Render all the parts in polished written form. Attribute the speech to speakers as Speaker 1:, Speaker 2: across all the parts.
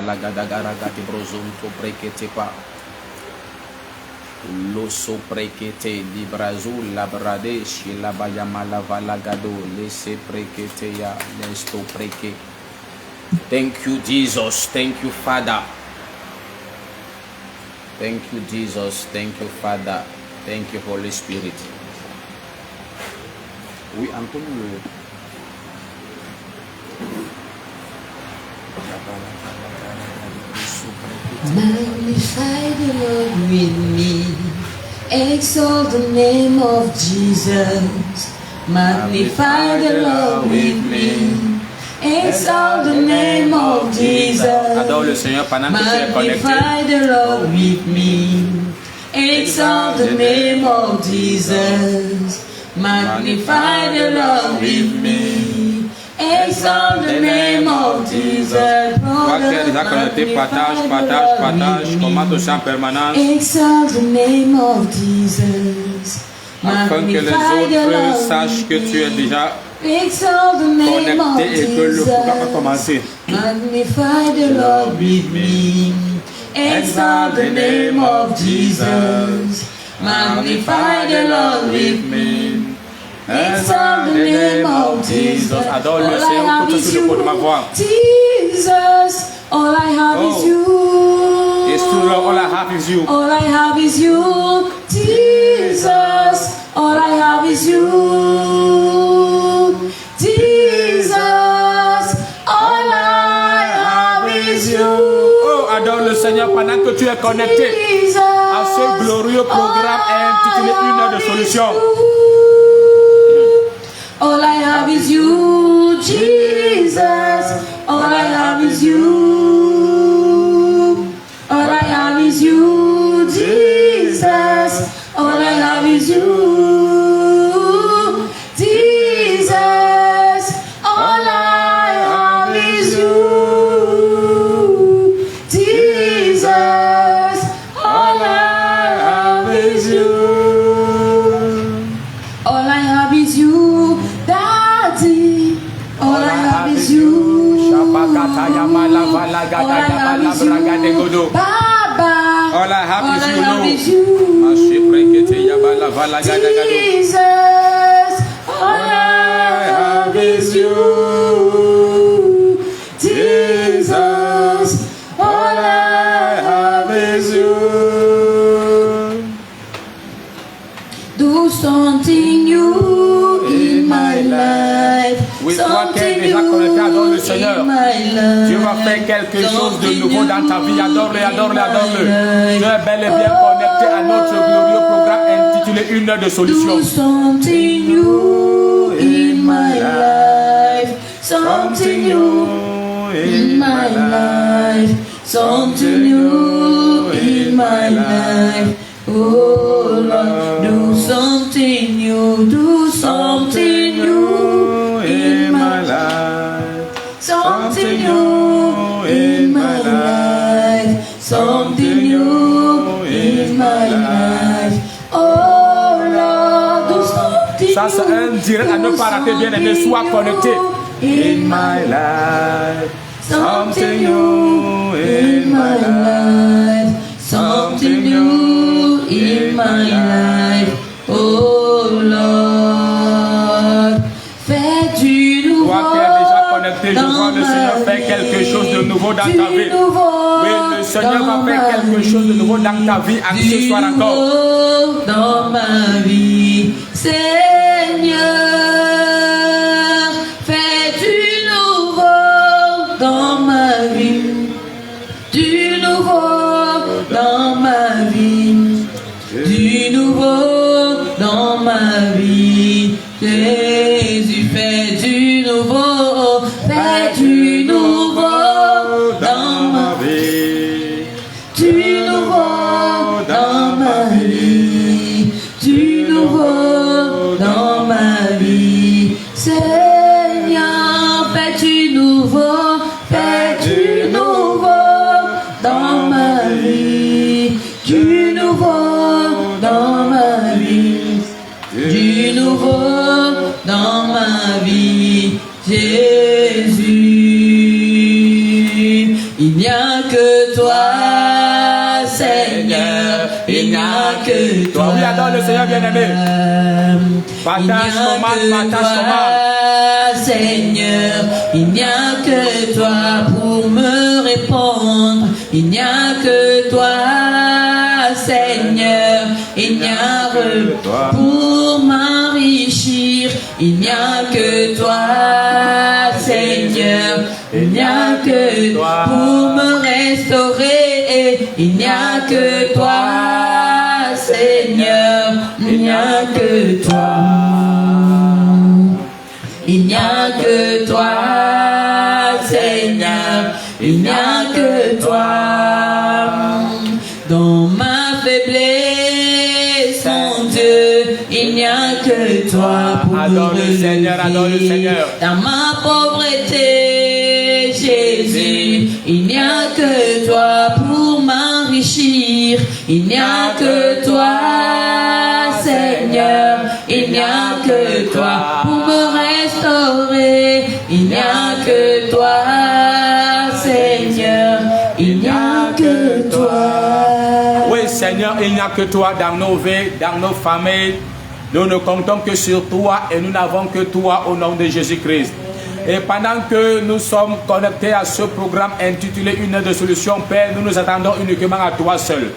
Speaker 1: La gadagaraga de brozon to prekete pa. Lo so prekete di brazul la brade shi la bayama la valagado lese prekete ya lesto preke. Thank you, Jesus. Thank you, Father. Thank you, Jesus. Thank you, Father. Thank you, Holy Spirit. Oui, Antonio.
Speaker 2: Magnify the Lord with me, exalt the name of Jesus. Magnify the Lord with me, exalt the name of Jesus.
Speaker 1: Adore le Seigneur pendant que tu es connecté.
Speaker 2: Magnify the Lord with me, exalt the name of Jesus. Magnify the Lord with me, exalt the name of Jesus.
Speaker 1: Toi qui es déjà connecté, partage, commente aussi en permanence.
Speaker 2: Exalt the name of Jesus.
Speaker 1: Afin que les autres sachent que tu es déjà connecté et que le programme a commencé.
Speaker 2: Magnify the Lord with me. Exalt the name of Jesus. Magnify the Lord with me. Exalt the name of Jesus.
Speaker 1: Adore le Seigneur pour tout le monde de ma voix.
Speaker 2: Jesus, all I have is you.
Speaker 1: It's true, Lord, all I have is you.
Speaker 2: All I have is you. Jesus, all I have is you. Jesus, all I have is you.
Speaker 1: Oh, adore le Seigneur pendant que tu es connecté à ce glorieux programme intitulé Une heure de solution.
Speaker 2: All I have is you, Jesus. All I have is you. All I have is you, Jesus. All I have is you, Jesus. All I have is you, Jesus. All I have is you. All I have is you, Daddy. All I have is you. All I have is you, Baba.
Speaker 1: All I have is you, Lord.
Speaker 2: Jesus. All I have is you, Jesus. All I have is you. Do something new in my life.
Speaker 1: Oui, toi qui es déjà connecté, adore le Seigneur. Dieu va faire quelque chose de nouveau dans ta vie. Adore-le, adore-le, adore-le. Tu es bel et bien connecté à notre glorieux programme intitulé Une heure de solution.
Speaker 2: Do something new in my life. Something new in my life. Something new in my life. Oh Lord, do something new. Do something new in my life. Something new in my life. Something new in my life. Oh Lord, do something.
Speaker 1: Ça c'est un direct à ne pas rater, bien aimé. Sois connecté.
Speaker 2: In my life. Something new in my life. Something new in my life. Oh Lord, fais du nouveau.
Speaker 1: Toi qui es déjà connecté, je vois le Seigneur faire quelque chose de nouveau dans ta vie. Oui, le Seigneur va faire quelque chose de nouveau dans ta vie en ce soir encore.
Speaker 2: Dans ma vie, Seigneur, fais du nouveau dans ma vie. Du nouveau dans ma vie. Du nouveau dans ma vie. Jésus, fais du nouveau. Fais du nouveau dans ma vie. Du nouveau dans ma vie. Du nouveau dans ma vie. Seigneur, fais du nouveau. Fais du nouveau dans ma vie. Du nouveau dans ma vie. Du nouveau dans ma vie. Jésus, il n'y a que toi, Seigneur, il n'y a que toi.
Speaker 1: Oui, adore le Seigneur bien-aimé. Partage, commande, partage, commande.
Speaker 2: Seigneur, il n'y a que toi pour me répondre. Il n'y a que toi, Seigneur, il n'y a que toi pour m'enrichir. Il n'y a que toi, Seigneur, il n'y a que toi pour me restaurer. Il n'y a que toi, Seigneur, il n'y a que toi. Il n'y a que toi, Seigneur, il n'y a que toi. Dans ma faiblesse, mon Dieu, il n'y a que toi pour
Speaker 1: adore
Speaker 2: me
Speaker 1: le Seigneur, adore le Seigneur.
Speaker 2: Dans ma pauvreté, Jésus, il n'y a que toi pour m'enrichir. Il n'y a que toi, Seigneur, il n'y a que toi pour me restaurer. Il n'y a que toi, Seigneur, il n'y a que toi.
Speaker 1: Oui, Seigneur, il n'y a que toi dans nos vies, dans nos familles. Nous ne comptons que sur toi et nous n'avons que toi au nom de Jésus-Christ. Et pendant que nous sommes connectés à ce programme intitulé Une heure de solution, Père, nous nous attendons uniquement à toi seul.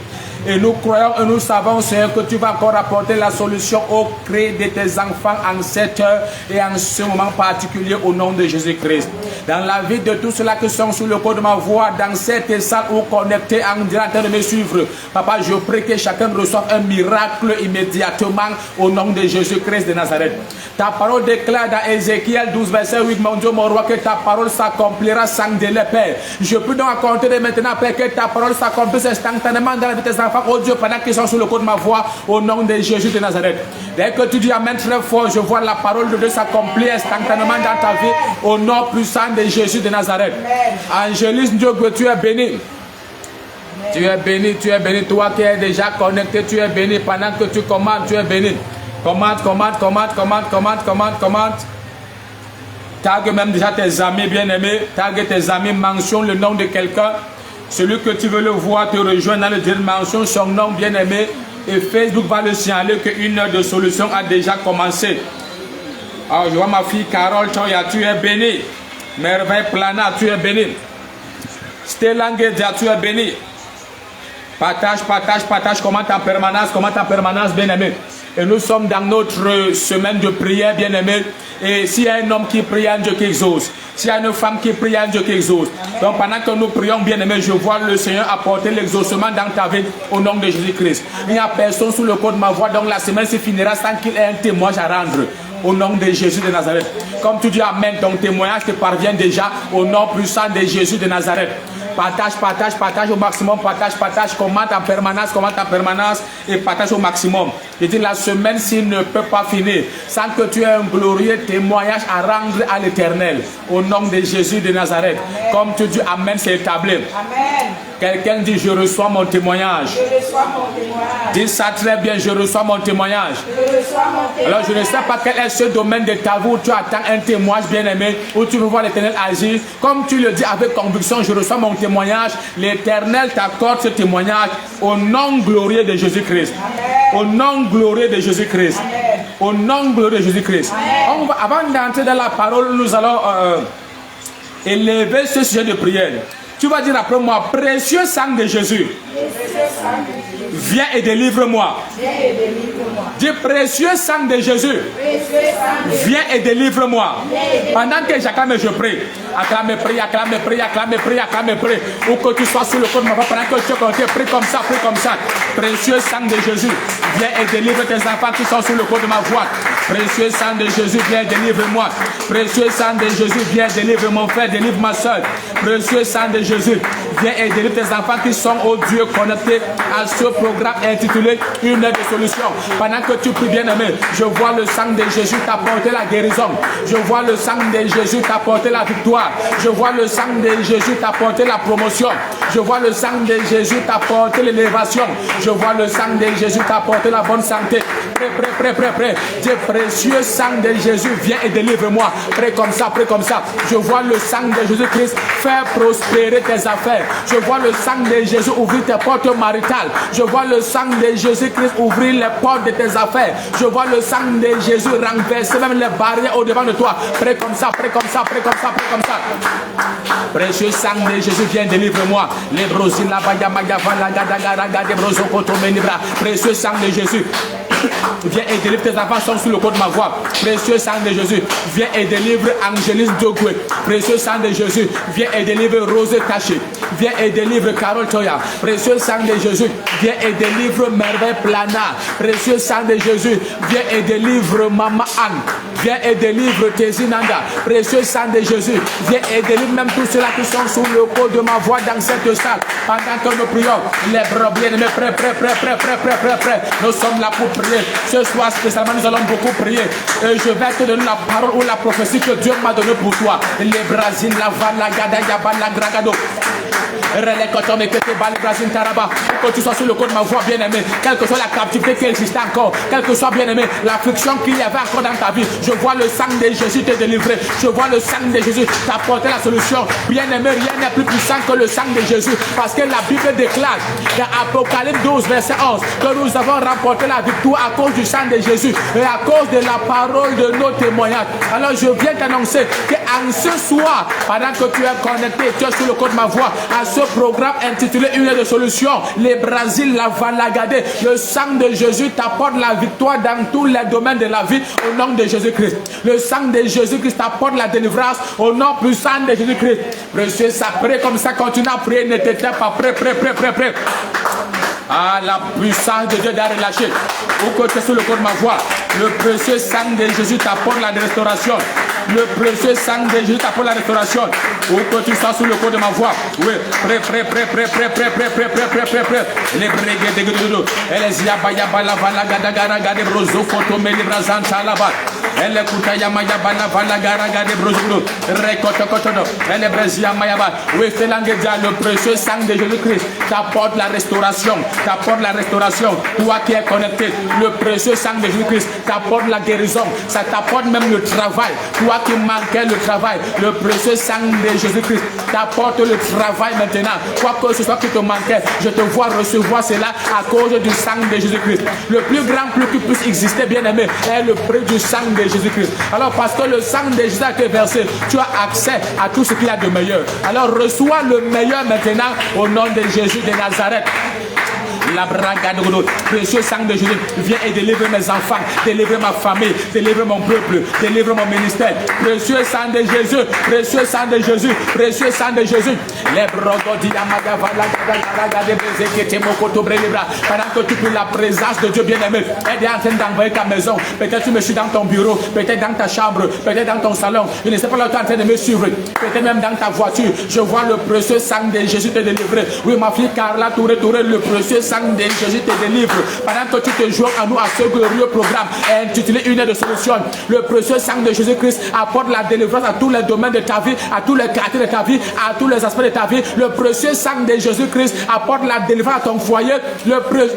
Speaker 1: Et nous croyons et nous savons, Seigneur, que tu vas encore apporter la solution au cri de tes enfants en cette heure et en ce moment particulier au nom de Jésus-Christ. Dans la vie de tous ceux-là qui sont sous le coup de ma voix, dans cette salle ou connectés en direct de me suivre, Papa, je prie que chacun reçoive un miracle immédiatement au nom de Jésus-Christ de Nazareth. Ta parole déclare dans Ézéchiel 12, verset 8, mon Dieu, mon roi, que ta parole s'accomplira sans délai, Père. Je peux donc compter de maintenant, Père, que ta parole s'accomplisse instantanément dans la vie de tes enfants. Oh Dieu, pendant qu'ils sont sous le coup de ma voix, au nom de Jésus de Nazareth. Dès que tu dis Amen très fort, je vois la parole de Dieu s'accomplir instantanément dans ta vie, au nom puissant de Jésus de Nazareth. Angélus, Dieu, que tu es béni. Tu es béni, tu es béni. Toi qui es déjà connecté, tu es béni. Pendant que tu commandes, tu es béni. Commande. Tag même déjà tes amis bien-aimés. Tag tes amis, mentionne le nom de quelqu'un. Celui que tu veux le voir te rejoindre dans le direct, mentionne son nom bien-aimé. Et Facebook va le signaler qu'une heure de solution a déjà commencé. Alors je vois ma fille Carole Choya, tu es bénie. Merveille Plana, tu es bénie. Stelangedia, tu es bénie. Partage, commente en permanence, bien-aimé. Et nous sommes dans notre semaine de prière, bien-aimé. Et s'il y a un homme qui prie, un Dieu qui exauce. S'il y a une femme qui prie, un Dieu qui exauce. Donc pendant que nous prions, bien-aimé, je vois le Seigneur apporter l'exaucement dans ta vie au nom de Jésus-Christ. Il n'y a personne sous le code de ma voix, donc la semaine se finira sans qu'il ait un témoignage à rendre. Au nom de Jésus de Nazareth. Comme tu dis Amen, ton témoignage te parvient déjà au nom puissant de Jésus de Nazareth. Partage au maximum, commente en permanence et partage au maximum. Je dis la semaine-ci ne peut pas finir sans que tu aies un glorieux témoignage à rendre à l'Éternel. Au nom de Jésus de Nazareth. Amen. Comme tu dis Amen, c'est établi. Amen. Quelqu'un dit je reçois mon témoignage. Dis ça très bien, je reçois mon témoignage. Alors je ne sais pas quel est ce domaine de ta vie où tu attends un témoignage bien-aimé, où tu veux voir l'Éternel agir. Comme tu le dis avec conviction, je reçois mon témoignage. L'Éternel t'accorde ce témoignage au nom glorieux de Jésus-Christ. Au nom glorieux de Jésus-Christ. Au nom glorieux de Jésus-Christ. Avant d'entrer dans la parole, nous allons élever ce sujet de prière. Tu vas dire après moi, précieux sang de Jésus, viens et délivre-moi. Dis précieux sang de Jésus, viens et délivre-moi. Pendant que j'acclame, je prie. Acclame, prie. Ou que tu sois sur le corps de ma voix, pendant que je te prie comme ça, Précieux sang de Jésus, viens et délivre tes enfants qui sont sur le corps de ma voix. Précieux sang de Jésus, viens et délivre-moi. Précieux sang de Jésus, viens et délivre mon frère, délivre ma soeur. Précieux sang de Jésus, viens et délivre tes enfants qui sont au Dieu connectés à ce programme intitulé Une heure de solution. Pendant que tu pries, bien-aimé, je vois le sang de Jésus t'apporter la guérison. Je vois le sang de Jésus t'apporter la victoire. Je vois le sang de Jésus t'apporter la promotion. Je vois le sang de Jésus t'apporter l'élévation. Je vois le sang de Jésus t'apporter la bonne santé. Prêt. Dieu précieux sang de Jésus, viens et délivre-moi. Prêt comme ça. Je vois le sang de Jésus-Christ faire prospérer tes affaires. Je vois le sang de Jésus ouvrir tes portes maritales. Je vois le sang de Jésus-Christ ouvrir les portes de tes affaires. Je vois le sang de Jésus renverser même les barrières au devant de toi. Prêt comme ça. Précieux sang de Jésus, viens délivre-moi. Précieux sang de Jésus, viens et délivre tes enfants sont sous le coup de ma voix. Précieux sang de Jésus, viens et délivre Angélique Dogwe. Précieux sang de Jésus, viens et délivre Rose Taché. Viens et délivre Carole Toya. Précieux sang de Jésus, viens et délivre Merveille Plana. Précieux sang de Jésus, viens et délivre Maman Anne. Viens et délivre Tézinanda. Précieux sang de Jésus, viens et délivre même tous ceux-là qui sont sous le coup de ma voix dans cette salle. Pendant que nous prions, les bien-aimés, prêts. Nous sommes là pour prier. Ce soir spécialement, nous allons beaucoup prier. Et je vais te donner la parole ou la prophétie que Dieu m'a donnée pour toi. Les Brasiles, la Vala, Gada, Yabala, Gragado. Que tu sois sur le coup de ma voix, bien-aimé, quelle que soit la captivité qui existe encore, quelle que soit, bien-aimé, l'affliction qu'il y avait encore dans ta vie, je vois le sang de Jésus te délivrer, je vois le sang de Jésus t'apporter la solution. Bien-aimé, rien n'est plus puissant que le sang de Jésus, parce que la Bible déclare dans Apocalypse 12 verset 11 que nous avons remporté la victoire à cause du sang de Jésus et à cause de la parole de nos témoignages. Alors je viens t'annoncer qu'en ce soir, pendant que tu es connecté, tu es sur le coup de ma voix, à ce programme intitulé Une de solution, les Brasiles, la Valagadé, le sang de Jésus t'apporte la victoire dans tous les domaines de la vie au nom de Jésus-Christ. Le sang de Jésus-Christ t'apporte la délivrance au nom puissant de Jésus-Christ. Précieux, ça prie comme ça, continue à prier, ne t'éteins pas, prêt. Ah, la puissance de Dieu doit relâcher. Ou que tu es sur le corps de ma voix, le précieux sang de Jésus t'apporte la restauration. Le précieux sang de Jésus t'apporte la restauration. Ou que tu sois sous le corps de ma voix. Oui, prêt. Les brigues de Gudu. Elle est Yabayaba la Valagada Gade Brozo, Photo Melibrazan Talabat. Elle est Kutayamaya Valagara Gade Brozo. Recotocotono. Elle est Brésia Mayaba. Oui, c'est l'angédia, le précieux sang de Jésus-Christ t'apporte la restauration. T'apporte la restauration. Toi qui es connecté, le précieux sang de Jésus-Christ t'apporte la guérison. Ça t'apporte même le travail. Toi qui manquais le travail, le précieux sang de Jésus-Christ t'apporte le travail maintenant. Quoi que ce soit qui te manquait, je te vois recevoir cela à cause du sang de Jésus-Christ. Le plus grand plus qui puisse exister, bien-aimé, est le prix du sang de Jésus-Christ. Alors parce que le sang de Jésus a été versé, tu as accès à tout ce qu'il y a de meilleur. Alors reçois le meilleur maintenant au nom de Jésus de Nazareth. La braga de Godot, précieux sang de Jésus, viens et délivre mes enfants, délivre ma famille, délivre mon peuple, délivre mon ministère. Précieux sang de Jésus, précieux sang de Jésus, précieux sang de Jésus. Les brogodia pendant que tu pries la présence de Dieu bien-aimé, elle est en train d'envoyer ta maison. Peut-être tu me suis dans ton bureau, peut-être dans ta chambre, peut-être dans ton salon. Je ne sais pas là où tu es en train de me suivre. Peut-être même dans ta voiture. Je vois le précieux sang de Jésus te délivrer. Oui, ma fille Carla Touré, le précieux sang de Jésus te délivre. Pendant que tu te joins à nous à ce glorieux programme intitulé Une de solution, le précieux sang de Jésus-Christ apporte la délivrance à tous les domaines de ta vie, à tous les quartiers de ta vie, à tous les aspects de ta vie. Le précieux sang de Jésus-Christ apporte la délivrance à ton foyer.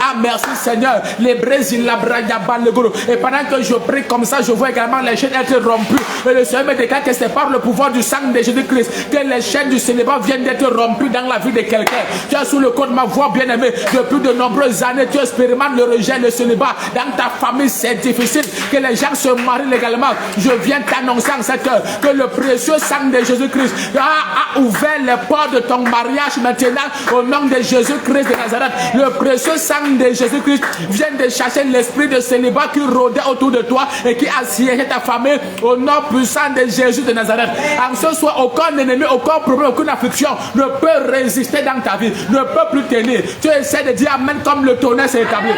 Speaker 1: Ah, merci Seigneur. Les Brésiliens, la braga, le gros. Et pendant que je prie comme ça, je vois également les chaînes être rompues. Et le Seigneur me déclare que c'est par le pouvoir du sang de Jésus-Christ que les chaînes du célibat viennent d'être rompues dans la vie de quelqu'un. Tu es sous le code de ma voix, bien-aimé. Depuis de nombreuses années, tu expérimentes le rejet, le célibat. Dans ta famille, c'est difficile que les gens se marient légalement. Je viens t'annoncer en cette heure que le précieux sang de Jésus-Christ a ouvert les portes de ton mariage maintenant au nom de Jésus-Christ de Nazareth. Le précieux sang de Jésus-Christ vient de chercher l'esprit de célibat qui rôdait autour de toi et qui assiégeait ta famille au nom puissant de Jésus de Nazareth. En ce soir, aucun ennemi, aucun problème, aucune affliction ne peut résister dans ta vie, ne peut plus tenir. Tu essaies de dire Amen comme le tonnerre s'est établi.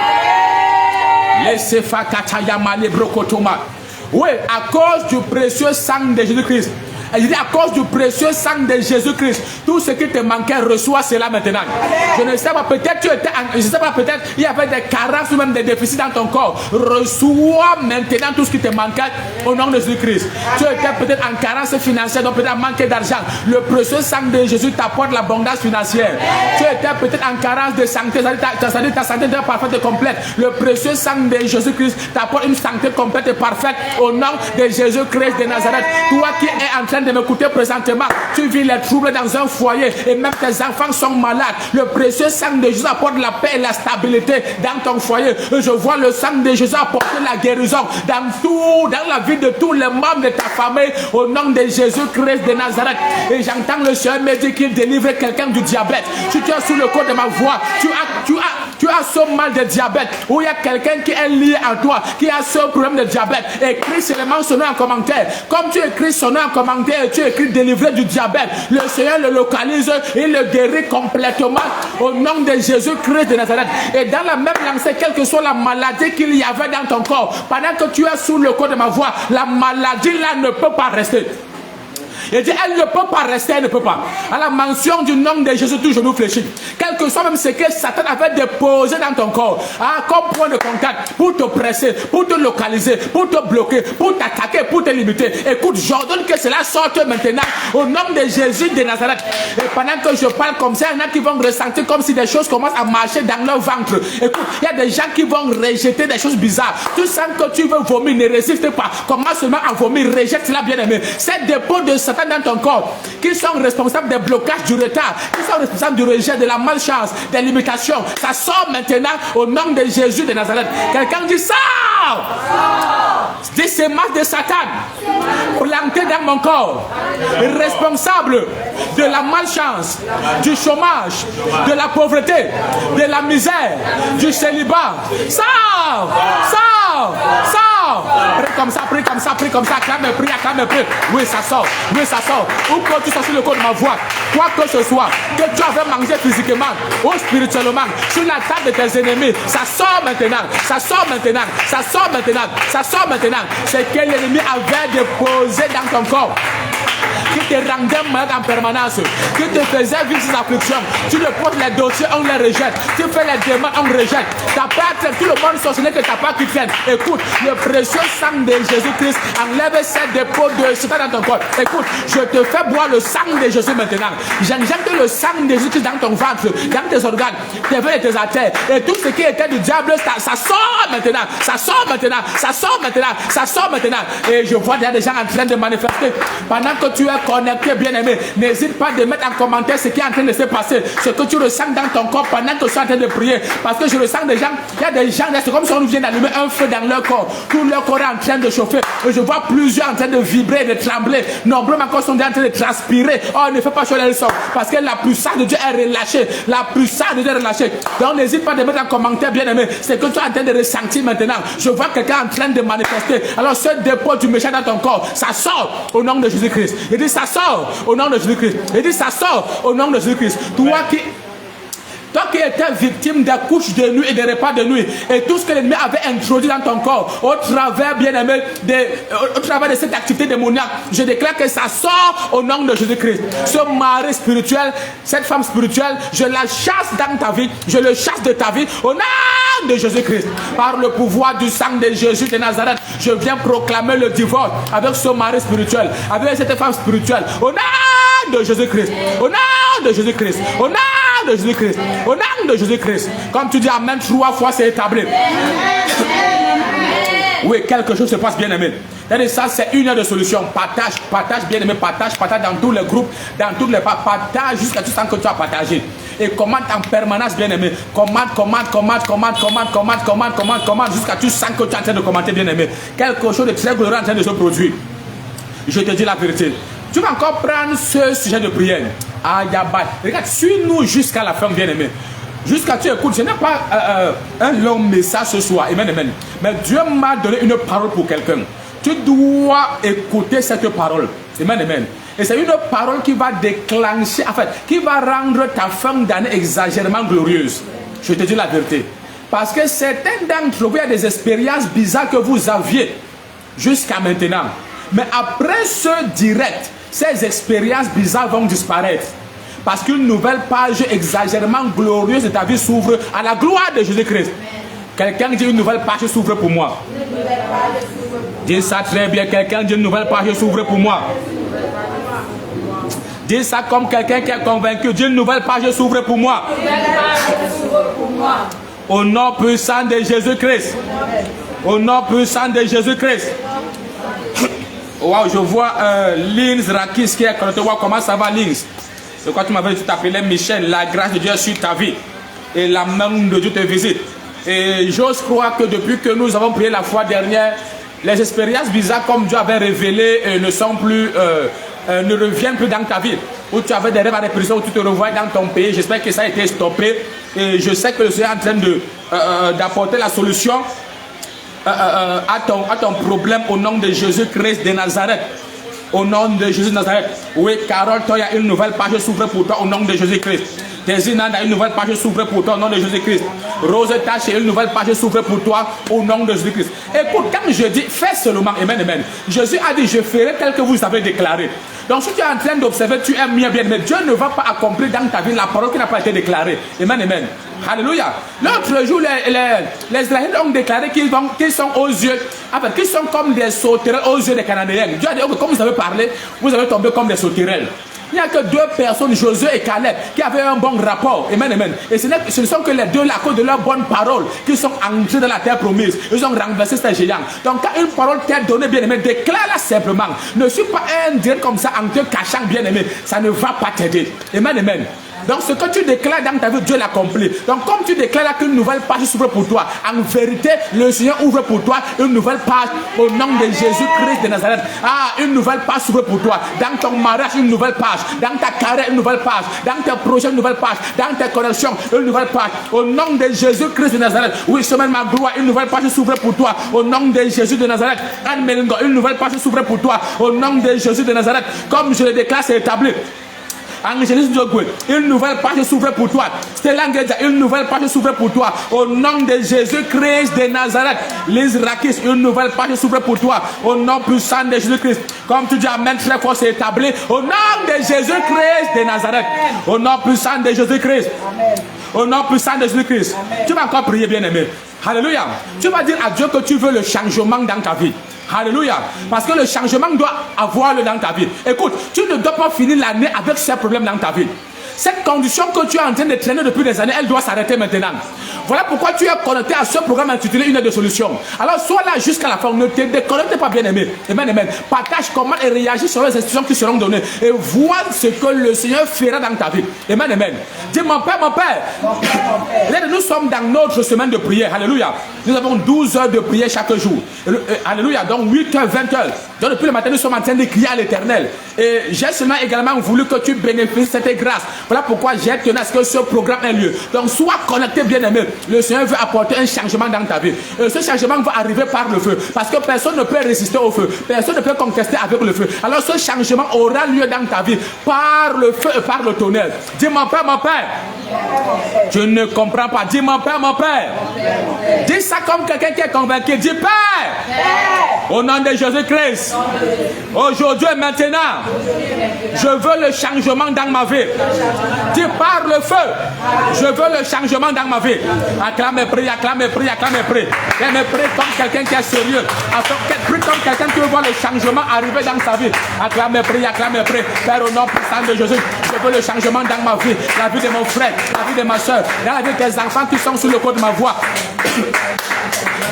Speaker 1: Oui, à cause du précieux sang de Jésus-Christ, Je dis à cause du précieux sang de Jésus-Christ, tout ce qui te manquait, reçois cela maintenant. Je ne sais pas, peut-être tu étais, je ne sais pas, peut-être il y avait des carences ou même des déficits dans ton corps. Reçois maintenant tout ce qui te manquait au nom de Jésus-Christ. Tu étais peut-être en carence financière, donc peut-être manqué d'argent. Le précieux sang de Jésus t'apporte l'abondance financière. Tu étais peut-être en carence de santé, ta santé est parfaite et complète. Le précieux sang de Jésus-Christ t'apporte une santé complète et parfaite au nom de Jésus-Christ de Nazareth. Toi qui es en train de m'écouter présentement, tu vis les troubles dans un foyer et même tes enfants sont malades. Le précieux sang de Jésus apporte la paix et la stabilité dans ton foyer. Je vois le sang de Jésus apporter la guérison dans la vie de tous les membres de ta famille au nom de Jésus-Christ de Nazareth. Et j'entends le Seigneur me dire qu'il délivre quelqu'un du diabète. Si tu es sous le corps de ma voix, tu as ce mal de diabète, ou il y a quelqu'un qui est lié à toi, qui a ce problème de diabète, écris seulement son nom en commentaire. Comme tu écris son nom en commentaire, tu écris délivré du diabète, le Seigneur le localise et le guérit complètement au nom de Jésus-Christ de Nazareth. Et dans la même lancée, quelle que soit la maladie qu'il y avait dans ton corps, pendant que tu es sous le corps de ma voix, la maladie là ne peut pas rester. Il dit, elle ne peut pas rester, elle ne peut pas. À la mention du nom de Jésus, tout genou fléchit. Quel que soit même ce que Satan avait déposé dans ton corps, comme point de contact, pour te presser, pour te localiser, pour te bloquer, pour t'attaquer, pour te limiter. Écoute, j'ordonne que cela sorte maintenant au nom de Jésus de Nazareth. Et pendant que je parle comme ça, il y en a qui vont ressentir comme si des choses commencent à marcher dans leur ventre. Écoute, il y a des gens qui vont rejeter des choses bizarres. Tu sens que tu veux vomir, ne résiste pas. Commence seulement à vomir, rejette cela, bien aimé. Ces dépôts de Satan dans ton corps, qui sont responsables des blocages, du retard, qui sont responsables du rejet, de la malchance, des limitations, ça sort maintenant au nom de Jésus de Nazareth. Quelqu'un dit ça. Dis ces masses de Satan plantées dans mon corps, responsable de la malchance, du chômage, de la pauvreté, de la misère, du célibat. Sors, sors, sors. Prie comme ça, prie comme ça, prie comme ça, acclame, prie, acclame, prie. Oui, ça sort, oui, ça sort. Ou quand tu sors sur le corps de ma voix, quoi que ce soit, que tu avais mangé physiquement ou spirituellement, sur la table de tes ennemis, ça sort maintenant, ça sort maintenant, ça sort maintenant, ça sort maintenant. C'est que l'ennemi avait déposé dans ton corps, qui te rendait malade en permanence, qui te faisait vivre ces afflictions. Tu le poses les dossiers, on les rejette. Tu fais les demandes, on rejette. T'as pas, tout le monde sorcier que t'as pas qui traîne. Écoute, le précieux sang de Jésus-Christ enlève ces dépôts de Satan dans ton corps. Écoute, je te fais boire le sang de Jésus maintenant. J'injecte le sang de Jésus-Christ dans ton ventre, dans tes organes, tes veines et tes artères. Et tout ce qui était du diable, ça sort maintenant. Ça sort maintenant. Ça sort maintenant. Ça sort maintenant. Et je vois des gens en train de manifester. Pendant que tu es connecté, bien aimé, n'hésite pas de mettre en commentaire ce qui est en train de se passer, ce que tu ressens dans ton corps pendant que tu es en train de prier. Parce que je ressens des gens, il y a des gens, c'est comme si on vient d'allumer un feu dans leur corps. Tout leur corps est en train de chauffer. Et je vois plusieurs en train de vibrer, de trembler. Nombreux encore sont en train de transpirer. Oh, ne fais pas chaud le son. Parce que la puissance de Dieu est relâchée. La puissance de Dieu est relâchée. Donc n'hésite pas de mettre en commentaire, bien aimé, ce que tu es en train de ressentir maintenant. Je vois quelqu'un en train de manifester. Alors ce dépôt du méchant dans ton corps, ça sort au nom de Jésus-Christ. Il dit ça sort au nom de Jésus-Christ. Il dit ça sort au nom de Jésus-Christ. Toi qui étais victime des couches de nuit et des repas de nuit, et tout ce que l'ennemi avait introduit dans ton corps, au travers, bien aimé, au travers de cette activité démoniaque, je déclare que ça sort au nom de Jésus-Christ. Ce mari spirituel, cette femme spirituelle, je la chasse dans ta vie, je le chasse de ta vie au nom de Jésus-Christ. Par le pouvoir du sang de Jésus de Nazareth, je viens proclamer le divorce avec ce mari spirituel, avec cette femme spirituelle, au nom de Jésus-Christ, au nom de Jésus-Christ, au nom de Jésus-Christ, au nom de Jésus-Christ. Comme tu dis amen 3 fois, c'est établi. Oui, quelque chose se passe, bien aimé. Et ça, c'est une heure de solution. Partage, bien aimé, partage dans tous les groupes, dans tous les partage jusqu'à tout ce que tu as partagé. Et commande en permanence, bien aimé. Commande jusqu'à tu sens que tu es en train de commenter, bien aimé. Quelque chose de très glorieux en train de se produire. Je te dis la vérité. Tu vas encore prendre ce sujet de prière. Regarde, suis-nous jusqu'à la fin, bien aimé. Jusqu'à tu écoutes. Je n'ai pas un long message ce soir. Amen, amen. Mais Dieu m'a donné une parole pour quelqu'un. Tu dois écouter cette parole. Amen, amen. Et c'est une parole qui va déclencher, en fait, qui va rendre ta fin d'année exagérément glorieuse. Je te dis la vérité. Parce que certains d'entre vous, il y a des expériences bizarres que vous aviez jusqu'à maintenant. Mais après ce direct, ces expériences bizarres vont disparaître. Parce qu'une nouvelle page exagérément glorieuse de ta vie s'ouvre à la gloire de Jésus-Christ. Quelqu'un dit une nouvelle page s'ouvre pour moi. Dis ça très bien. Quelqu'un dit une nouvelle page s'ouvre pour moi. Dis ça comme quelqu'un qui est convaincu. Dis une nouvelle page s'ouvre pour moi. Au nom puissant de Jésus-Christ. Au nom puissant de Jésus-Christ. Wow, je vois Lins Rakis qui est connecté. Wow, comment ça va, Lins? Je crois que tu m'avais dit que tu t'appelais Michel. La grâce de Dieu est sur ta vie. Et la main de Dieu te visite. Et j'ose croire que depuis que nous avons prié la fois dernière, les expériences bizarres comme Dieu avait révélé ne sont plus, ne reviennent plus dans ta vie. Où tu avais des rêves à répétition, où tu te revois dans ton pays. J'espère que ça a été stoppé. Et je sais que le Seigneur est en train d'apporter la solution à ton problème au nom de Jésus-Christ de Nazareth. Au nom de Jésus de Nazareth. Oui, Carole, toi, il y a une nouvelle page s'ouvre pour toi au nom de Jésus-Christ. Désinanda, une nouvelle page s'ouvre pour toi au nom de Jésus-Christ. Rose Tache, une nouvelle page s'ouvre pour toi au nom de Jésus-Christ. Écoute, quand je dis fais seulement, amen, amen. Jésus a dit je ferai tel que vous avez déclaré. Donc si tu es en train d'observer, tu aimes bien, mais Dieu ne va pas accomplir dans ta vie la parole qui n'a pas été déclarée. Amen, amen. Alléluia. L'autre jour, les Israéliens ont déclaré qu'ils sont aux yeux, enfin, qu'ils sont comme des sauterelles aux yeux des Cananéens. Dieu a dit, comme vous avez parlé, vous avez tombé comme des sauterelles. Il n'y a que deux personnes, Josué et Caleb, qui avaient un bon rapport. Amen, amen. Et ce ne sont que les deux là, à cause de leurs bonnes paroles, qui sont entrés dans la terre promise. Ils ont renversé ces géants. Donc, quand une parole t'est donnée, bien aimé, déclare-la simplement. Ne suis pas un direct comme ça en te cachant, bien aimé. Ça ne va pas t'aider. Amen, amen. Donc ce que tu déclares dans ta vie, Dieu l'accomplit. Donc comme tu déclares qu'une nouvelle page s'ouvre pour toi, en vérité, le Seigneur ouvre pour toi une nouvelle page au nom de Jésus-Christ de Nazareth. Ah, une nouvelle page s'ouvre pour toi. Dans ton mariage, une nouvelle page. Dans ta carrière, une nouvelle page. Dans tes projets, une nouvelle page. Dans tes connexions, une nouvelle page. Au nom de Jésus-Christ de Nazareth. Oui, semaine ma gloire, une nouvelle page s'ouvre pour toi. Au nom de Jésus de Nazareth. Anne Melingo, une nouvelle page s'ouvre pour toi. Au nom de Jésus de Nazareth. Comme je le déclare, c'est établi. Angélis Diogwe, une nouvelle page s'ouvre pour toi. Stella Ngedja, une nouvelle page s'ouvre pour toi. Au nom de Jésus-Christ de Nazareth. Liz Rakis, une nouvelle page s'ouvre pour toi. Au nom puissant de Jésus-Christ. Comme tu dis, Amen, très fort, c'est établi. Au nom de Jésus-Christ de Nazareth. Au nom puissant de Jésus-Christ. Au nom puissant de Jésus-Christ. Tu vas encore prier, bien-aimé. Alléluia. Tu vas dire à Dieu que tu veux le changement dans ta vie. Alléluia. Parce que le changement doit avoir lieu dans ta vie. Écoute, tu ne dois pas finir l'année avec ces problèmes dans ta vie. Cette condition que tu es en train de traîner depuis des années, elle doit s'arrêter maintenant. Voilà pourquoi tu es connecté à ce programme intitulé Une aide de solution. Alors sois là jusqu'à la fin. Ne te déconnecte pas, bien aimé. Amen, amen. Partage comment et réagis sur les instructions qui seront données. Et vois ce que le Seigneur fera dans ta vie. Amen, amen. Dis mon Père, mon Père. Là, nous sommes dans notre semaine de prière. Alléluia. Nous avons 12 heures de prière chaque jour. Alléluia. Donc 8 heures, 20 heures. Donc depuis le matin, nous sommes en train de crier à l'Éternel. Et j'ai seulement également voulu que tu bénéficies de cette grâce. Voilà pourquoi j'ai tenu à ce que ce programme ait lieu. Donc sois connecté, bien aimé. Le Seigneur veut apporter un changement dans ta vie. Et ce changement va arriver par le feu. Parce que personne ne peut résister au feu. Personne ne peut contester avec le feu. Alors ce changement aura lieu dans ta vie par le feu et par le tonnerre. Dis mon Père, mon Père. Je ne comprends pas. Dis mon Père, mon Père. Dis ça comme quelqu'un qui est convaincu. Dis Père. Au nom de Jésus-Christ. Aujourd'hui et maintenant. Je veux le changement dans ma vie. Dis par le feu. Je veux le changement dans ma vie. Acclame, prie, acclame, prie, acclame, prie. Et prie comme quelqu'un qui est sérieux. Prie comme quelqu'un qui veut voir le changement arriver dans sa vie. Acclame, prie, acclame, prie. Père, au nom puissant de Jésus, je veux le changement dans ma vie. La vie de mon frère, la vie de ma soeur, dans la vie des enfants qui sont sous le coup de ma voix.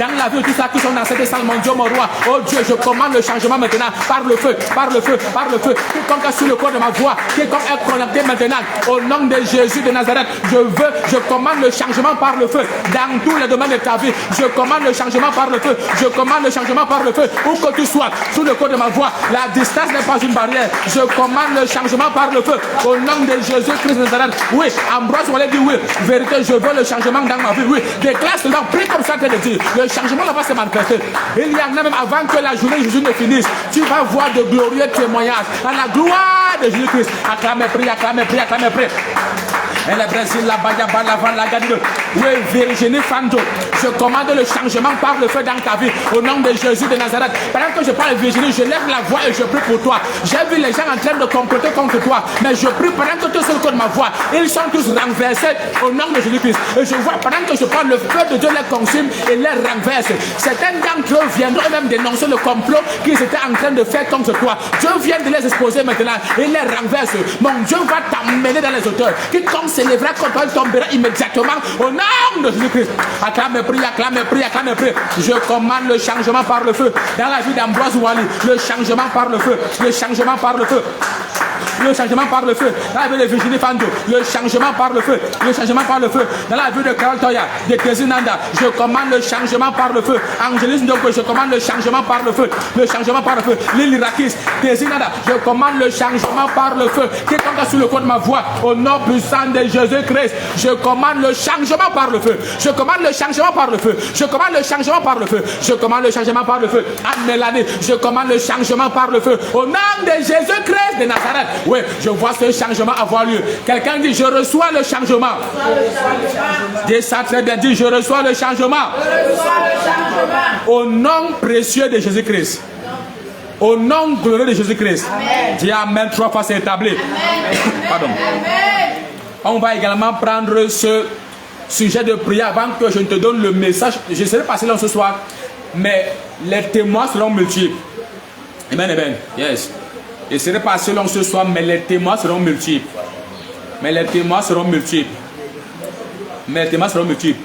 Speaker 1: Dans la vie de tous ceux qui sont dans cette salle, mon Dieu, mon roi. Oh Dieu, je commande le changement maintenant. Par le feu, par le feu, par le feu. Quiconque est sous le corps de ma voix, quiconque est connecté maintenant, au nom de Jésus de Nazareth, je commande le changement par le feu. Dans tous les domaines de ta vie, je commande le changement par le feu. Je commande le changement par le feu. Où que tu sois, sous le corps de ma voix, la distance n'est pas une barrière. Je commande le changement par le feu. Au nom de Jésus-Christ de Nazareth. Oui, Ambroise Wallet dit oui. Vérité, je veux le changement dans ma vie. Oui, déclare cela, prie comme ça que de dire. Le changement va se manifester. Il y en a même avant que la journée de Jésus ne finisse. Tu vas voir de glorieux témoignages à la gloire de Jésus-Christ. Acclamez, prie, acclamez, prie, acclamez, prie. Et le Brésil, la Baya, la Gadine. Oui, Virginie Fando, je commande le changement par le feu dans ta vie. Au nom de Jésus de Nazareth. Pendant que je parle Virginie, je lève la voix et je prie pour toi. J'ai vu les gens en train de comploter contre toi. Mais je prie pendant que tous ceux qui ma voix, ils sont tous renversés au nom de Jésus-Christ. Et je vois pendant que je parle, le feu de Dieu les consume et les renverse. Certains d'entre eux viendront même dénoncer le complot qu'ils étaient en train de faire contre toi. Dieu vient de les exposer maintenant et les renverse. Mon Dieu va t'emmener dans les auteurs. Quiconque s'élèvera contre toi tombera immédiatement au nom de Jésus-Christ. Acclame, prie, acclame, prie, acclame, prie. Je commande le changement par le feu. Dans la vie d'Ambroise Wally, le changement par le feu. Le changement par le feu. Le changement par le feu. Dans la vie de Virginie Fando, le changement par le feu. Le changement par le feu. Dans la vie de Carol Toya, de Kezinanda, je commande le changement par le feu. Angélis Ndoko, je commande le changement par le feu. Le changement par le feu. Lily Rakis, Kezinanda, je commande le changement par le feu. Quiconque a sous le coup de ma voix, au nom puissant de Jésus-Christ, je commande le changement par le feu. Je commande le changement par le feu. Je commande le changement par le feu. Je commande le changement par le feu. Anne-Mélanie, je commande le changement par le feu. Au nom de Jésus-Christ de Nazareth. Oui, je vois ce changement avoir lieu. Quelqu'un dit, je reçois le changement. Dis ça très bien, dis, je reçois le changement. Au nom précieux de Jésus-Christ. Au nom glorieux de Jésus-Christ. Dis Amen 3 fois, c'est établi. Pardon. On va également prendre ce sujet de prière avant que je ne te donne le message. Je serai passé là ce soir, mais les témoins seront multiples. Amen, amen. Yes. Je serai passé long ce soir, mais les témoins seront multiples. Mais les témoins seront multiples. Mais les témoins seront multiples.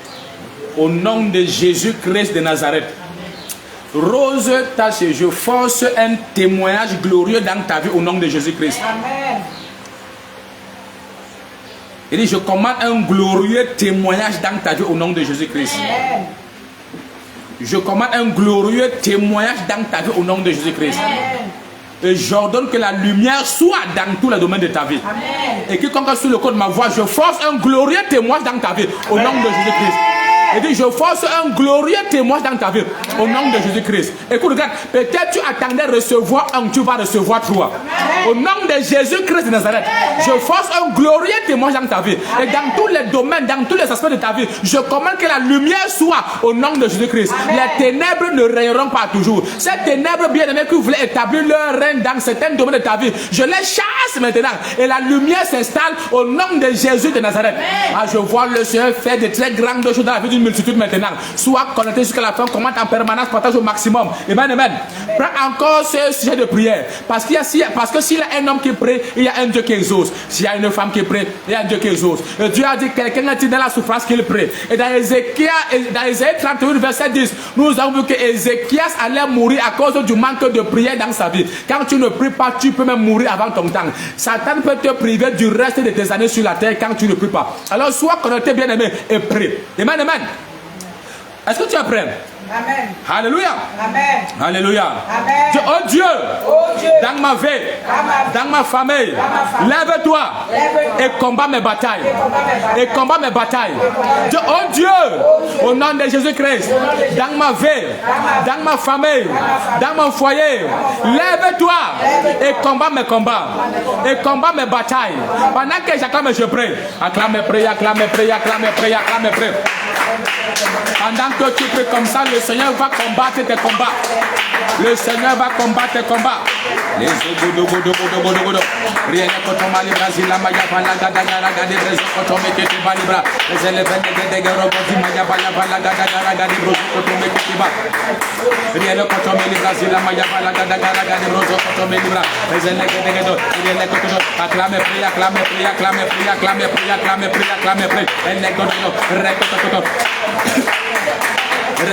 Speaker 1: Au nom de Jésus-Christ de Nazareth. Rose Taché, je force un témoignage glorieux dans ta vie au nom de Jésus-Christ. Amen. Il dit, je commande un glorieux témoignage dans ta vie au nom de Jésus-Christ. Amen. Je commande un glorieux témoignage dans ta vie au nom de Jésus-Christ. Amen. Et j'ordonne que la lumière soit dans tous les domaines de ta vie. Amen. Et quiconque sous le code de ma voix, je force un glorieux témoignage dans ta vie au nom de Jésus-Christ. Et dit, je force un glorieux témoignage dans ta vie au nom de Jésus-Christ. Écoute, regarde, peut-être tu attendais recevoir un, tu vas recevoir trois. Au nom de Jésus-Christ de Nazareth, je force un glorieux témoignage dans ta vie. Et dans tous les domaines, dans tous les aspects de ta vie, je commande que la lumière soit au nom de Jésus-Christ. Les ténèbres ne règneront pas toujours. Ces ténèbres bien-aimées qui voulaient établir leur règne dans certains domaines de ta vie, je les chasse maintenant. Et la lumière s'installe au nom de Jésus de Nazareth. Ah, je vois le Seigneur faire de très grandes choses dans la vie d'une multitude maintenant. Sois connecté jusqu'à la fin, commente en permanence, partage au maximum. Amen, amen. Prends encore ce sujet de prière. Parce que s'il y a un homme qui prie, il y a un Dieu qui exauce. S'il y a une femme qui prie, il y a un Dieu qui exauce. Et Dieu a dit, quelqu'un a dit dans la souffrance qu'il prie. Et dans Ésaïe 31, verset 10, nous avons vu que Ézéchias allait mourir à cause du manque de prière dans sa vie. Quand tu ne pries pas, tu peux même mourir avant ton temps. Satan peut te priver du reste de tes années sur la terre quand tu ne pries pas. Alors sois connecté, bien aimé, et prie. Amen, amen. Est-ce que tu es prêt?
Speaker 2: Amen.
Speaker 1: Alléluia.
Speaker 2: Amen.
Speaker 1: Alléluia.
Speaker 2: Amen.
Speaker 1: Oh Dieu, dans ma vie, dans ma famille, lève-toi et combat mes batailles. Et combat mes batailles. Oh Dieu, au nom de Jésus-Christ, dans ma vie, dans ma famille, dans mon foyer, lève-toi et combat mes combats. Et combat mes batailles. Pendant que j'acclame, je prie. Acclame, prie, acclame, prie, acclame, prie, acclame, prie. Pendant que tu pries comme ça, le Seigneur va combattre tes combats. Le Seigneur va combattre tes combats. Les ogodogodogodogodogodo. Rien ne cotoma libra zila maya balaga dagara gade brezo kotome ketiba libra. Les élèves de garogoti maya balaga dagara gade brezo kotome ketiba. Rien ne cotome libra zila maya balaga dagara gade brezo kotome libra. Les élèves de gado. Rien ne cotome. Acclame, prie, acclame, prie, acclame, prie, acclame, prie, acclame, prie, acclame, prie. Elle n'est godono. Recototo. Je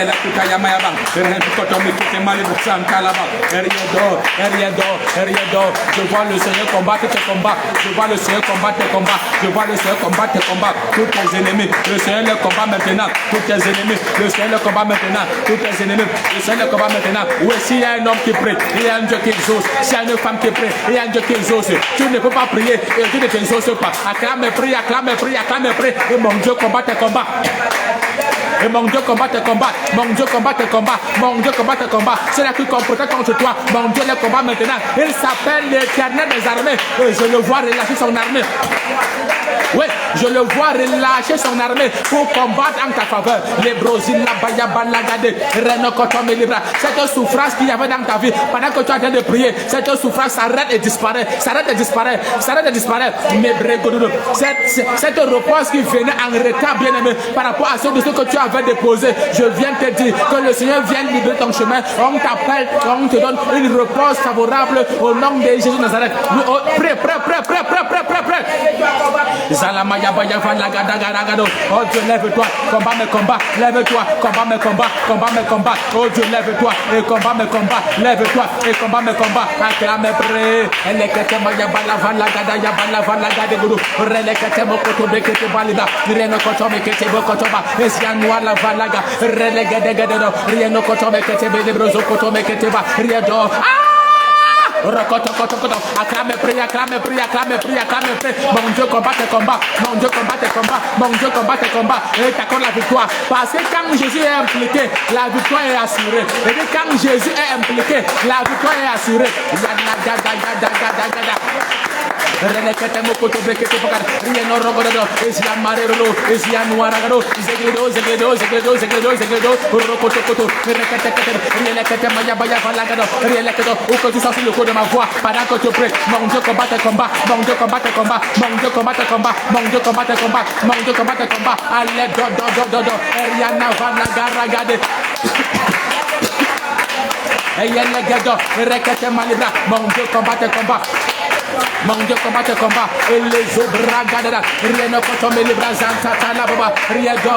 Speaker 1: vois le Seigneur combattre tes combats. Je vois le Seigneur combattre tes combats. Je vois le Seigneur combattre tes combats. Tous tes ennemis. Le Seigneur les combat maintenant. Tous tes ennemis. Le Seigneur les combat maintenant. Tous tes ennemis. Le Seigneur les combat maintenant. Oui, s'il y a un homme qui prie, il y a un Dieu qui exauce. S'il y a une femme qui prie, il y a un Dieu qui exauce. Tu ne peux pas prier et Dieu ne t'exauce pas. Acclame, prie, acclame, prie, acclame, prie. Et mon Dieu combat tes combats. Et mon Dieu combat tes combats. Mon Dieu combat tes combats. Mon Dieu combat tes combats. C'est là qui comporte contre toi. Mon Dieu les combat maintenant. Il s'appelle l'Éternel des armées. Et je le vois relâcher son armée. Oui, je le vois relâcher son armée pour combattre en ta faveur. Les brosines, la baya, balagade, renocotom et libra. Cette souffrance qu'il y avait dans ta vie, pendant que tu es en train de prier, cette souffrance s'arrête et disparaît. S'arrête et disparaît. S'arrête et disparaît. Mais cette repose qui venait en retard, bien aimé, par rapport à ce que tu avais déposé, je viens te dire que le Seigneur vient libérer ton chemin. On t'appelle, on te donne une repose favorable au nom de Jésus de Nazareth. Prêt. Oh Dieu, lève-toi, combat mes combats, lève-toi, combat mes combats, combat mes combats. Oh Dieu, lève-toi et combat mes combats, lève-toi et combat mes combats. Acclame prêt. Elle est que maya bala gada ya bala gada guru. Rele que mokoto bekete balida. Rieno koto bekete bokotoba. Esianwa la valaga. Rele gada rieno koto bekete belebrozo koto bekete ba. Riedo. Acclame, prie. Mon Dieu combat tes combats. Mon Dieu combat tes combats. Mon Dieu combat tes combats. Et t'accorde la victoire. Parce que quand Jésus est impliqué, la victoire est assurée. Et quand Jésus est impliqué, la victoire est assurée. Relekete mokoto bekete pokar rieno rogodo esia marero esia nuaragado zegledo rokoto koto relekete relekete maya baya falagado relekete où que tu sois sur le coup de ma voix pendant que tu pries. Mon Dieu combat tes combats. Mon Dieu combat tes combats. Mon Dieu combat tes combats. Mon Dieu combat tes combats. Mon Dieu combat tes combats. Allez do Riana valagaragade. Eyellegado rekete malibra. Mon Dieu combat tes combats. Mon Dieu combat tes combats. Et les obragadada. Rieno kotomé libra zantata la baba. Riedo.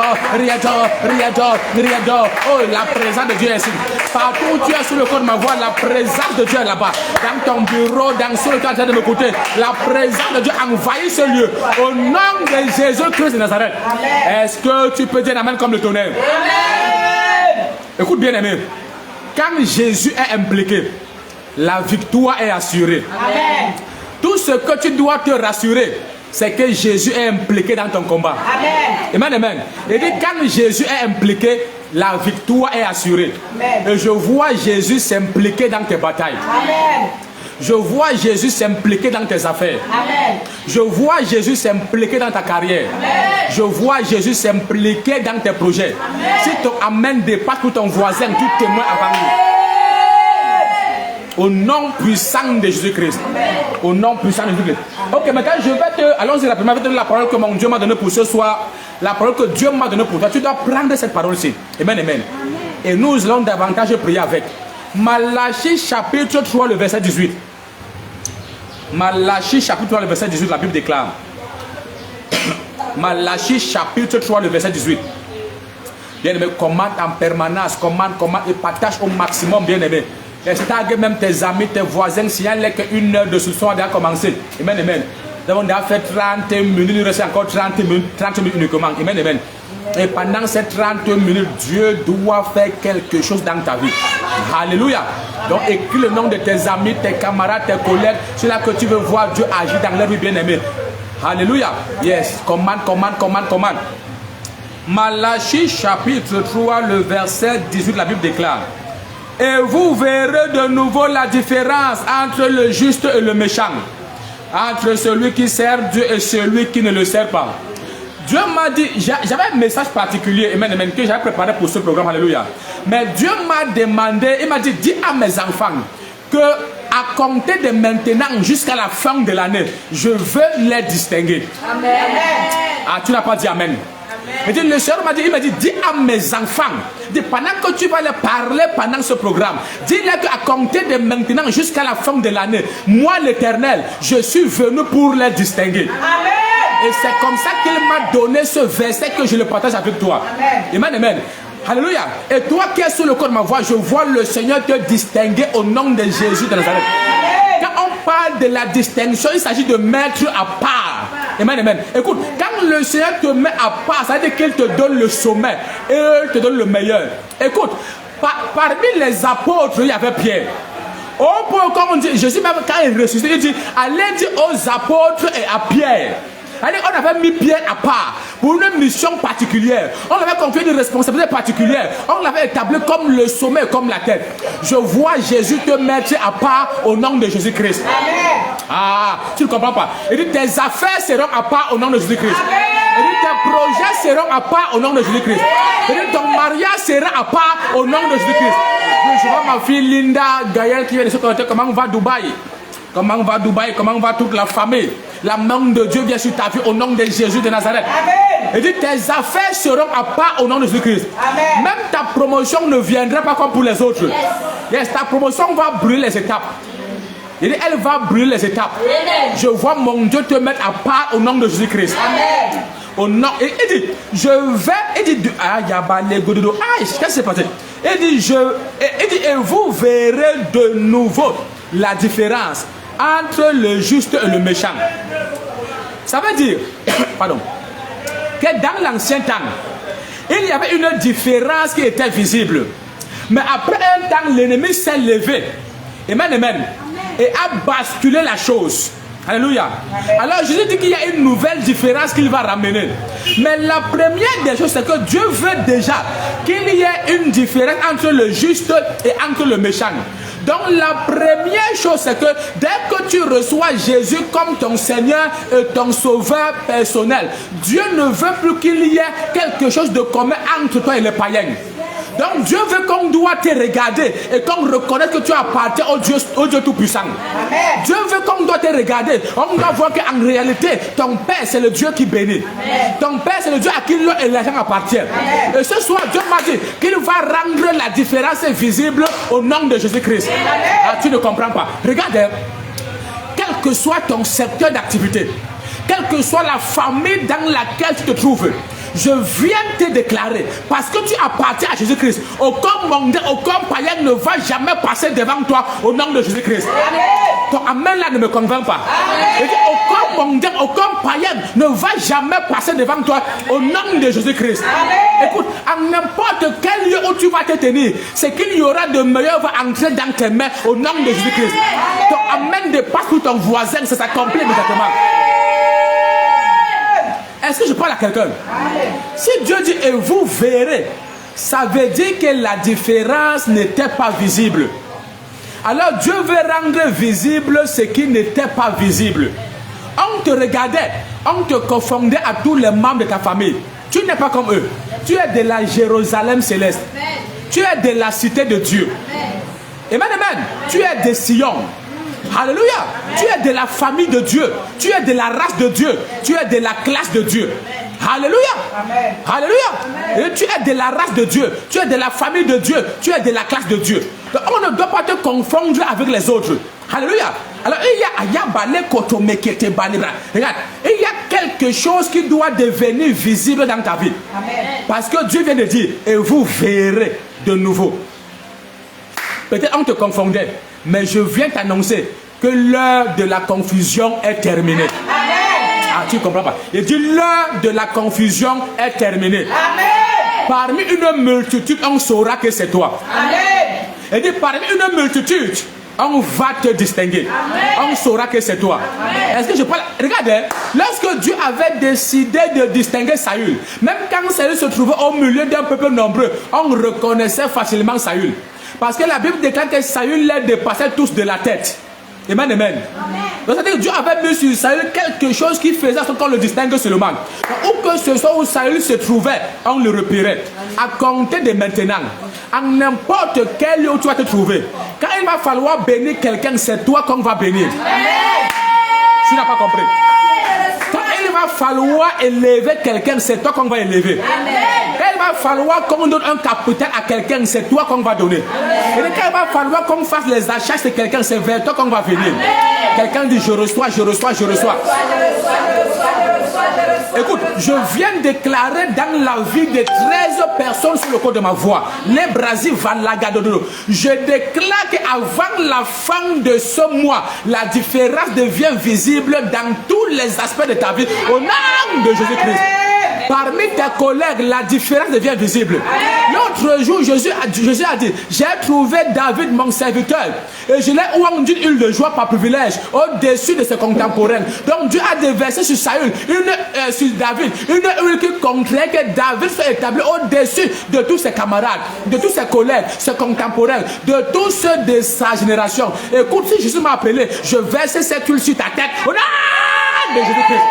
Speaker 1: Oh, la présence de Dieu est ici. Partout où tu es sous le corps de ma voix, la présence de Dieu est là-bas. Dans ton bureau, dans sur le temps de m'écouter, la présence de Dieu envahit ce lieu. Au nom de Jésus-Christ de Nazareth. Est-ce que tu peux dire amen comme le tonnerre? Amen. Écoute bien aimé. Quand Jésus est impliqué, la victoire est assurée. Amen. Tout ce que tu dois te rassurer, c'est que Jésus est impliqué dans ton combat. Amen. Amen. Et dit quand Jésus est impliqué, la victoire est assurée. Amen. Et je vois Jésus s'impliquer dans tes batailles. Amen. Je vois Jésus s'impliquer dans tes affaires. Amen. Je vois Jésus s'impliquer dans ta carrière. Amen. Je vois Jésus s'impliquer dans tes projets. Amen. Si ton amen dépasse tout ton voisin, tout témoin avant lui. Au nom puissant de Jésus-Christ. Au nom puissant de Jésus-Christ. Ok, maintenant je vais te... Allons-y rapidement, je vais te donner la parole que mon Dieu m'a donnée pour ce soir. La parole que Dieu m'a donnée pour toi. Tu dois prendre cette parole-ci. Amen, amen. Et nous allons davantage prier avec. Malachie chapitre 3, le verset 18. Malachie chapitre 3, le verset 18, la Bible déclare. Malachie chapitre 3, le verset 18. Bien-aimé, commande en permanence, commande et partage au maximum, bien-aimé. Estague même tes amis, tes voisins, signale qu'une heure de ce soir a commencé. Amen, amen. Nous avons déjà fait 30 minutes, il reste encore 30 minutes uniquement. Amen, amen. Et pendant ces 30 minutes, Dieu doit faire quelque chose dans ta vie. Alléluia. Donc écris le nom de tes amis, tes camarades, tes collègues. C'est là que tu veux voir Dieu agir dans leur vie, bien-aimé. Alléluia. Yes. Commande. Malachie chapitre 3, le verset 18, la Bible déclare. Et vous verrez de nouveau la différence entre le juste et le méchant, entre celui qui sert Dieu et celui qui ne le sert pas. Dieu m'a dit, j'avais un message particulier, amen, que j'avais préparé pour ce programme, alléluia. Mais Dieu m'a demandé, il m'a dit, dis à mes enfants que à compter de maintenant jusqu'à la fin de l'année, je veux les distinguer. Amen. Ah, tu n'as pas dit amen. Et le Seigneur m'a dit, il m'a dit, dis à mes enfants, pendant que tu vas les parler pendant ce programme, dis-leur qu'à compter de maintenant jusqu'à la fin de l'année, moi l'Éternel, je suis venu pour les distinguer. Amen. Et c'est comme ça qu'il m'a donné ce verset que je le partage avec toi. Amen. Amen. Alléluia. Et toi qui es sur le corps de ma voix, je vois le Seigneur te distinguer au nom de Jésus de Nazareth. Quand on parle de la distinction, il s'agit de mettre à part. Amen, amen. Écoute, quand le Seigneur te met à part, ça veut dire qu'il te donne le sommet et il te donne le meilleur. Écoute, parmi les apôtres, il y avait Pierre. Comme on dit, Jésus même quand il ressuscite, il dit, allez dire aux apôtres et à Pierre Allez, on avait mis Pierre à part pour une mission particulière. On l'avait confié une responsabilité particulière. On l'avait établi comme le sommet, comme la tête. Je vois Jésus te mettre à part au nom de Jésus-Christ. Ah, tu ne comprends pas. Il dit tes affaires seront à part au nom de Jésus-Christ. Il dit tes projets seront à part au nom de Jésus-Christ. Il dit ton mariage sera à part au nom de Jésus-Christ. Je vois ma fille Linda Gaël qui vient de se connecter. Comment on va à Dubaï? Comment on va à Dubaï? Comment on va toute la famille? La main de Dieu vient sur ta vie au nom de Jésus de Nazareth. Il dit tes affaires seront à part au nom de Jésus-Christ. Même ta promotion ne viendra pas comme pour les autres. Yes, ta promotion va brûler les étapes. Il dit elle va brûler les étapes. Je vois mon Dieu te mettre à part au nom de Jésus-Christ. Au nom, il dit je vais, il dit qu'est-ce qui s'est passé? Il dit et vous verrez de nouveau la différence entre le juste et le méchant. Ça veut dire pardon, que dans l'ancien temps il y avait une différence qui était visible, mais après un temps l'ennemi s'est levé, amen, et a basculé la chose. Alléluia. Alors Jésus dit qu'il y a une nouvelle différence qu'il va ramener. Mais la première des choses, c'est que Dieu veut déjà qu'il y ait une différence entre le juste et entre le méchant. Donc la première chose, c'est que dès que tu reçois Jésus comme ton Seigneur et ton Sauveur personnel, Dieu ne veut plus qu'il y ait quelque chose de commun entre toi et les païens. Donc Dieu veut qu'on doit te regarder et qu'on reconnaisse que tu appartiens au Dieu Tout-Puissant. Dieu veut qu'on doit te regarder. On doit voir qu'en réalité, ton Père, c'est le Dieu qui bénit. Ton Père, c'est le Dieu à qui l'eau et l'argent appartiennent. Et ce soir, Dieu m'a dit qu'il va rendre la différence visible au nom de Jésus-Christ. Ah, tu ne comprends pas. Regarde, quel que soit ton secteur d'activité, quelle que soit la famille dans laquelle tu te trouves, je viens te déclarer, parce que tu appartiens à Jésus-Christ, aucun mondain, aucun païen ne va jamais passer devant toi au nom de Jésus-Christ. Ton amen là ne me convainc pas. Aucun mondain, aucun païen ne va jamais passer devant toi au nom de Jésus-Christ. Écoute, à n'importe quel lieu où tu vas te tenir, c'est qu'il y aura de meilleurs va entrer dans tes mains au nom de Jésus-Christ. Ton amen dépasse tout ton voisin, ça s'accomplit immédiatement. Est-ce que je parle à quelqu'un? Si Dieu dit et vous verrez, ça veut dire que la différence n'était pas visible. Alors Dieu veut rendre visible ce qui n'était pas visible. On te regardait, on te confondait à tous les membres de ta famille. Tu n'es pas comme eux. Tu es de la Jérusalem céleste. Tu es de la cité de Dieu. Amen, amen. Tu es de Sion. Alléluia. Tu es de la famille de Dieu. Tu es de la race de Dieu. Tu es de la classe de Dieu. Alléluia. Amen. Alléluia. Et tu es de la race de Dieu. Tu es de la famille de Dieu. Tu es de la classe de Dieu. Donc, on ne doit pas te confondre avec les autres. Alléluia. Alors il y a regarde, il y a quelque chose qui doit devenir visible dans ta vie. Amen. Parce que Dieu vient de dire et vous verrez de nouveau. Peut-être on te confondait, mais je viens t'annoncer que l'heure de la confusion est terminée. Amen. Ah, tu ne comprends pas. Il dit l'heure de la confusion est terminée. Amen. Parmi une multitude, on saura que c'est toi. Amen. Il dit parmi une multitude, on va te distinguer. Amen. On saura que c'est toi. Est-ce que je parle? Regardez, lorsque Dieu avait décidé de distinguer Saül, même quand Saül se trouvait au milieu d'un peuple nombreux, on reconnaissait facilement Saül. Parce que la Bible déclare que Saül les dépassait tous de la tête. Amen, amen. Donc c'est-à-dire que Dieu avait mis sur Saül quelque chose qui faisait ce qu'on le distingue seulement. Où que ce soit où Saül se trouvait, on le repérait. À compter de maintenant, à n'importe quel lieu où tu vas te trouver, quand il va falloir bénir quelqu'un, c'est toi qu'on va bénir. Tu n'as pas compris. Quand il va falloir élever quelqu'un, c'est toi qu'on va élever. Quand il va falloir qu'on donne un capital à quelqu'un, c'est toi qu'on va donner. Et quand il va falloir qu'on fasse les achats de quelqu'un, c'est vers toi qu'on va venir. Quelqu'un dit je reçois, je reçois, je reçois. Écoute, je viens déclarer dans la vie de 13 personnes sur le cours de ma voix. Les Brasil Valagadodo. Je déclare qu'avant la fin de ce mois, la différence devient visible dans tous les aspects de ta vie. Au nom de Jésus-Christ. Parmi tes collègues, la différence devient visible. L'autre jour, Jésus a dit, j'ai trouvé David, mon serviteur, et je l'ai oint d'une huile de joie par privilège, au-dessus de ses contemporains. Donc Dieu a déversé sur Saül, sur David, une huile qui contrait que David soit établi au-dessus de tous ses camarades, de tous ses collègues, ses contemporains, de tous ceux de sa génération. Écoute, si Jésus m'a appelé, je verse cette huile sur ta tête. Au nom de Jésus-Christ.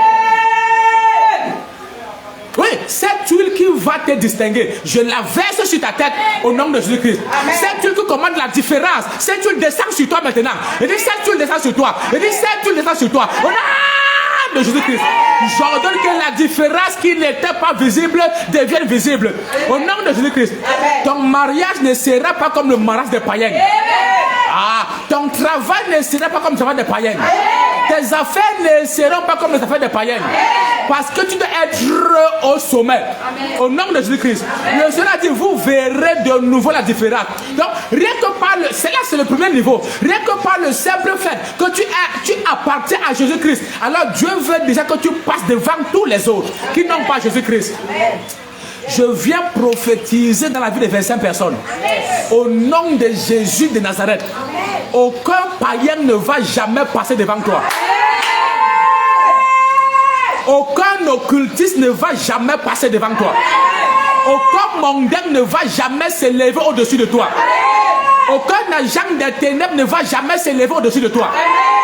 Speaker 1: Oui, cette huile qui va te distinguer, je la verse sur ta tête au nom de Jésus-Christ. Cette huile qui commande la différence, cette huile descend sur toi maintenant. Et dit, cette huile descend sur toi. Et dit, cette huile descend sur toi. Au nom de Jésus-Christ. J'ordonne que la différence qui n'était pas visible devienne visible. Au nom de Jésus-Christ. Ton mariage ne sera pas comme le mariage des païens. Ton travail ne sera pas comme le travail des païens. Tes affaires ne seront pas comme les affaires des païens. Parce que tu dois être au sommet. Au nom de Jésus-Christ. Le Seigneur a dit, vous verrez de nouveau la différence. Donc, rien que par le... C'est le premier niveau. Rien que par le simple fait que tu appartiens à Jésus-Christ. Alors Dieu veut déjà que tu passes devant tous les autres qui n'ont pas Jésus-Christ. Je viens prophétiser dans la vie de 25 personnes. Au nom de Jésus de Nazareth. Aucun païen ne va jamais passer devant toi. Aucun occultiste ne va jamais passer devant toi. Aucun mondain ne va jamais s'élever au-dessus de toi. Aucun agent des ténèbres ne va jamais s'élever au-dessus de toi.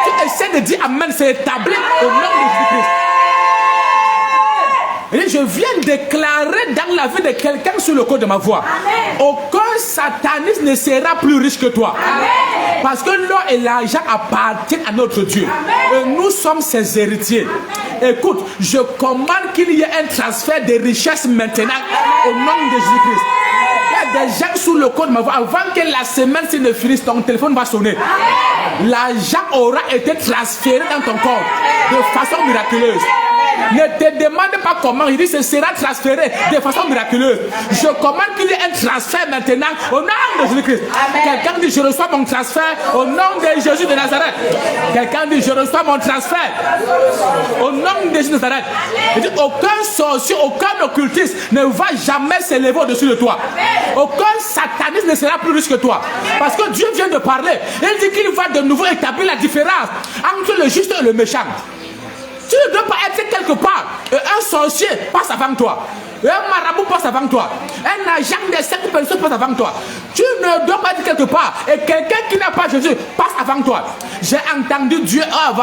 Speaker 1: Tu essaies de dire Amen, c'est établi au nom de Jésus-Christ. Et je viens déclarer dans la vie de quelqu'un sur le code de ma voix. Aucun sataniste ne sera plus riche que toi. Parce que l'or et l'argent appartiennent à notre Dieu. Et nous sommes ses héritiers. Écoute, je commande qu'il y ait un transfert de richesses maintenant au nom de Jésus-Christ. Il y a des gens sous le code de ma voix. Avant que la semaine ne finisse, ton téléphone va sonner. L'argent aura été transféré dans ton corps de façon miraculeuse. Ne te demande pas comment, il dit ce sera transféré de façon miraculeuse. Je commande qu'il y ait un transfert maintenant au nom de Jésus-Christ. Quelqu'un dit je reçois mon transfert au nom de Jésus de Nazareth. Quelqu'un dit je reçois mon transfert au nom de Jésus de Nazareth. Il dit aucun sorcier, aucun occultiste ne va jamais s'élever au-dessus de toi. Aucun sataniste ne sera plus riche que toi. Parce que Dieu vient de parler. Il dit qu'il va de nouveau établir la différence entre le juste et le méchant. Tu ne dois pas être quelque part. Un sorcier passe avant toi. Un marabout passe avant toi. Un agent de cette personne passe avant toi. Tu ne dois pas être quelque part. Et quelqu'un qui n'a pas Jésus passe avant toi. J'ai entendu Dieu.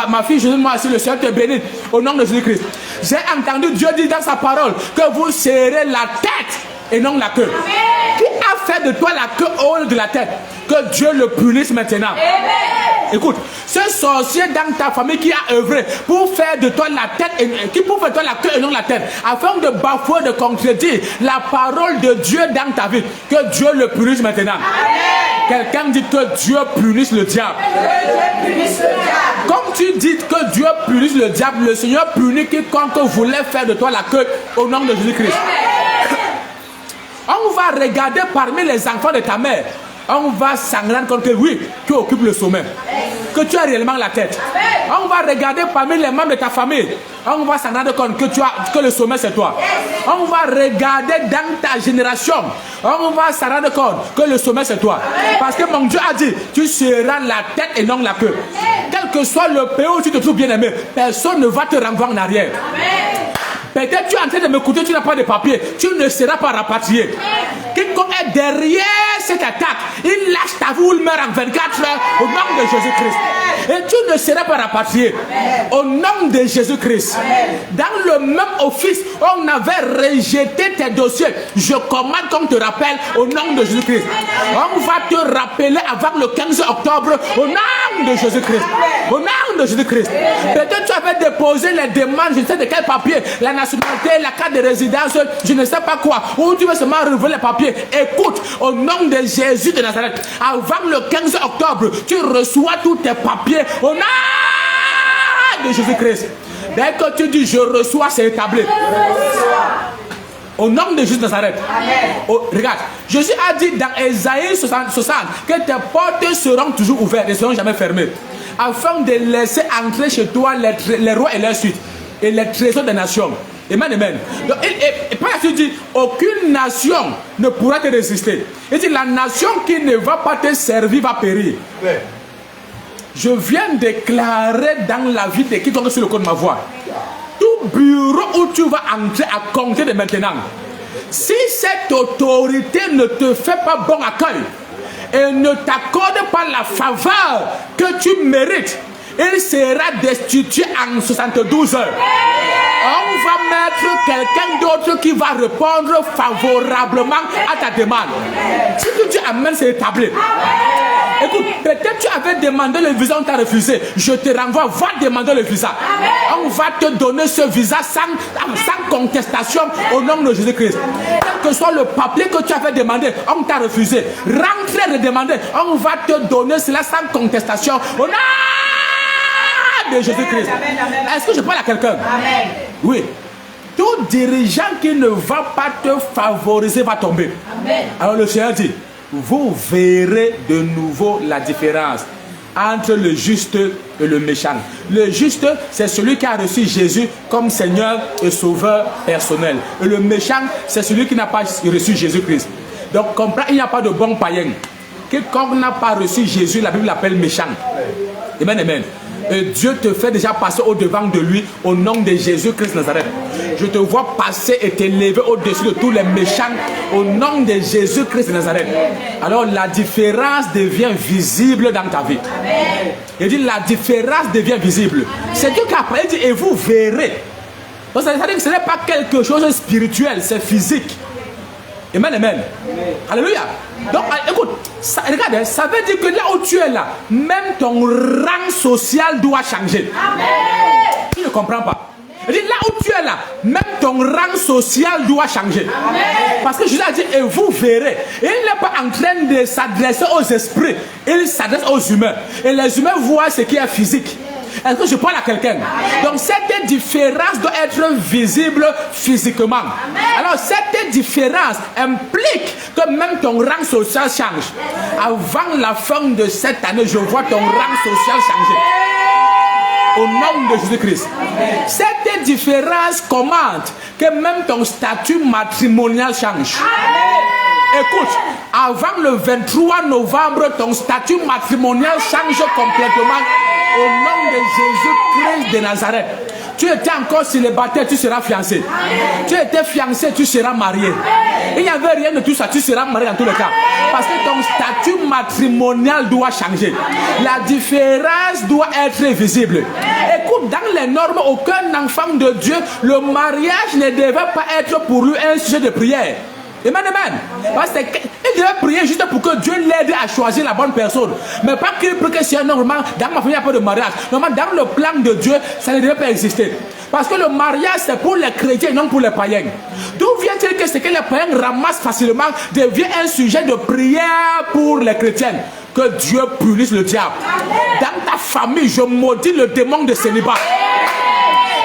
Speaker 1: Ma fille, Jésus, moi aussi, le Seigneur te bénit au nom de Jésus-Christ. J'ai entendu Dieu dire dans sa parole que vous serrez la tête et non la queue. Qui a fait de toi la queue au haut de la tête? Que Dieu le punisse maintenant. Écoute, ce sorcier dans ta famille qui a œuvré pour faire de toi la tête, qui pour faire de toi la queue et non la tête, afin de bafouer, de contredire la parole de Dieu dans ta vie, que Dieu le punisse maintenant. Quelqu'un dit que Dieu punisse le diable. Comme tu dis que Dieu punisse le diable, le Seigneur punit quiconque voulait faire de toi la queue au nom de Jésus-Christ. On va regarder parmi les enfants de ta mère. On va s'en rendre compte que oui, tu occupes le sommet. Que tu as réellement la tête. On va regarder parmi les membres de ta famille. On va s'en rendre compte que le sommet c'est toi. On va regarder dans ta génération. On va s'en rendre compte que le sommet c'est toi. Parce que mon Dieu a dit, tu seras la tête et non la queue. Quel que soit le pays où tu te trouves bien aimé, personne ne va te renvoyer en arrière. Peut-être tu es en train de m'écouter, tu n'as pas de papier, tu ne seras pas rapatrié. Quiconque est derrière cette attaque, il lâche ta vie ou il meurt en 24 heures au nom de Jésus-Christ. Et tu ne seras pas rapatrié au nom de Jésus-Christ. Dans le même office, on avait rejeté tes dossiers. Je commande qu'on te rappelle au nom de Jésus-Christ. On va te rappeler avant le 15 octobre au nom de Jésus-Christ. Au nom de Jésus-Christ. Peut-être tu avais déposé les demandes, je ne sais de quel papier, la nationalité, la carte de résidence, je ne sais pas quoi, où tu veux seulement relever les papiers. Écoute, au nom de Jésus de Nazareth, avant le 15 octobre, tu reçois tous tes papiers au nom de Jésus-Christ. Dès que tu dis je reçois, c'est établi. Au nom de Jésus de Nazareth. Regarde, Jésus a dit dans Ésaïe 60 que tes portes seront toujours ouvertes et ne seront jamais fermées, afin de laisser entrer chez toi les rois et leurs suites et les trésors des nations. Amen, amen. Donc, et par la suite, dit, aucune nation ne pourra te résister. Il dit, la nation qui ne va pas te servir va périr. Ouais. Je viens déclarer dans la vie de quiconque sur le compte de ma voix. Tout bureau où tu vas entrer à compter de maintenant, si cette autorité ne te fait pas bon accueil et ne t'accorde pas la faveur que tu mérites, il sera destitué en 72 heures. On va mettre quelqu'un d'autre qui va répondre favorablement à ta demande. Si tu dis amen, c'est établi. Écoute, peut-être tu avais demandé le visa, on t'a refusé. Je te renvoie, va demander le visa. On va te donner ce visa sans contestation au nom de Jésus-Christ. Quel que soit le papier que tu avais demandé, on t'a refusé. Rentre et redemander, on va te donner cela sans contestation au nom de Jésus-Christ. Est-ce que je parle à quelqu'un? Oui. Tout dirigeant qui ne va pas te favoriser va tomber. Amen. Alors le Seigneur dit, vous verrez de nouveau la différence entre le juste et le méchant. Le juste, c'est celui qui a reçu Jésus comme Seigneur et Sauveur personnel. Et le méchant, c'est celui qui n'a pas reçu Jésus-Christ. Donc, comprends, il n'y a pas de bon païen. Quiconque n'a pas reçu Jésus, la Bible l'appelle méchant. Amen, amen. Et Dieu te fait déjà passer au-devant de lui au nom de Jésus-Christ Nazareth. Je te vois passer et t'élever au-dessus de tous les méchants au nom de Jésus-Christ Nazareth. Alors la différence devient visible dans ta vie. Il dit la différence devient visible. C'est Dieu qui a parlé, il dit et vous verrez. Donc ça veut dire que ce n'est pas quelque chose de spirituel, c'est physique. Amen, amen. Alléluia. Donc, écoute, regarde, ça veut dire que là où tu es là, même ton rang social doit changer. Amen. Tu ne comprends pas. Il dit là où tu es là, même ton rang social doit changer. Amen. Parce que Jésus a dit, et vous verrez. Et il n'est pas en train de s'adresser aux esprits, il s'adresse aux humains. Et les humains voient ce qui est physique. Est-ce que je parle à quelqu'un? Donc cette différence doit être visible physiquement. Amen. Alors cette différence implique que même ton rang social change. Avant la fin de cette année, je vois ton rang social changer. Au nom de Jésus-Christ. Cette différence commande que même ton statut matrimonial change. Amen. Écoute, avant le 23 novembre, ton statut matrimonial change complètement. Au nom de Jésus-Christ de Nazareth. Tu étais encore célibataire, tu seras fiancé. Amen. Tu étais fiancé, tu seras marié. Amen. Il n'y avait rien de tout ça, tu seras marié dans tous les cas. Parce que ton statut matrimonial doit changer. La différence doit être visible. Écoute, dans les normes, aucun enfant de Dieu, le mariage ne devait pas être pour lui un sujet de prière. Amen, amen. Parce qu'il devait prier juste pour que Dieu l'aide à choisir la bonne personne. Mais pas qu'il prie que c'est normalement, dans ma famille, il n'y a pas de mariage. Normalement, dans le plan de Dieu, ça ne devait pas exister. Parce que le mariage, c'est pour les chrétiens, non pour les païens. D'où vient-il que ce que les païens ramassent facilement devient un sujet de prière pour les chrétiens? Que Dieu punisse le diable. Dans ta famille, je maudis le démon de célibat.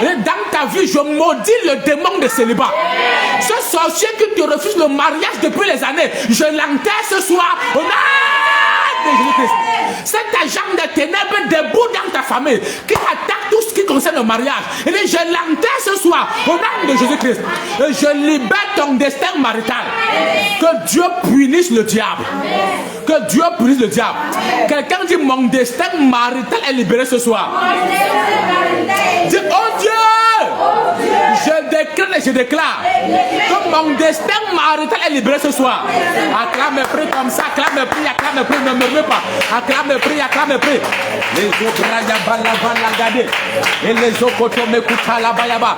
Speaker 1: Dans ta vie, je maudis le démon de célibat. Ce sorcier qui te refuse le mariage depuis les années, je l'enterre ce soir au nom de Jésus-Christ. Cet agent de ténèbres debout dans ta famille qui attaque tout ce qui concerne le mariage, et je l'enterre ce soir au nom de Jésus-Christ. Je libère ton destin marital. Que Dieu punisse le diable. Que Dieu punisse le diable. Quelqu'un dit mon destin marital est libéré ce soir. Dis oh Dieu, je déclare et je déclare que mon destin marital est libéré ce soir. Acclame et prie comme ça, acclame et prie, ne me murmure pas. Acclame et prie, acclame et prie. Les autres et les autres m'écoutent à la bayaba.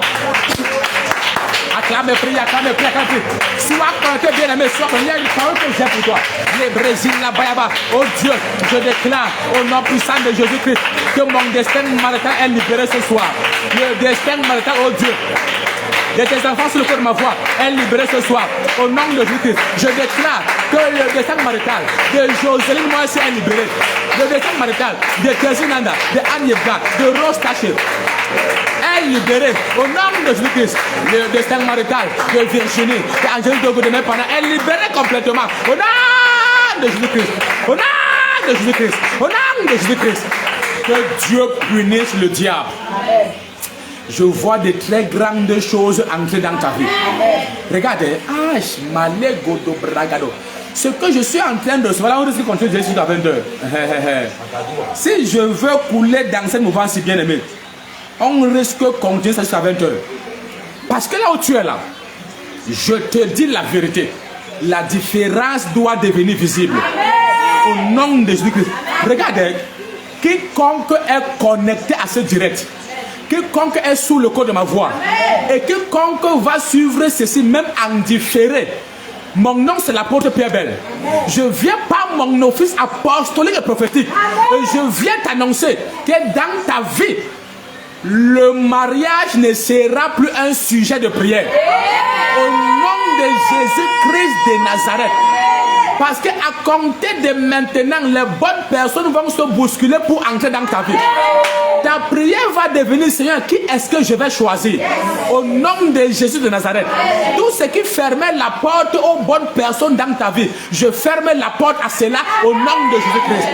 Speaker 1: Acclame et prie, acclame et prie, acclame et prie. Sois connecté, bien aimé, sois connecté. Il y a une parole que j'ai pour toi. Les Brésil, la bayaba. Oh Dieu, je déclare au nom puissant de Jésus-Christ que mon destin marital est libéré ce soir. Le destin marital, oh Dieu, de tes enfants sur le corps de ma voix est libéré ce soir. Au nom de Jésus-Christ, je déclare que le destin marital de Joséline Moïse est libéré. Le destin marital de Kézinanda, de Anne Yebga, de Rose Taché est libéré. Au nom de Jésus-Christ, le destin marital de Virginie, d'Angélique de Godemé pendant est libéré complètement. Au nom de Jésus-Christ. Au nom de Jésus-Christ. Au nom de Jésus-Christ. Que Dieu punisse le diable. je vois de très grandes choses entrer dans ta vie. Regardez, ce que je suis en train de recevoir, là on risque de continuer jusqu'à 22 heures. Si je veux couler dans cette mouvance si bien aimé, on risque de continuer jusqu'à 20 heures. Parce que là où tu es là, je te dis la vérité, la différence doit devenir visible. Au nom de Jésus-Christ. Regardez, quiconque est connecté à ce direct, quiconque est sous le code de ma voix, et quiconque va suivre ceci même en différé, mon nom c'est l'apôtre Pierre Bell. Je viens par mon office apostolique et prophétique. Et je viens t'annoncer que dans ta vie, le mariage ne sera plus un sujet de prière. Au nom de Jésus-Christ de Nazareth. Parce qu'à compter de maintenant, les bonnes personnes vont se bousculer pour entrer dans ta vie. Ta prière va devenir, Seigneur, qui est-ce que je vais choisir? Au nom de Jésus de Nazareth. Tout ce qui fermait la porte aux bonnes personnes dans ta vie, je ferme la porte à cela au nom de Jésus-Christ.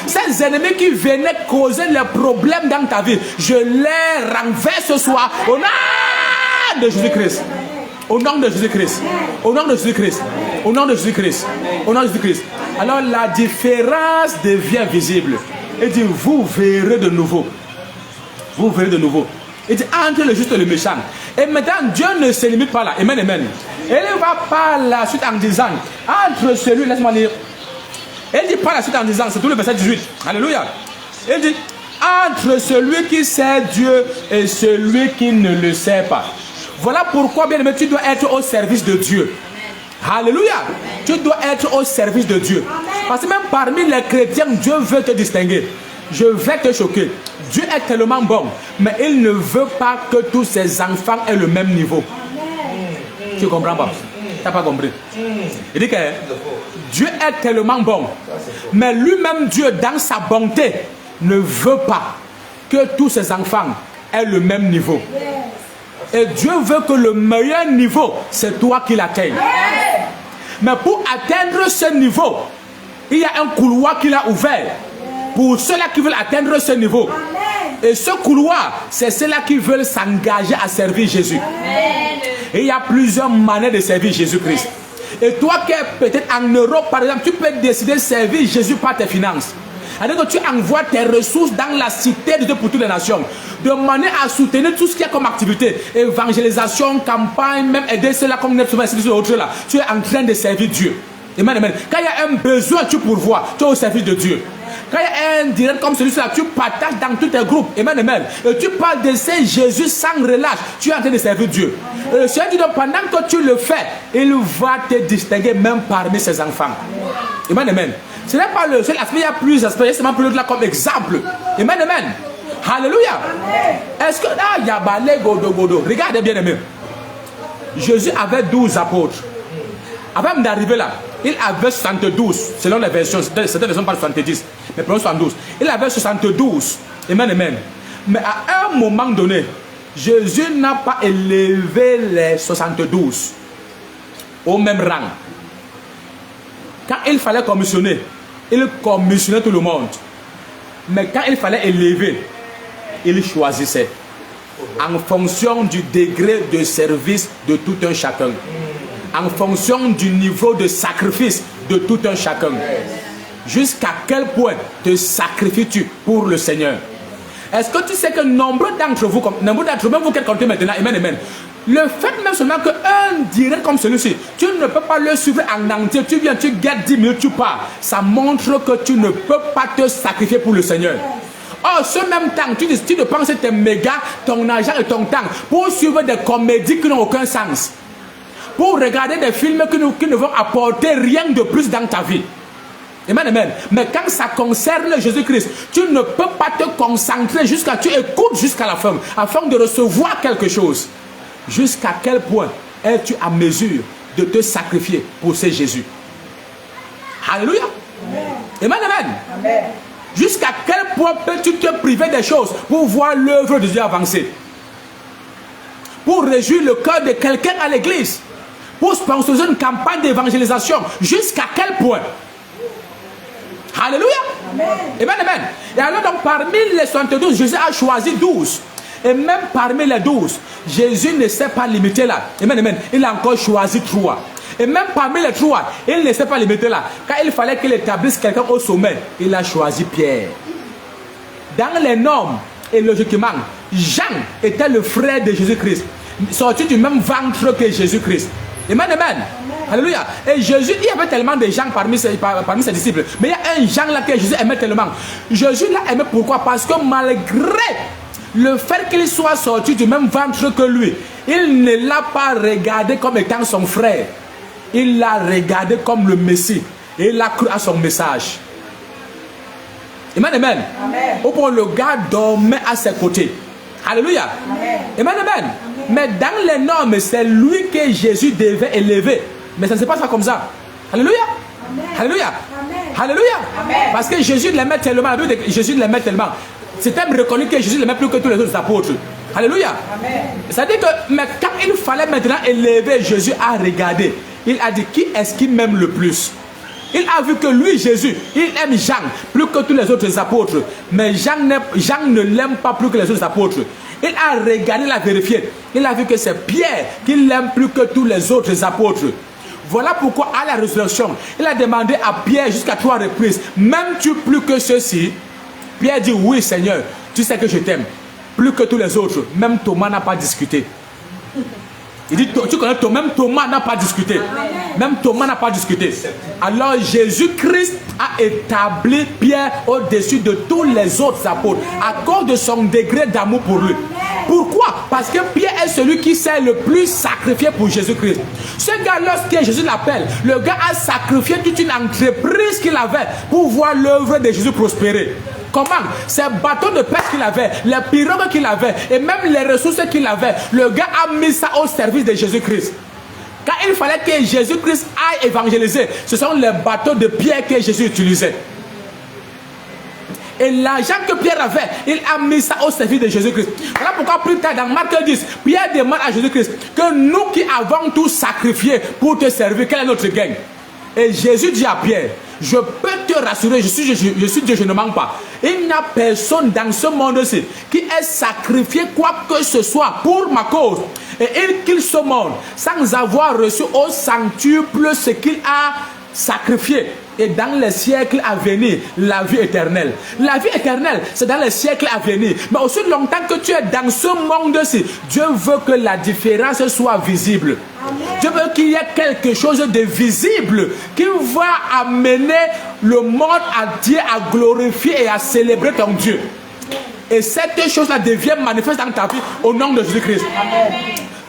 Speaker 1: Ces ennemis qui venaient causer les problèmes dans ta vie, je les renverse ce soir au nom de Jésus-Christ. Au nom de Jésus-Christ. Au nom de Jésus-Christ. Au nom de Jésus-Christ. Au nom de Jésus-Christ. Alors la différence devient visible. Il dit, vous verrez de nouveau. Vous verrez de nouveau. Il dit, entre le juste et le méchant. Et maintenant, Dieu ne se limite pas là. Amen, amen. Et il va par la suite en disant, entre celui, laisse-moi lire. Il dit par la suite en disant, c'est tout le verset 18. Alléluia. Il dit, entre celui qui sait Dieu et celui qui ne le sait pas. Voilà pourquoi, bien aimé, tu dois être au service de Dieu. Alléluia. Tu dois être au service de Dieu. Parce que même parmi les chrétiens, Dieu veut te distinguer. Je vais te choquer. Dieu est tellement bon, mais il ne veut pas que tous ses enfants aient le même niveau. Tu comprends pas? Tu n'as pas compris? Il dit que Dieu est tellement bon, mais lui-même, Dieu, dans sa bonté, ne veut pas que tous ses enfants aient le même niveau. Et Dieu veut que le meilleur niveau, c'est toi qui l'atteignes. Mais pour atteindre ce niveau, il y a un couloir qu'il a ouvert pour ceux-là qui veulent atteindre ce niveau. Et ce couloir, c'est ceux-là qui veulent s'engager à servir Jésus. Et il y a plusieurs manières de servir Jésus-Christ. Et toi qui es peut-être en Europe, par exemple, tu peux décider de servir Jésus par tes finances. C'est-à-dire que tu envoies tes ressources dans la cité de Dieu pour toutes les nations, de manière à soutenir tout ce qu'il y a comme activité, évangélisation, campagne, même aider ceux-là comme notre autre là. Tu es en train de servir Dieu. Amen, amen. Quand il y a un besoin, tu pourvois, tu es au service de Dieu. Quand il y a un direct comme celui-là, tu partages dans tous tes groupes. Amen, amen. Et tu parles de ce Jésus sans relâche. Tu es en train de servir Dieu. Et le Seigneur dit donc, pendant que tu le fais, il va te distinguer même parmi ses enfants. Amen, amen. Ce n'est pas le seul aspect, il y a plusieurs aspects. C'est seulement plus là comme exemple. Amen, amen. Alléluia. Est-ce que là, il y a balé godo godo? Regardez bien aimé. Jésus avait 12 apôtres. Avant d'arriver là, il avait 72, selon les versions. Certaines versions parlent 70, mais prenons 72. Il avait 72. Amen, amen. Mais à un moment donné, Jésus n'a pas élevé les 72 au même rang. Quand il fallait commissionner, il commissionnait tout le monde. Mais quand il fallait élever, il choisissait en fonction du degré de service de tout un chacun, en fonction du niveau de sacrifice de tout un chacun. Jusqu'à quel point te sacrifies-tu pour le Seigneur? Est-ce que tu sais que nombreux d'entre vous, même vous qui êtes comptés maintenant, amen, amen, le fait même seulement qu'un direct comme celui-ci, tu ne peux pas le suivre en entier, tu viens, tu gardes 10 minutes, tu pars, ça montre que tu ne peux pas te sacrifier pour le Seigneur. Or, ce même temps, tu dépenses tes mégas, ton argent et ton temps pour suivre des comédies qui n'ont aucun sens, pour regarder des films qui ne vont apporter rien de plus dans ta vie. Amen, amen. Mais quand ça concerne Jésus-Christ, tu ne peux pas te concentrer jusqu'à tu écoutes jusqu'à la fin, afin de recevoir quelque chose. Jusqu'à quel point es-tu à mesure de te sacrifier pour ce Jésus? Alléluia. Amen, amen. Amen. Jusqu'à quel point peux-tu te priver des choses pour voir l'œuvre de Dieu avancer? Pour réjouir le cœur de quelqu'un à l'église? Pour sponsoriser une campagne d'évangélisation? Jusqu'à quel point? Alléluia. Amen. Amen, amen. Et alors donc parmi les 72, Jésus a choisi 12. Et même parmi les 12, Jésus ne s'est pas limité là. Amen, amen. Il a encore choisi 3. Et même parmi les 3, il ne s'est pas limité là. Quand il fallait qu'il établisse quelqu'un au sommet, il a choisi Pierre. Dans les normes et logiquement, Jean était le frère de Jésus-Christ, sorti du même ventre que Jésus-Christ. Amen, amen. Alléluia. Et Jésus, il y avait tellement de gens parmi ses disciples. Mais il y a un Jean là que Jésus aimait tellement. Jésus l'a aimé pourquoi? Parce que malgré le fait qu'il soit sorti du même ventre que lui, il ne l'a pas regardé comme étant son frère. Il l'a regardé comme le Messie. Et il a cru à son message. Amen, amen. Amen. Au point le gars dormait à ses côtés. Alléluia. Amen. Amen, amen. Mais dans les normes, c'est lui que Jésus devait élever. Mais ça ne se passe pas comme ça. Alléluia. Amen. Alléluia. Amen. Alléluia. Amen. Parce que Jésus l'aimait tellement. Jésus l'aimait tellement. C'était reconnu que Jésus l'aimait plus que tous les autres apôtres. Alléluia. C'est-à-dire que mais quand il fallait maintenant élever Jésus à regarder, il a dit qui est-ce qui m'aime le plus? Il a vu que lui, Jésus, il aime Jean plus que tous les autres apôtres. Mais Jean ne l'aime pas plus que les autres apôtres. Il a regardé, il a vérifié. Il a vu que c'est Pierre qui l'aime plus que tous les autres apôtres. Voilà pourquoi à la résurrection, il a demandé à Pierre jusqu'à 3 reprises, m'aimes-tu plus que ceux-ci? Pierre dit, oui Seigneur, tu sais que je t'aime. Plus que tous les autres. Même Thomas n'a pas discuté. Il dit, tu connais, même Thomas n'a pas discuté. Même Thomas n'a pas discuté. Alors Jésus-Christ a établi Pierre au-dessus de tous les autres apôtres à cause de son degré d'amour pour lui. Pourquoi? Parce que Pierre est celui qui s'est le plus sacrifié pour Jésus-Christ. Ce gars, lorsque Jésus l'appelle, le gars a sacrifié toute une entreprise qu'il avait pour voir l'œuvre de Jésus prospérer. Comment? Ces bateaux de pêche qu'il avait, les pirogues qu'il avait et même les ressources qu'il avait, le gars a mis ça au service de Jésus-Christ. Quand il fallait que Jésus-Christ aille évangéliser, ce sont les bateaux de Pierre que Jésus utilisait. Et l'argent que Pierre avait, il a mis ça au service de Jésus-Christ. Voilà pourquoi plus tard dans Marc 10, Pierre demande à Jésus-Christ que nous qui avons tout sacrifié pour te servir, quel est notre gain? Et Jésus dit à Pierre, je peux te rassurer, je suis Dieu, je ne mens pas. Il n'y a personne dans ce monde-ci qui ait sacrifié quoi que ce soit pour ma cause. Et il quitte ce monde sans avoir reçu au centuple ce qu'il a sacrifié. Et dans les siècles à venir, la vie éternelle. La vie éternelle, c'est dans les siècles à venir. Mais aussi longtemps que tu es dans ce monde-ci, Dieu veut que la différence soit visible. Amen. Dieu veut qu'il y ait quelque chose de visible qui va amener le monde entier à glorifier et à célébrer ton Dieu. Et cette chose-là devient manifeste dans ta vie au nom de Jésus-Christ.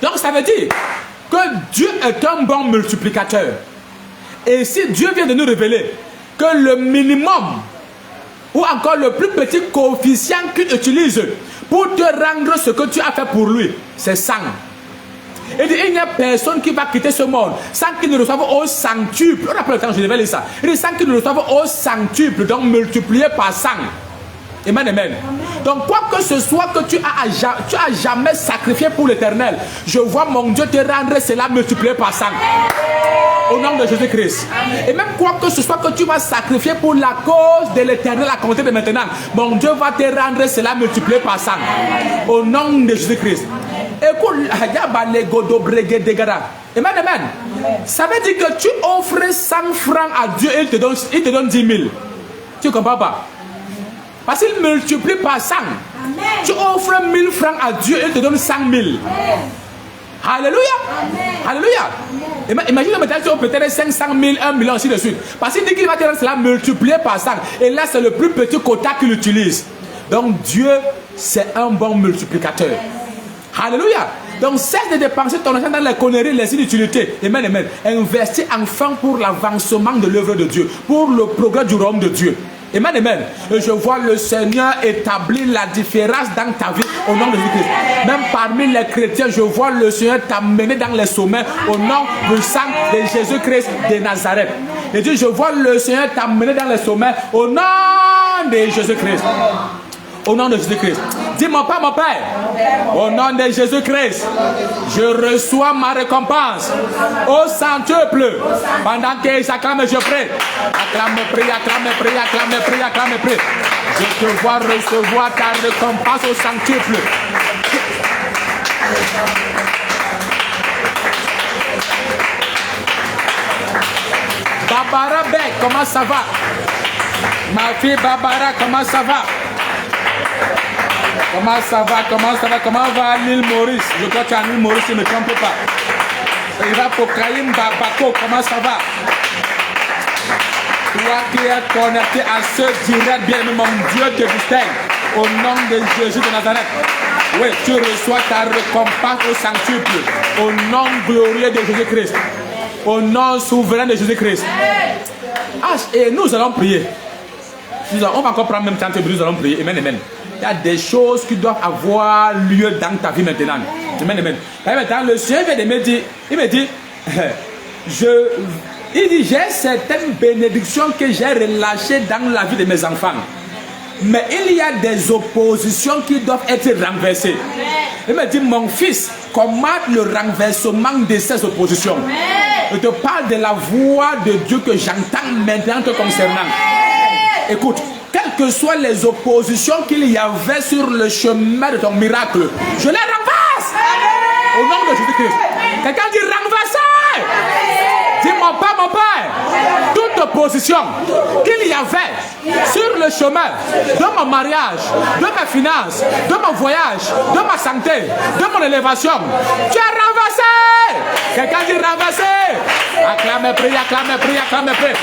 Speaker 1: Donc ça veut dire que Dieu est un bon multiplicateur. Et si Dieu vient de nous révéler que le minimum ou encore le plus petit coefficient qu'il utilise pour te rendre ce que tu as fait pour lui, c'est 100. Il dit, il n'y a personne qui va quitter ce monde sans qu'il ne reçoive au centuple. On rappelle le temps, je révèle ça. Il dit, sans qu'il ne reçoive au centuple, donc multiplié par 100. Amen, amen. Donc quoi que ce soit que tu as jamais sacrifié pour l'éternel, je vois mon Dieu te rendre cela multiplié par 100. Au nom de Jésus-Christ. Et même quoi que ce soit que tu vas sacrifier pour la cause de l'éternel à compter de maintenant, mon Dieu va te rendre cela multiplié par 100. Au nom de Jésus-Christ. Écoute, amen, amen. Ça veut dire que tu offres 100 francs à Dieu et il te donne 10 000. Tu ne comprends pas? Parce qu'il multiplie par 100. Amen. Tu offres 1000 francs à Dieu et il te donne 100 000. Amen. Alléluia. Amen. Alléluia. Amen. Imagine maintenant tu as peut-être 500 000, 1 million, ainsi de suite. Parce qu'il dit qu'il va te rendre cela multiplié par 100. Et là, c'est le plus petit quota qu'il utilise. Donc, Dieu, c'est un bon multiplicateur. Alléluia. Donc, cesse de dépenser ton argent dans les conneries, les inutilités. Amen, amen. Investis enfin pour l'avancement de l'œuvre de Dieu, pour le progrès du royaume de Dieu. Amen, amen. Et je vois le Seigneur établir la différence dans ta vie au nom de Jésus-Christ. Même parmi les chrétiens, je vois le Seigneur t'amener dans les sommets au nom du sang de Jésus-Christ de Nazareth. Et Dieu, je vois le Seigneur t'amener dans les sommets au nom de Jésus-Christ. Au nom de Jésus-Christ. Dis mon Père, mon Père. Au nom de Jésus-Christ. Je reçois ma récompense. Au centuple. Pendant que j'acclame, je prie. Acclame, prie, acclame, prie, acclame, prie, acclame, prie. Je te vois recevoir ta récompense au centuple. Barbara Beck, comment ça va? Ma fille Barbara, comment ça va? Comment ça va? Comment ça va? Comment va l'île Maurice? Je crois que tu es à l'île Maurice, je ne me trompe pas. Il va pour Kaïm Babako, comment ça va? Toi qui es connecté à ce direct, bien aimé, mon Dieu te distingue. Au nom de Jésus de Nazareth. Oui, tu reçois ta récompense au centuple. Au nom glorieux de Jésus-Christ. Au nom souverain de Jésus-Christ. Ah, et nous allons prier. On va encore prendre même temps que nous allons prier. Amen, amen. Il y a des choses qui doivent avoir lieu dans ta vie maintenant. Amen, amen. Et maintenant, le Seigneur vient de me dire, il me dit, il dit, j'ai certaines bénédictions que j'ai relâchées dans la vie de mes enfants. Mais il y a des oppositions qui doivent être renversées. Il me dit, mon fils, commande le renversement de ces oppositions. Je te parle de la voix de Dieu que j'entends maintenant te concernant. Écoute, quelles que soient les oppositions qu'il y avait sur le chemin de ton miracle, je les renverse. Au nom de Jésus-Christ. Quelqu'un dit renverser. Dis mon père, toute opposition qu'il y avait sur le chemin de mon mariage, de mes finances, de mon voyage, de ma santé, de mon élévation, tu as renversé. Quelqu'un dit renverser. Acclamez, priez, acclamez, priez, acclamez, priez.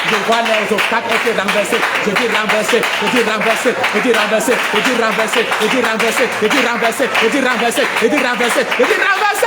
Speaker 1: Je vois les obstacles être renversés. Je dis renverser, je dis renverser, je dis renverser, je dis renverser, je dis renverser, je dis renverser, je dis renverser, je dis renverser, je dis renverser.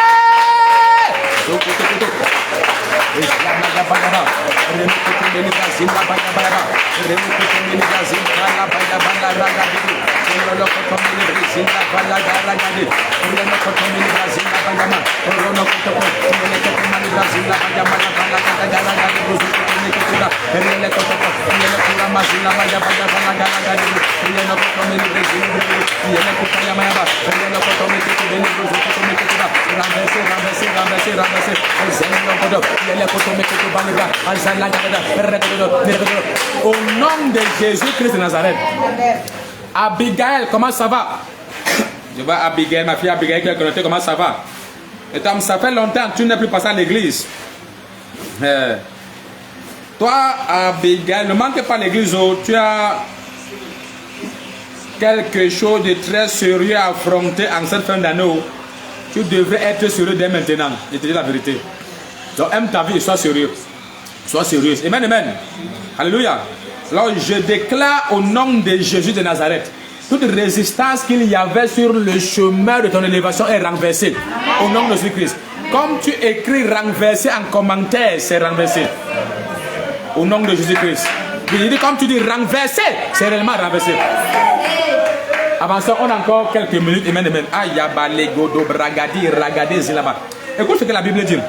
Speaker 1: Au nom de Jésus-Christ de Nazareth. Abigail, comment ça va? Je vois Abigail, ma fille Abigail qui est connectée, comment ça va? Et Tom, ça fait longtemps que tu n'es plus passé à l'église. Toi, Abigail, ne manque pas l'église, tu as quelque chose de très sérieux à affronter en cette fin d'année. Tu devrais être sérieux dès maintenant. Je te dis la vérité. Donc, aime ta vie et sois sérieux. Sois sérieuse. Amen, amen. Alléluia. Alors, je déclare au nom de Jésus de Nazareth, toute résistance qu'il y avait sur le chemin de ton élévation est renversée. Au nom de Jésus-Christ. Comme tu écris renversé en commentaire, c'est renversé. Au nom de Jésus-Christ. Je dis comme tu dis renversé, c'est réellement renversé. Avant ça, on a encore quelques minutes. Amen, amen. Écoute ce que la Bible dit.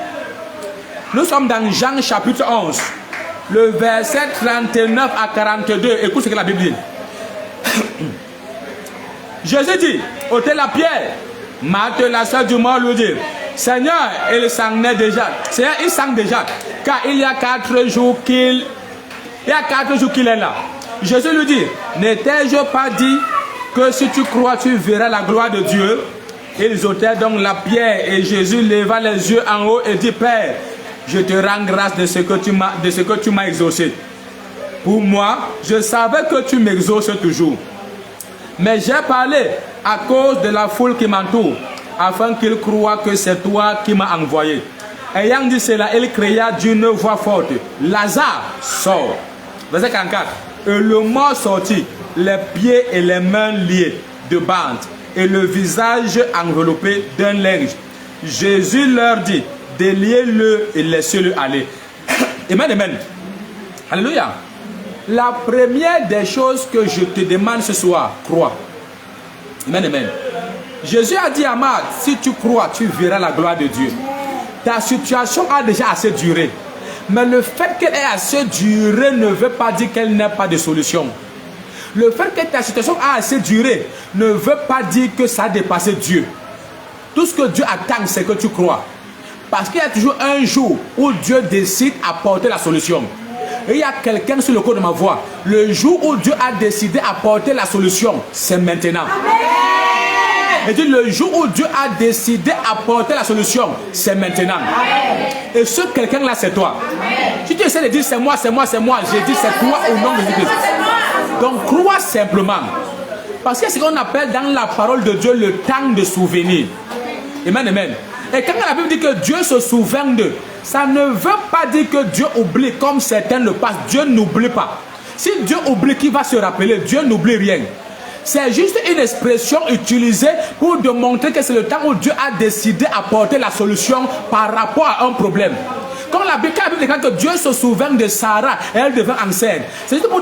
Speaker 1: Nous sommes dans Jean chapitre 11, le verset 39 à 42. Écoute ce que la Bible dit. Jésus dit, ôtez la pierre. Marthe, la sœur du mort, lui dit, Seigneur, il s'en est déjà. Seigneur, il s'en déjà. Car il y a 4 jours qu'il est là. Jésus lui dit, n'étais-je pas dit que si tu crois, tu verras la gloire de Dieu? Ils ôtèrent donc la pierre et Jésus leva les yeux en haut et dit, Père, je te rends grâce de ce que tu m'as exaucé. Pour moi, je savais que tu m'exauces toujours. Mais j'ai parlé à cause de la foule qui m'entoure, afin qu'ils croient que c'est toi qui m'as envoyé. Ayant dit cela, il cria d'une voix forte, Lazare, sort. Verset 44. Et le mort sortit, les pieds et les mains liés de bandes, et le visage enveloppé d'un linge. Jésus leur dit, déliez-le et laissez-le aller. Amen, amen. Alléluia. La première des choses que je te demande ce soir, crois. Amen, amen. Jésus a dit à Marthe, si tu crois, tu verras la gloire de Dieu. Ta situation a déjà assez duré. Mais le fait qu'elle ait assez duré ne veut pas dire qu'elle n'a pas de solution. Le fait que ta situation a assez duré ne veut pas dire que ça a dépassé Dieu. Tout ce que Dieu attend, c'est que tu crois. Parce qu'il y a toujours un jour où Dieu décide d'apporter la solution. Et il y a quelqu'un sur le cours de ma voix. Le jour où Dieu a décidé d'apporter la solution, c'est maintenant. Et dit le jour où Dieu a décidé d'apporter la solution, c'est maintenant. Et ce quelqu'un-là, c'est toi. Si tu essaies de dire c'est moi, c'est moi, c'est moi, j'ai dit c'est toi au nom de Jésus. Donc crois simplement. Parce que c'est ce qu'on appelle dans la parole de Dieu le temps de souvenir. Amen, amen. Et quand la Bible dit que Dieu se souvient d'eux, ça ne veut pas dire que Dieu oublie comme certains le passent. Dieu n'oublie pas. Si Dieu oublie, qui va se rappeler? Dieu n'oublie rien. C'est juste une expression utilisée pour démontrer que c'est le temps où Dieu a décidé d'apporter la solution par rapport à un problème. Quand la Bible déclare que Dieu se souvient de Sarah et elle devient enceinte, c'est juste pour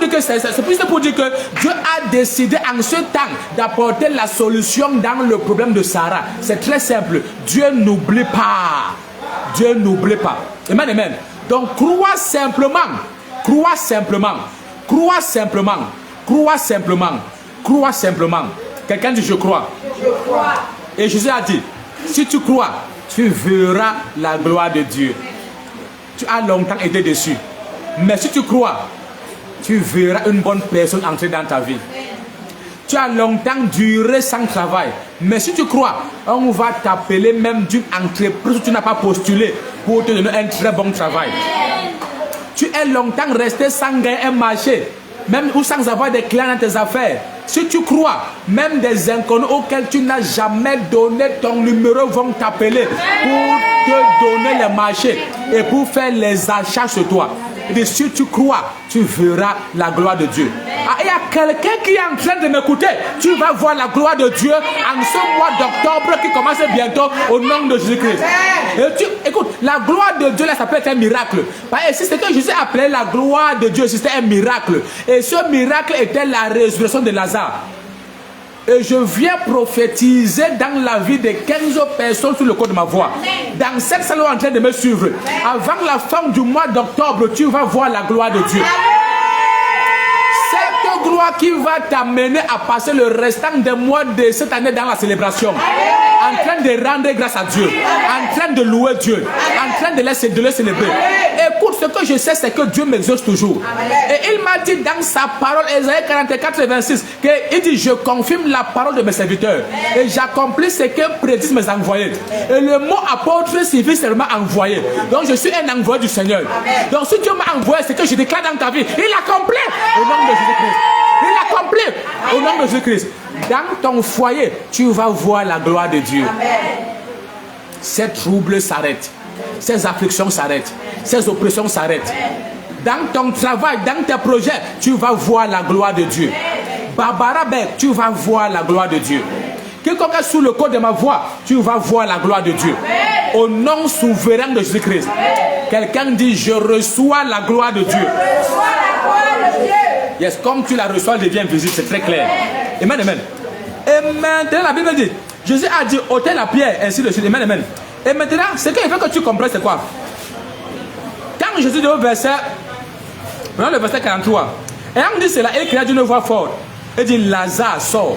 Speaker 1: dire que Dieu a décidé en ce temps d'apporter la solution dans le problème de Sarah. C'est très simple. Dieu n'oublie pas. Dieu n'oublie pas. Amen, amen. Donc crois simplement. Crois simplement. Crois simplement. Crois simplement. Crois simplement. Quelqu'un dit je crois.
Speaker 2: Je crois.
Speaker 1: Et Jésus a dit, si tu crois, tu verras la gloire de Dieu. Tu as longtemps été déçu. Mais si tu crois, tu verras une bonne personne entrer dans ta vie. Tu as longtemps duré sans travail. Mais si tu crois, on va t'appeler même d'une entreprise où tu n'as pas postulé pour te donner un très bon travail. Tu es longtemps resté sans gagner un marché, même ou sans avoir des clients dans tes affaires. Si tu crois, même des inconnus auxquels tu n'as jamais donné ton numéro vont t'appeler pour te donner les marchés et pour faire les achats sur toi. Et si tu crois, tu verras la gloire de Dieu. Ah, il y a quelqu'un qui est en train de m'écouter. Tu vas voir la gloire de Dieu en ce mois d'octobre qui commence bientôt au nom de Jésus-Christ. Écoute, la gloire de Dieu là, ça peut être un miracle. Si c'est que Jésus appelait la gloire de Dieu, c'était un miracle. Et ce miracle était la résurrection de Lazare. Et je viens prophétiser dans la vie de 15 personnes sur le cours de ma voix. Dans cette salle en train de me suivre. Avant la fin du mois d'octobre, tu vas voir la gloire de Dieu. Cette gloire qui va t'amener à passer le restant des mois de cette année dans la célébration. En train de rendre grâce à Dieu. En train de louer Dieu. En train de le célébrer. Écoute, ce que je sais, c'est que Dieu m'exauce toujours. Et il m'a dit dans sa parole, Ésaïe 44, 26, qu'il dit, je confirme la parole de mes serviteurs. Et j'accomplis ce que prédisent mes envoyés. Et le mot apôtre signifie seulement envoyé. Donc je suis un envoyé du Seigneur. Donc si Dieu m'a envoyé, c'est que je déclare dans ta vie, il accomplit au nom de Jésus-Christ. Il accomplit au nom de Jésus-Christ. Dans ton foyer, tu vas voir la gloire de Dieu. Ces troubles s'arrêtent. Ces afflictions s'arrêtent. Ces oppressions s'arrêtent. Dans ton travail, dans tes projets, tu vas voir la gloire de Dieu. Barbara Beck, tu vas voir la gloire de Dieu. Quiconque est sous le code de ma voix, tu vas voir la gloire de Dieu. Au nom souverain de Jésus-Christ. Quelqu'un dit, je reçois la gloire de Dieu. Yes, comme tu la reçois, elle devient visible, c'est très clair. Amen, amen. Et maintenant, la Bible dit, Jésus a dit, ôtez la pierre, ainsi de suite. Amen, amen. Et maintenant, ce qu'il faut que tu comprennes, c'est quoi? Quand Jésus dit au verset, maintenant le verset 43, et on dit cela, il cria d'une voix forte, il dit, Lazare sort.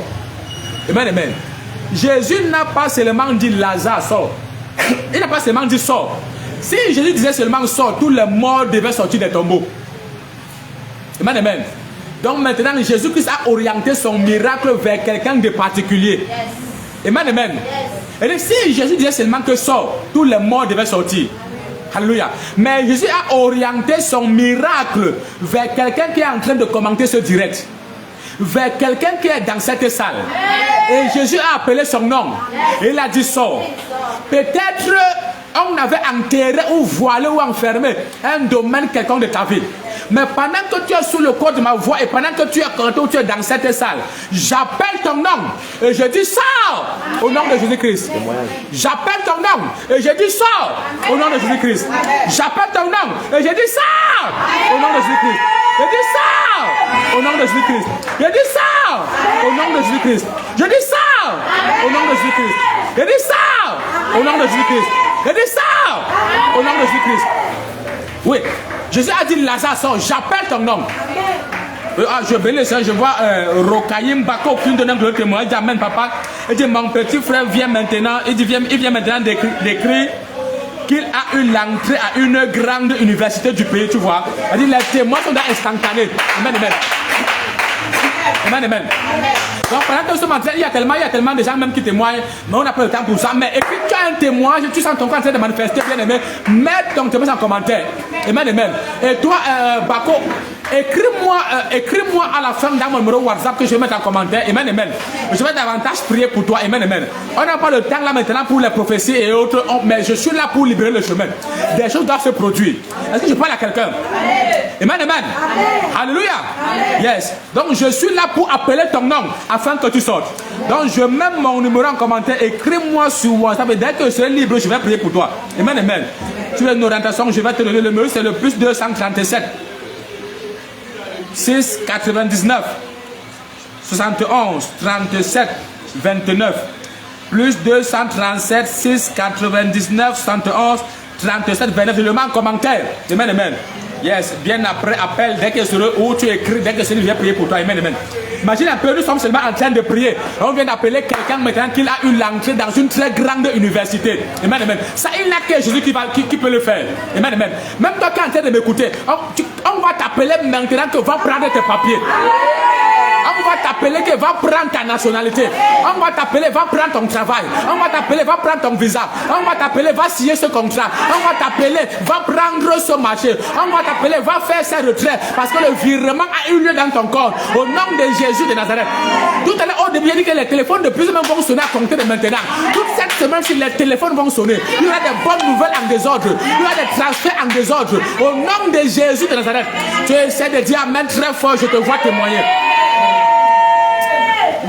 Speaker 1: Amen, amen. Jésus n'a pas seulement dit Lazare sort. Il n'a pas seulement dit sort. Si Jésus disait seulement sort, tous les morts devaient sortir des tombeaux. Amen, amen. Donc maintenant, Jésus-Christ a orienté son miracle vers quelqu'un de particulier. Yes. Amen, amen. Yes. Et si Jésus disait seulement que sort, tous les morts devaient sortir. Alléluia. Mais Jésus a orienté son miracle vers quelqu'un qui est en train de commenter ce direct. Vers quelqu'un qui est dans cette salle. Et Jésus a appelé son nom. Et il a dit sort. Peut-être on avait enterré ou voilé ou enfermé un domaine quelconque de ta vie. Mais pendant que tu es sous le corps de ma voix et pendant que tu es connecté ou tu es dans cette salle, j'appelle ton nom et je dis sors au nom de Jésus-Christ. J'appelle ton nom et je dis sors au nom de Jésus-Christ. J'appelle ton nom et je dis sors au nom de Jésus-Christ. Je dis sors au nom de Jésus-Christ. Je dis sors au nom de Jésus-Christ. Je dis sors au nom de Jésus-Christ. Je dis sors au nom de Jésus-Christ. Je dis sors au nom de Jésus-Christ. Oui, Jésus a dit Lazare sort, j'appelle ton nom. Je bénis le Seigneur, je vois Rokaïm Bako qui donne un témoin. Il dit amen papa. Il dit mon petit frère vient maintenant. Il vient maintenant d'écrire qu'il a eu l'entrée à une grande université du pays, tu vois. Il dit les témoins sont instantanés. Amen, amen. Amen, amen. Donc pendant que ce matin, il y a tellement de gens même qui témoignent, mais on n'a pas le temps pour ça. Mais et puis tu as un témoignage, tu sens ton corps en train de manifester, bien aimé, mets ton témoignage en commentaire. Amen, amen. Et toi, Bako, écris-moi à la fin dans mon numéro WhatsApp que je vais mettre en commentaire. Amen, amen. Je vais davantage prier pour toi. Amen, amen. On n'a pas le temps là maintenant pour les prophéties et autres, mais je suis là pour libérer le chemin. Des choses doivent se produire. Est-ce que je parle à quelqu'un? Amen, amen. Alléluia. Yes. Donc je suis là pour appeler ton nom afin que tu sortes. Donc je mets mon numéro en commentaire. Écris-moi sur WhatsApp et dès que je serai libre, je vais prier pour toi. Amen, amen. Tu as une orientation, je vais te donner le numéro, c'est le plus 237 6 99 71 37 29 plus 237 6 99 71 37 29. Je le mets en commentaire. Amen, amen. Yes, bien après, appel dès que sera où tu écris, dès que je viens prier pour toi. Amen, amen. Imagine un peu, nous sommes seulement en train de prier. On vient d'appeler quelqu'un maintenant qu'il a eu l'entrée dans une très grande université. Amen, amen. Ça, il n'y a que Jésus qui peut le faire. Amen, amen. Même toi qui es en train de m'écouter, on va t'appeler maintenant que va prendre tes papiers. On va t'appeler que va prendre ta nationalité. On va t'appeler, va prendre ton travail. On va t'appeler, va prendre ton visa. On va t'appeler, va signer ce contrat. On va t'appeler, va prendre ce marché. On va t'appeler, va faire ses retraits. Parce que le virement a eu lieu dans ton corps. Au nom de Jésus de Nazareth. Tout à l'heure, au début, il a dit que les téléphones de plus en plus vont sonner à compter de maintenant. Toute cette semaine, si les téléphones vont sonner, il y aura des bonnes nouvelles en désordre. Il y aura des transferts en désordre. Au nom de Jésus de Nazareth. Tu essaies de dire amen très fort, je te vois témoigner.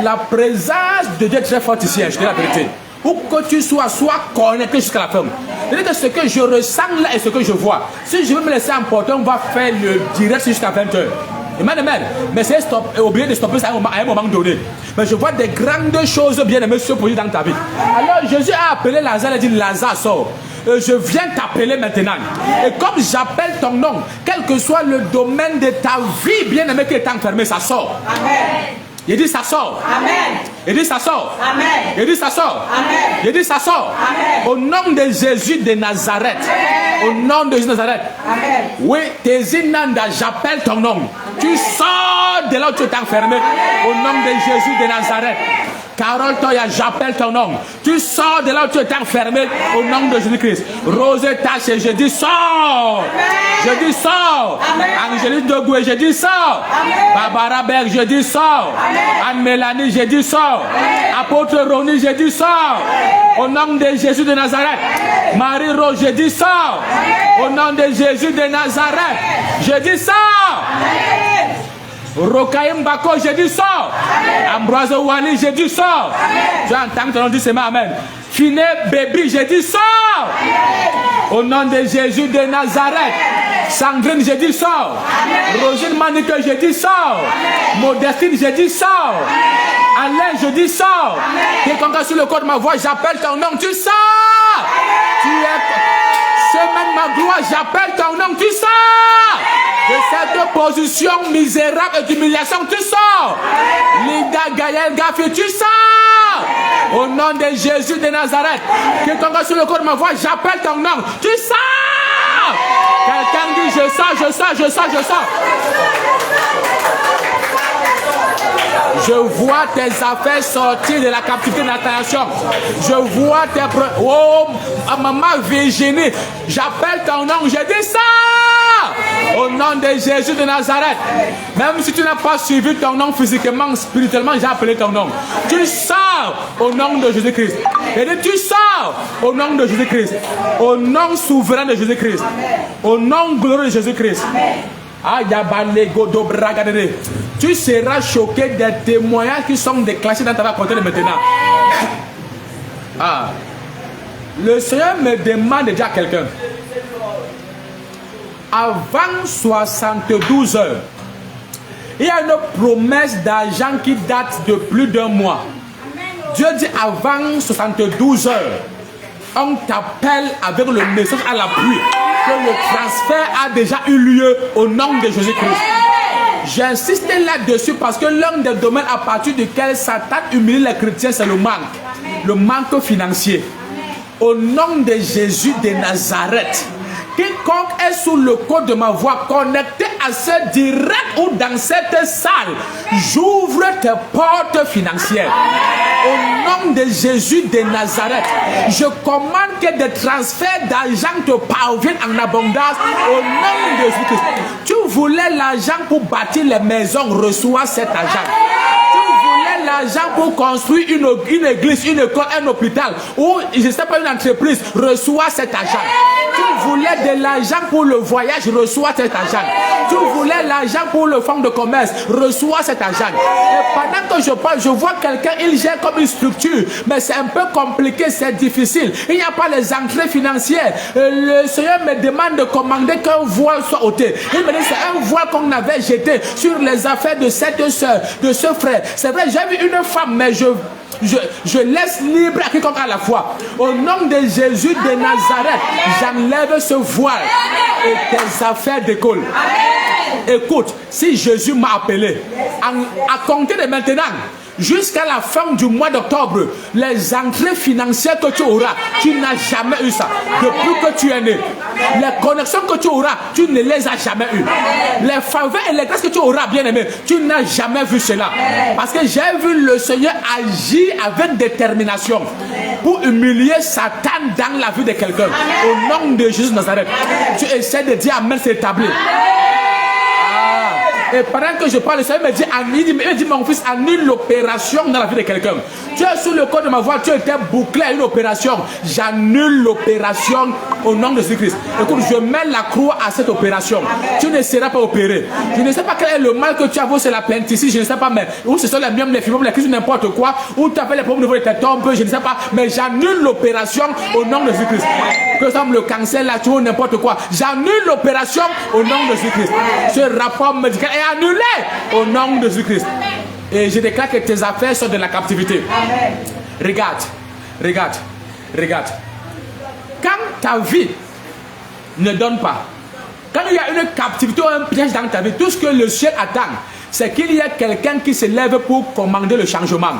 Speaker 1: La présence de Dieu est très forte ici, je dis la vérité. Où que tu sois connecté jusqu'à la fin. C'est-à-dire que ce que je ressens là et ce que je vois. Si je veux me laisser emporter, on va faire le direct jusqu'à 20h. Amen, amen. Mais c'est oublier de stopper ça à un moment donné. Mais je vois des grandes choses bien aimées se produire dans ta vie. Alors Jésus a appelé Lazare et dit Lazare sort. Je viens t'appeler maintenant. Et comme j'appelle ton nom, quel que soit le domaine de ta vie bien aimée qui est enfermé, ça sort. Amen. Il dit ça sort. Amen. Il dit ça sort. Amen. Il dit ça sort. Amen. Il dit ça sort. Amen. Au nom de Jésus de Nazareth. Amen. Au nom de Jésus de Nazareth. Amen. Oui, Tézinanda, j'appelle ton nom. Amen. Tu sors de là où tu es enfermé. Amen. Au nom de Jésus de Nazareth. Carole Toya, j'appelle ton nom. Tu sors de là où tu es enfermé au nom de Jésus-Christ. Rosetta, je dis sors. Je dis sors. Angélique Dogoué, je dis sors. Barbara Berg, je dis sors. Anne-Mélanie, je dis sors. Apôtre Ronnie, je dis sors. Au nom de Jésus de Nazareth. Marie-Rose, je dis sors. Au nom de Jésus de Nazareth. Je dis sors. Rokaïm Bako, je dis sors. Ambroise Wali, je dis sors. Tu entends ton nom, dis seulement amen. Finé Baby, je dis sors. Au nom de Jésus de Nazareth. Sandrine, je dis sors. Rosine Manique, je dis sors. Modestine, je dis sors. Alain, je dis sors. Quelqu'un sur le corps de ma voix, j'appelle ton nom, tu sors. Tu es semaine ma gloire, j'appelle ton nom, tu sors. De cette position misérable et d'humiliation, tu sors. Linda Gaël Gaffi, tu sors. Au nom de Jésus de Nazareth. Quelqu'un sur le corps de ma voix, j'appelle ton nom, tu sors. Quelqu'un dit je sors, je sors, je sors, je sors. Je vois tes affaires sortir de la captivité de la tentation. Je vois tes... Oh, maman Virginie, j'appelle ton nom, je dis ça. Au nom de Jésus de Nazareth. Même si tu n'as pas suivi ton nom physiquement, spirituellement, j'ai appelé ton nom. Tu sors au nom de Jésus-Christ. Et tu sors au nom de Jésus-Christ. Au nom souverain de Jésus-Christ. Au nom glorieux de Jésus-Christ. Tu seras choqué des témoignages qui sont déclenchés dans ta vie à compter de maintenant. Ah. Le Seigneur me demande de dire à quelqu'un. Avant 72 heures, il y a une promesse d'argent qui date de plus d'un mois. Dieu dit avant 72 heures, on t'appelle avec le message à l'appui que le transfert a déjà eu lieu au nom de Jésus-Christ. J'insiste là-dessus parce que l'un des domaines à partir duquel Satan humilie les chrétiens, c'est le manque financier. Au nom de Jésus de Nazareth, quiconque est sous le code de ma voix, connecté à ce direct ou dans cette salle, j'ouvre tes portes financières. Au nom de Jésus de Nazareth, je commande que des transferts d'argent te parviennent en abondance au nom de Jésus-Christ. Tu voulais l'argent pour bâtir les maisons, reçois cet argent. L'argent pour construire une église, une école, un hôpital ou je ne sais pas, une entreprise, reçois cet argent. Tu voulais de l'argent pour le voyage, reçois cet argent. Tu voulais l'argent pour le fonds de commerce, reçois cet argent. Et pendant que je parle, je vois quelqu'un, il gère comme une structure, mais c'est un peu compliqué, c'est difficile. Il n'y a pas les entrées financières. Le Seigneur me demande de commander qu'un voile soit ôté. Il me dit c'est un voile qu'on avait jeté sur les affaires de cette soeur, de ce frère. C'est vrai, j'ai vu une femme, mais je laisse libre à quiconque à la fois. Au nom de Jésus de Nazareth, j'enlève ce voile et tes affaires décollent. Écoute, si Jésus m'a appelé, à compter de maintenant, jusqu'à la fin du mois d'octobre, les entrées financières que tu auras, tu n'as jamais eu ça. Depuis que tu es né, les connexions que tu auras, tu ne les as jamais eues. Les faveurs et les grâces que tu auras, bien aimé, tu n'as jamais vu cela. Parce que j'ai vu le Seigneur agir avec détermination pour humilier Satan dans la vie de quelqu'un. Au nom de Jésus de Nazareth, tu essaies de dire Amen, c'est établi. Et pendant que je parle, le Seigneur me dit, mon fils, annule l'opération dans la vie de quelqu'un. Tu es sous le code de ma voix, tu étais bouclé à une opération. J'annule l'opération au nom de Jésus-Christ. Écoute, je mets la croix à cette opération. Tu ne seras pas opéré. Je ne sais pas quel est le mal que tu as, c'est la plainticide, je ne sais pas, mais ou ce sont les myomes, les fibromes, les crises, n'importe quoi, ou tu as fait les problèmes au niveau de tes tombes, je ne sais pas, mais j'annule l'opération au nom de Jésus-Christ. Que ça le cancer, la tumeur, n'importe quoi. J'annule l'opération au nom de Jésus-Christ. Ce rapport médical est annulé au nom de Jésus-Christ. Et je déclare que tes affaires sont de la captivité. Amen. Regarde. Quand ta vie ne donne pas, quand il y a une captivité ou un piège dans ta vie, tout ce que le ciel attend, c'est qu'il y a quelqu'un qui se lève pour commander le changement.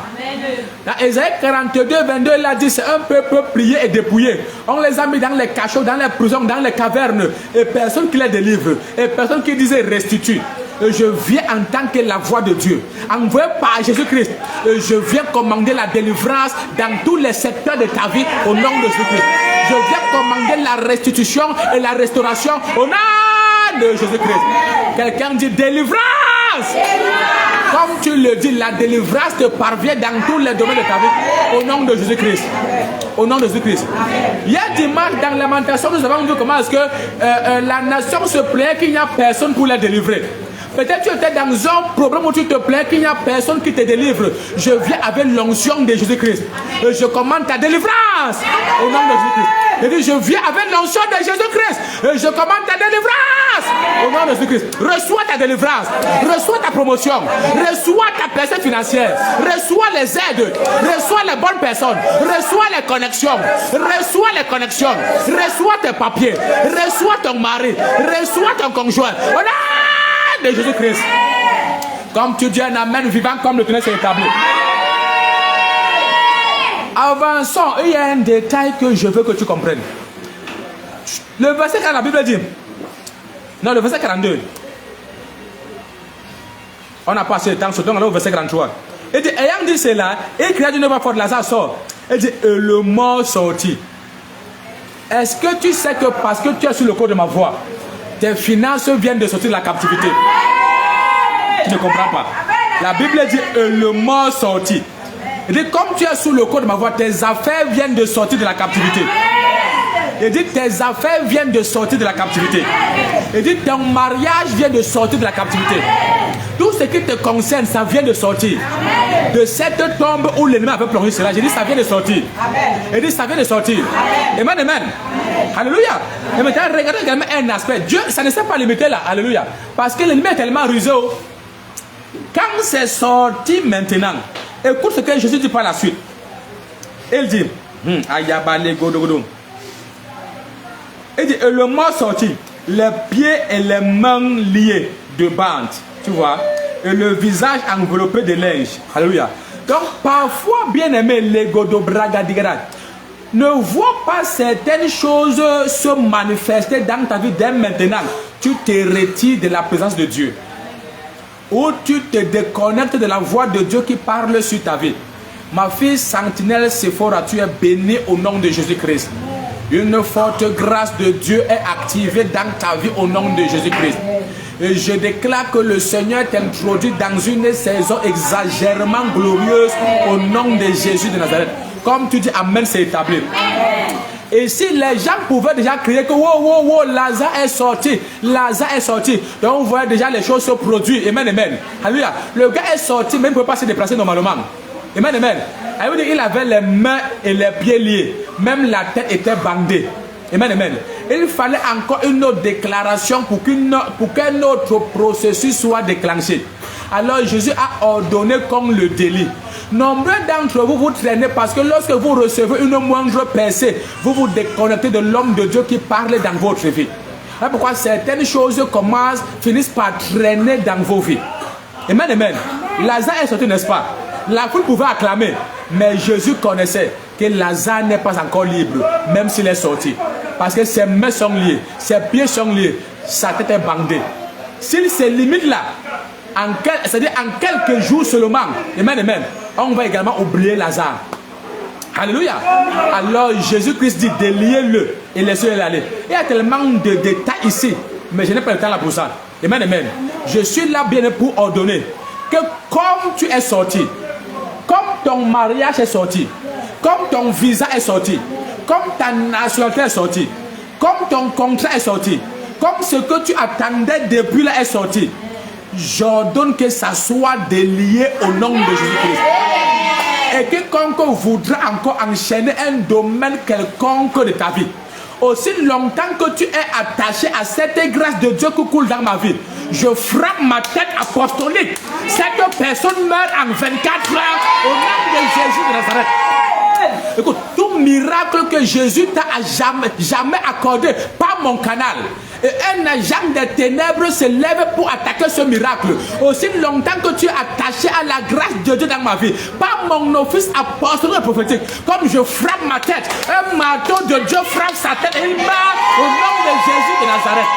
Speaker 1: Dans Ésaïe 42, 22, il a dit c'est un peuple plié et dépouillé. On les a mis dans les cachots, dans les prisons, dans les cavernes, et personne qui les délivre, et personne qui disait restitue. Je viens en tant que la voix de Dieu, envoyé par Jésus-Christ. Je viens commander la délivrance dans tous les secteurs de ta vie au nom de Jésus-Christ. Je viens commander la restitution et la restauration au nom de Jésus-Christ. Quelqu'un dit délivrance. Comme tu le dis, la délivrance te parvient dans tous les domaines de ta vie au nom de Jésus-Christ. Au nom de Jésus-Christ. Hier dimanche, dans Lamentation, nous avons vu comment est-ce que la nation se plaint qu'il n'y a personne pour la délivrer. Peut-être tu étais dans un problème où tu te plains qu'il n'y a personne qui te délivre. Je viens avec l'onction de Jésus-Christ. Je commande ta délivrance au nom de Jésus-Christ. Je dis, je viens avec l'onction de Jésus-Christ. Je commande ta délivrance au nom de Jésus-Christ. Reçois ta délivrance. Reçois ta promotion. Reçois ta personne financière. Reçois les aides. Reçois les bonnes personnes. Reçois les connexions. Reçois les connexions. Reçois tes papiers. Reçois ton mari. Reçois ton conjoint. De Jésus-Christ. Comme tu dis un amen vivant comme le tonnerre s'est établi. Avançons. Il y a un détail que je veux que tu comprennes. Le verset 40, la Bible dit. Non, le verset 42. On a passé le temps, donc au verset 43. Il dit, ayant dit cela, il cria d'une voix forte, Lazare sort. Il dit, le mort sortit. Est-ce que tu sais que parce que tu es sous le code de ma voix, tes finances viennent de sortir de la captivité? Tu ne comprends pas. La Bible dit le mort sorti. Il dit comme tu es sous le code de ma voix, tes affaires viennent de sortir de la captivité. Il dit tes affaires viennent de sortir de la captivité. Il dit ton mariage vient de sortir de la captivité. Tout ce qui te concerne, ça vient de sortir. De cette tombe où l'ennemi avait plongé cela, j'ai dit ça vient de sortir. Il dit ça vient de sortir. Amen, amen. Alléluia. Et maintenant, regardez également un aspect. Dieu, ça ne s'est pas limité là. Alléluia. Parce que l'ennemi est tellement rusé. Quand c'est sorti maintenant, écoute ce que Jésus dit par la suite. Il dit, Et le mort sorti, les pieds et les mains liés de bandes, tu vois, et le visage enveloppé de linge. Alléluia. Donc parfois, bien aimé, les godo bragadigara, ne vois pas certaines choses se manifester dans ta vie dès maintenant. Tu te retires de la présence de Dieu. Ou tu te déconnectes de la voix de Dieu qui parle sur ta vie. Ma fille Sentinelle Sephora, tu es bénie au nom de Jésus-Christ. Une forte grâce de Dieu est activée dans ta vie au nom de Jésus-Christ. Et je déclare que le Seigneur t'introduit dans une saison exagérément glorieuse au nom de Jésus de Nazareth. Comme tu dis, Amen, c'est établi. Et si les gens pouvaient déjà crier que wow, Lazare est sorti, Lazare est sorti, donc on voit déjà les choses se produire. Amen, amen. Alléluia. Le gars est sorti, mais il ne peut pas se déplacer normalement. Amen, amen. Il avait les mains et les pieds liés, même la tête était bandée. Amen, amen. Il fallait encore une autre déclaration pour qu'un autre processus soit déclenché. Alors Jésus a ordonné comme le délit. Nombreux d'entre vous, vous traînez parce que lorsque vous recevez une moindre percée, vous vous déconnectez de l'homme de Dieu qui parle dans votre vie. C'est pourquoi certaines choses finissent par traîner dans vos vies. Amen, amen. Lazare est sorti, n'est-ce pas? La foule pouvait acclamer, mais Jésus connaissait que Lazare n'est pas encore libre, même s'il est sorti. Parce que ses mains sont liées, ses pieds sont liés, sa tête est bandée. S'il se limite là, c'est-à-dire en quelques jours seulement, amen, amen, on va également oublier Lazare. Alléluia. Alors Jésus-Christ dit déliez-le et laissez-le aller. Il y a tellement de détails ici, mais je n'ai pas le temps là pour ça. Amen, amen. Je suis là bien pour ordonner que comme tu es sorti, comme ton mariage est sorti, comme ton visa est sorti, comme ta nationalité est sortie, comme ton contrat est sorti, comme ce que tu attendais depuis là est sorti, j'ordonne que ça soit délié au nom de Jésus-Christ. Et quiconque voudra encore enchaîner un domaine quelconque de ta vie, aussi longtemps que tu es attaché à cette grâce de Dieu qui coule dans ma vie, je frappe ma tête apostolique. Cette personne meurt en 24 heures au nom de Jésus de Nazareth. Écoute, tout miracle que Jésus t'a jamais accordé par mon canal, et un agent des ténèbres se lève pour attaquer ce miracle. Aussi longtemps que tu es attaché à la grâce de Dieu dans ma vie, par mon office apostolique et prophétique, comme je frappe ma tête, un marteau de Dieu frappe sa tête et il meurt au nom de Jésus de Nazareth.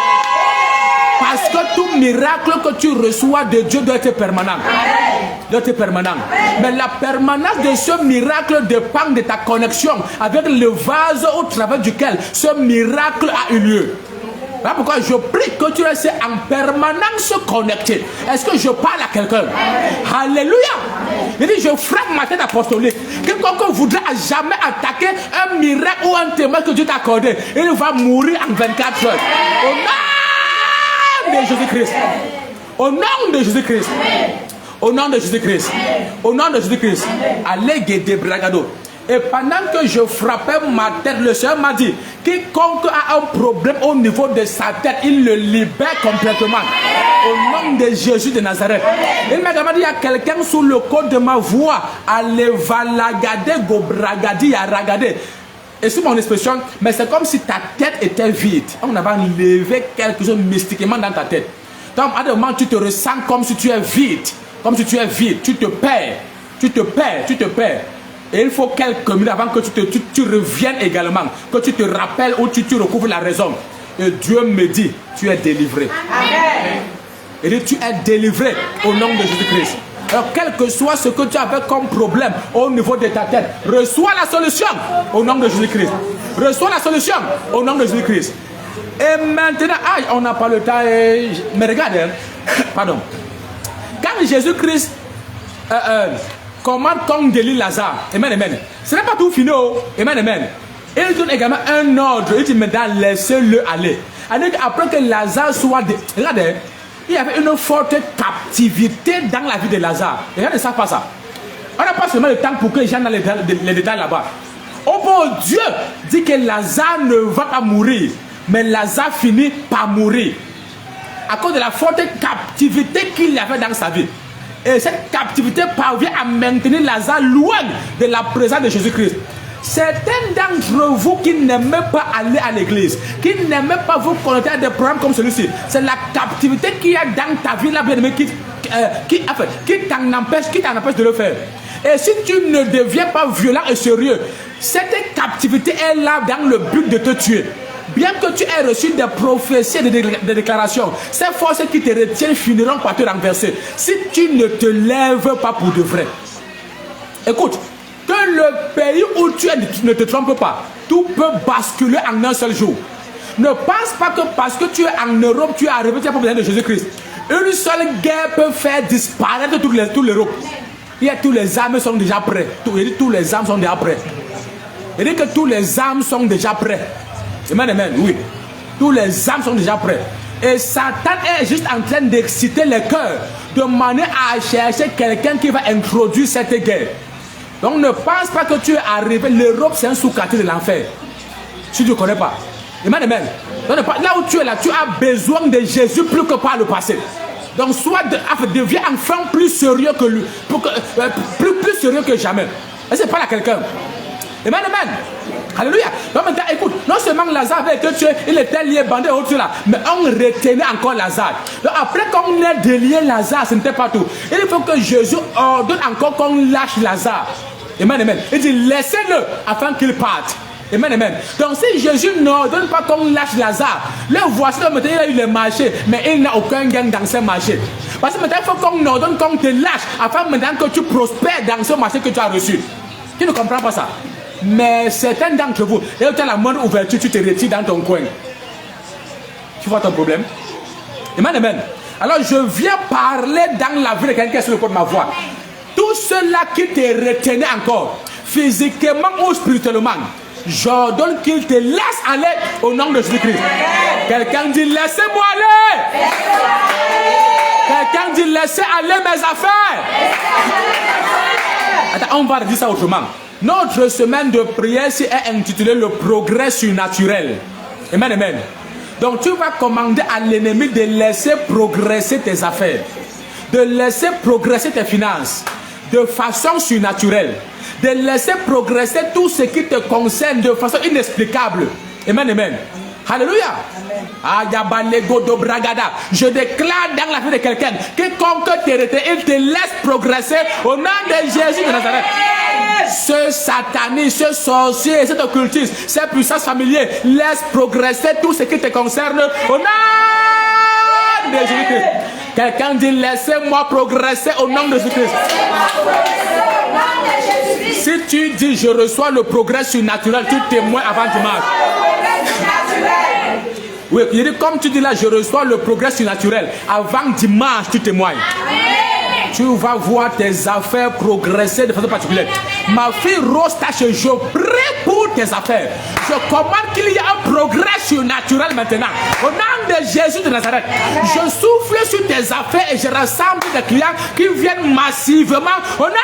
Speaker 1: Parce que tout miracle que tu reçois de Dieu doit être permanent. Doit être permanent. Mais la permanence de ce miracle dépend de ta connexion avec le vase au travers duquel ce miracle a eu lieu. Voilà pourquoi je prie que tu restes en permanence connecté. Est-ce que je parle à quelqu'un? Alléluia. Il dit, je frappe ma tête apostolique. Quiconque voudra jamais attaquer un miracle ou un témoin que Dieu t'a accordé, il va mourir en 24 heures. Au nom de Jésus-Christ. Au nom de Jésus-Christ. Au nom de Jésus-Christ. Au nom de Jésus-Christ. Allez, guider Bragado. Et pendant que je frappais ma tête, le Seigneur m'a dit, quiconque a un problème au niveau de sa tête, il le libère complètement. Au nom de Jésus de Nazareth. Il m'a dit, il y a quelqu'un sous le code de ma voix, allez valagade gobragadi à ragader. Et c'est mon expression, mais c'est comme si ta tête était vide. On avait enlevé quelque chose mystiquement dans ta tête. Donc à un moment, tu te ressens comme si tu es vide. Comme si tu es vide, tu te perds. Tu te perds, tu te perds. Et il faut quelques minutes avant que tu reviennes également, que tu te rappelles ou tu recouvres la raison. Et Dieu me dit, tu es délivré. Amen. Il dit, tu es délivré au nom de Jésus-Christ. Alors, quel que soit ce que tu avais comme problème au niveau de ta tête, reçois la solution au nom de Jésus-Christ. Reçois la solution au nom de Jésus-Christ. Et maintenant, on n'a pas le temps, mais regarde, pardon. Quand Jésus-Christ commande qu'on délie Lazare, amen, amen, ce n'est pas tout fini, amen, amen. Il donne également un ordre, il dit maintenant laissez-le aller. Après que Lazare soit regardez, il y avait une forte captivité dans la vie de Lazare. Regardez ça, pas ça. On n'a pas seulement le temps pour que les gens dans les détails là-bas. Oh bon Dieu dit que Lazare ne va pas mourir, mais Lazare finit par mourir à cause de la forte captivité qu'il y avait dans sa vie. Et cette captivité parvient à maintenir Lazare loin de la présence de Jésus-Christ. Certains d'entre vous qui n'aimez pas aller à l'église, qui n'aimez pas vous connecter à des programmes comme celui-ci, c'est la captivité qui est dans ta vie là, bien-aimé, qui t'en empêche de le faire. Et si tu ne deviens pas violent et sérieux, cette captivité est là dans le but de te tuer. Bien que tu aies reçu des prophéties et des déclarations, ces forces qui te retiennent finiront par te renverser si tu ne te lèves pas pour de vrai. Écoute, que le pays où tu es ne te trompe pas, tout peut basculer en un seul jour. Ne pense pas que parce que tu es en Europe, tu es arrivé, tu n'as pas besoin de Jésus-Christ. Une seule guerre peut faire disparaître toute l'Europe. Tous les armes sont déjà prêts. Tous les armes sont déjà prêts. Il dit que tous les armes sont déjà prêts. Amen, oui. Tous les âmes sont déjà prêts. Et Satan est juste en train d'exciter les cœurs de manière à chercher quelqu'un qui va introduire cette guerre. Donc ne pense pas que tu es arrivé. L'Europe, c'est un sous-quartier de l'enfer. Si tu ne connais pas. Amen. Donc, là où tu es là, tu as besoin de Jésus plus que par le passé. Donc deviens enfin plus sérieux que lui. Plus sérieux que jamais. Et c'est pas là quelqu'un. Amen. Alléluia. Donc maintenant, écoute, non seulement Lazare avait été tué, il était lié, bandé au-dessus là, mais on retenait encore Lazare. Donc après qu'on ait délié Lazare, ce n'était pas tout. Il faut que Jésus ordonne encore qu'on lâche Lazare. Amen. Il dit laissez-le afin qu'il parte. Amen. Donc si Jésus n'ordonne pas qu'on lâche Lazare, le voici, maintenant il a eu le marché, mais il n'a aucun gain dans ce marché. Parce que maintenant il faut qu'on ordonne qu'on te lâche afin maintenant que tu prospères dans ce marché que tu as reçu. Tu ne comprends pas ça? Mais certains d'entre vous, et tu as la moindre ouverture, tu te retires dans ton coin. Tu vois ton problème? Amen. Alors je viens parler dans la vie de quelqu'un qui est sur le port de ma voix. Tout cela qui te retenait encore, physiquement ou spirituellement, j'ordonne qu'il te laisse aller au nom de Jésus-Christ. Quelqu'un dit laissez-moi aller. Quelqu'un dit laissez aller mes affaires. Attends, on va dire ça autrement. Notre semaine de prière est intitulée le progrès surnaturel. Amen. Donc tu vas commander à l'ennemi de laisser progresser tes affaires, de laisser progresser tes finances de façon surnaturelle, de laisser progresser tout ce qui te concerne de façon inexplicable. Amen. Alléluia. Je déclare dans la vie de quelqu'un, quiconque te retient, il te laisse progresser au nom de Jésus de Nazareth. Ce sataniste, ce sorcier, cet occultiste, cette puissance familière, laisse progresser tout ce qui te concerne au nom de Jésus-Christ. Quelqu'un dit laissez-moi progresser au nom de Jésus-Christ. Si tu dis je reçois le progrès surnaturel, tu témoignes avant dimanche. Oui, il dit comme tu dis là, je reçois le progrès surnaturel. Avant dimanche, tu témoignes. Tu vas voir tes affaires progresser de façon particulière. Ma fille Rostache, je prie pour tes affaires. Je commande qu'il y ait un progrès surnaturel maintenant. Au nom de Jésus de Nazareth, je souffle sur tes affaires et je rassemble des clients qui viennent massivement. Au nom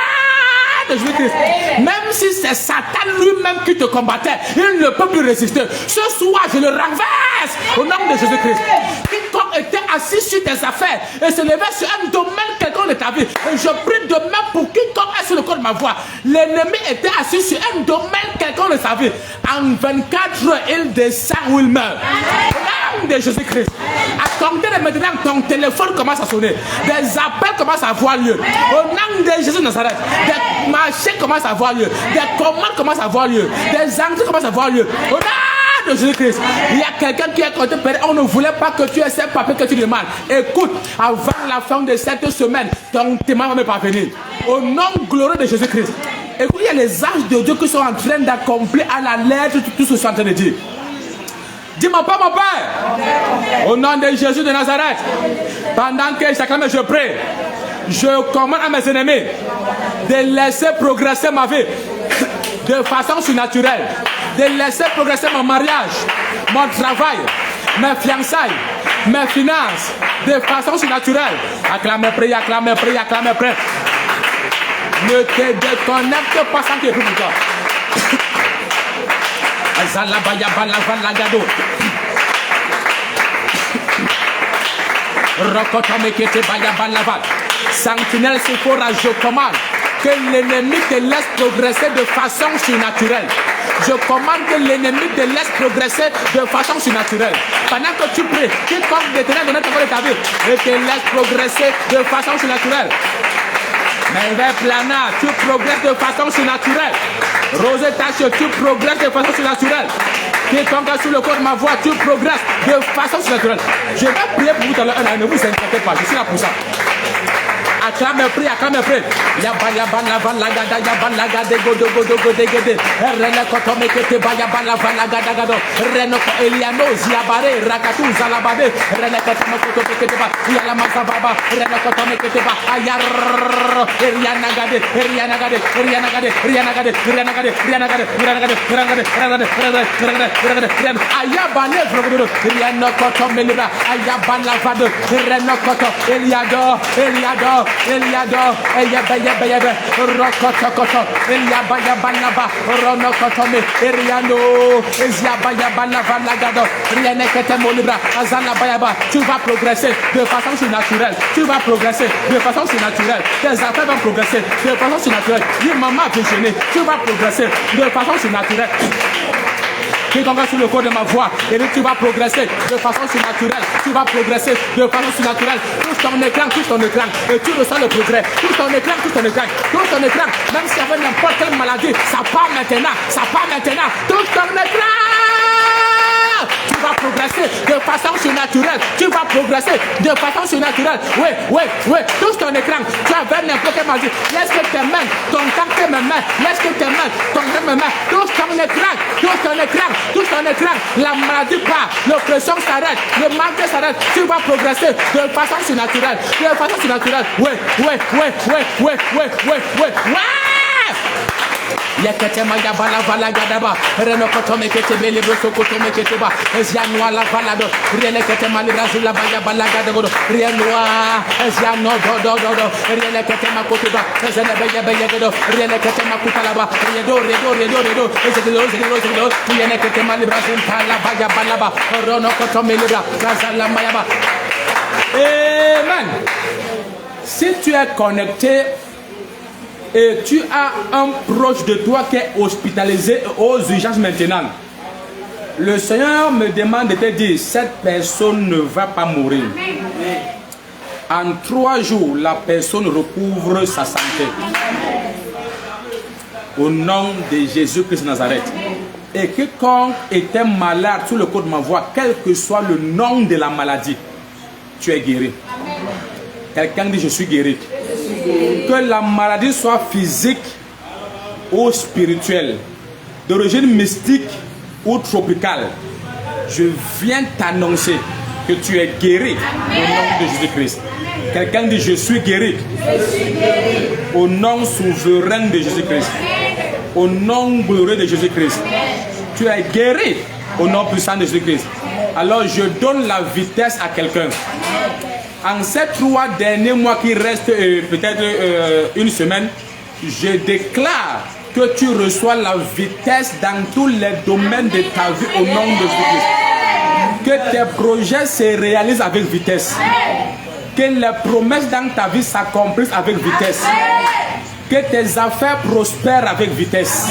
Speaker 1: de Jésus-Christ. Même si c'est Satan lui-même qui te combattait, il ne peut plus résister. Ce soir, je le renverse au nom de Jésus-Christ. Quiconque était assis sur tes affaires et se levait sur un domaine quelconque de ta vie, et je prie demain pour quiconque est sur le corps de ma voix. L'ennemi était assis sur un domaine quelconque de sa vie. En 24 heures, il descend ou il meurt. Au nom de Jésus-Christ. À compter de maintenant, ton téléphone commence à sonner. Des appels commencent à avoir lieu. Au nom de Jésus de Nazareth. Des marchés commencent à avoir lieu. Des commandes commencent à avoir lieu. Des entrées commencent à avoir lieu. Au nom de Jésus-Christ. Il y a quelqu'un qui est côté père. On ne voulait pas que tu aies ces papiers que tu demandes. Écoute, avant la fin de cette semaine, ton témoin va me parvenir. Au nom glorieux de Jésus-Christ. Écoute, il y a les anges de Dieu qui sont en train d'accomplir à la lettre tout ce que je suis en train de dire. Dis-moi pas mon Père. Au nom de Jésus de Nazareth. Pendant que je prie, je commande à mes ennemis de laisser progresser ma vie de façon surnaturelle. De laisser progresser mon mariage, mon travail, mes fiançailles, mes finances de façon surnaturelle. Acclamez, priez, acclamez, priez, acclamez, priez. Ne te déconnecte pas sans que tu pries pour toi. Sentinelle Sephora, je commande que l'ennemi te laisse progresser de façon surnaturelle. Je commande que l'ennemi te laisse progresser de façon surnaturelle. Pendant que tu pries, quiconque l'Éternel donne ton de ta vie et te laisse progresser de façon surnaturelle. Merveille Plana, tu progresses de façon surnaturelle. Rosé Tache, tu progresses de façon surnaturelle. Quiconque est sur le corps de ma voix, tu progresses de façon surnaturelle. Je vais prier pour vous tout à l'heure. Ne vous inquiétez pas, je suis là pour ça. Acclame, prie. Yaba lagada, yaba lagade, godo, gede. Rene kotome kete ba yaba lagada gado. Reno Eliano, ziabare, rakatu, zalabade. Rene kotome kete ba, yala masababa. Rene kotome kete ba, ayar. Rianagade. Ayabane, Riano kotome libra, ayabana vado. Reno koto, Eliado. Eyabeyebe, Rokotokoto, Eliabayabanaba, Ronokotome, Eriano, Eziabayabanaba, Lagado, Rianeketemo Libra, Azanabayaba. Tu vas progresser de façon surnaturelle. Tu vas progresser de façon surnaturelle. Tes affaires vont progresser de façon surnaturelle. Dis maman Virginie, tu vas progresser de façon surnaturelle. Quiconque sur le corps de ma voix, et tu vas progresser de façon surnaturelle. Tu vas progresser de façon surnaturelle. Touche ton écran, et tu ressens le progrès. Touche ton écran, même s'il y avait n'importe quelle maladie, ça part maintenant. Touche ton écran. Tu vas progresser de façon surnaturelle. Oui. Touche ton écran. Tu as vu n'importe quelle maladie. Laisse que tes mains, ton temps me met. Touche ton écran. La maladie part. L'oppression s'arrête. Le manque s'arrête. Tu vas progresser de façon surnaturelle. Oui. Yakatema yabala vala gadaba reno kotome kete bele broso kotome kete ba ezianwa la vala do riele kete mali brazil la baya bala gadabo rienwa eziano do riele kete makote ba ezene beye do riele kete makutala ba redo ezelo riele kete mali brazil pala baya bala ba rono kotome libra brazil la baya ba. Amen. Si tu es connecté et tu as un proche de toi qui est hospitalisé aux urgences maintenant, le Seigneur me demande de te dire, cette personne ne va pas mourir. En 3 jours, la personne recouvre sa santé. Au nom de Jésus-Christ de Nazareth. Et quiconque était malade sous le corps de ma voix, quel que soit le nom de la maladie, tu es guéri. Quelqu'un dit, je suis guéri. Que la maladie soit physique ou spirituelle, d'origine mystique ou tropicale, je viens t'annoncer que tu es guéri au nom de Jésus-Christ. Quelqu'un dit, je suis guéri. Au nom souverain de Jésus-Christ. Au nom glorieux de Jésus-Christ. Tu es guéri au nom puissant de Jésus-Christ. Alors je donne la vitesse à quelqu'un. En ces 3 derniers mois qui restent, peut-être une semaine, je déclare que tu reçois la vitesse dans tous les domaines de ta vie au nom de Jésus-Christ. Que tes projets se réalisent avec vitesse. Que les promesses dans ta vie s'accomplissent avec vitesse. Que tes affaires prospèrent avec vitesse.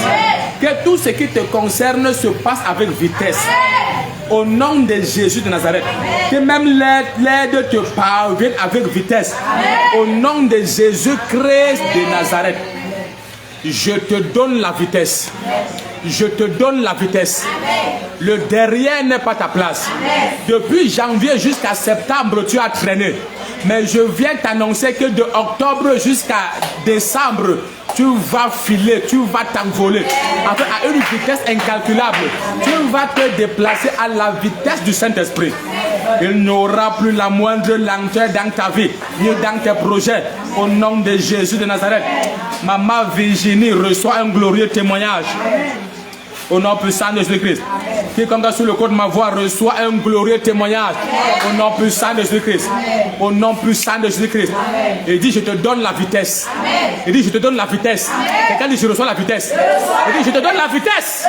Speaker 1: Que tout ce qui te concerne se passe avec vitesse. Au nom de Jésus de Nazareth. Que même l'aide te parvienne avec vitesse. Au nom de Jésus-Christ de Nazareth. Je te donne la vitesse. Le derrière n'est pas ta place. Depuis janvier jusqu'à septembre, tu as traîné. Mais je viens t'annoncer que de octobre jusqu'à décembre, tu vas filer, tu vas t'envoler à une vitesse incalculable. Tu vas te déplacer à la vitesse du Saint-Esprit. Il n'y aura plus la moindre lenteur dans ta vie, ni dans tes projets. Au nom de Jésus de Nazareth, Maman Virginie reçoit un glorieux témoignage. Au nom puissant de Jésus-Christ. Quiconque sous le code de ma voix reçoit un glorieux témoignage au nom puissant de Jésus-Christ. Au nom puissant de Jésus-Christ. Il dit, je te donne la vitesse. Il dit, je te donne la vitesse. Quelqu'un dit, je reçois la vitesse. Il dit, je te donne la vitesse.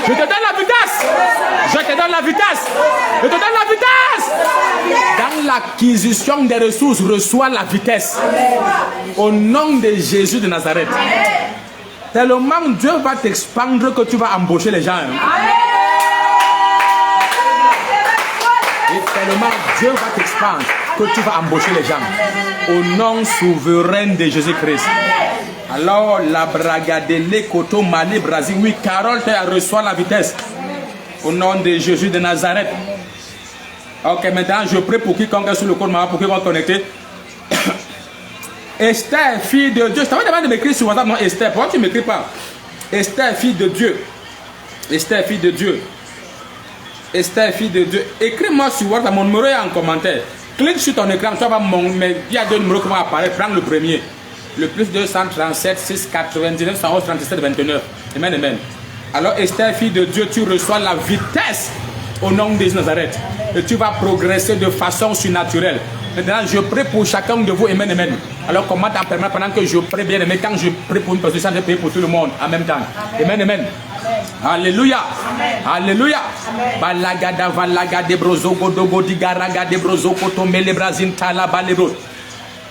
Speaker 1: Je te donne la vitesse. Je te donne la vitesse. Je te donne la vitesse. Dans l'acquisition des ressources, reçois la vitesse. Au nom de Jésus de Nazareth. Tellement Dieu va t'expandre que tu vas embaucher les gens. Et tellement Dieu va t'expandre que tu vas embaucher les gens. Au nom souverain de Jésus-Christ. Alors, la bragadele koto mali Brésil. Oui, Carole reçoit la vitesse. Au nom de Jésus de Nazareth. Ok, maintenant je prie pour quiconque est sur le cours de maman, pour qu'ils vont connecter. Esther, fille de Dieu. Je t'avais demandé de m'écrire sur WhatsApp, non Esther. Pourquoi tu ne m'écris pas? Esther, fille de Dieu. Esther, fille de Dieu. Esther, fille de Dieu. Écris-moi sur WhatsApp, mon numéro est en commentaire. Clique sur ton écran, tu vas il y a deux numéros qui vont apparaître. Prends le premier. Le plus 237 699 111 37 29. Amen, amen. Alors Esther, fille de Dieu, tu reçois la vitesse au nom de Nazareth. Et tu vas progresser de façon surnaturelle. Maintenant, je prie pour chacun de vous. Amen, amen. Alors, comment t'en permettre pendant que je prie bien aimé, quand je prie pour une personne, je prie pour tout le monde en même temps. Amen, amen. Alléluia. Alléluia. Balagada valaga de brozo godogo digaraga de brozo kotombe le brazin tala balero.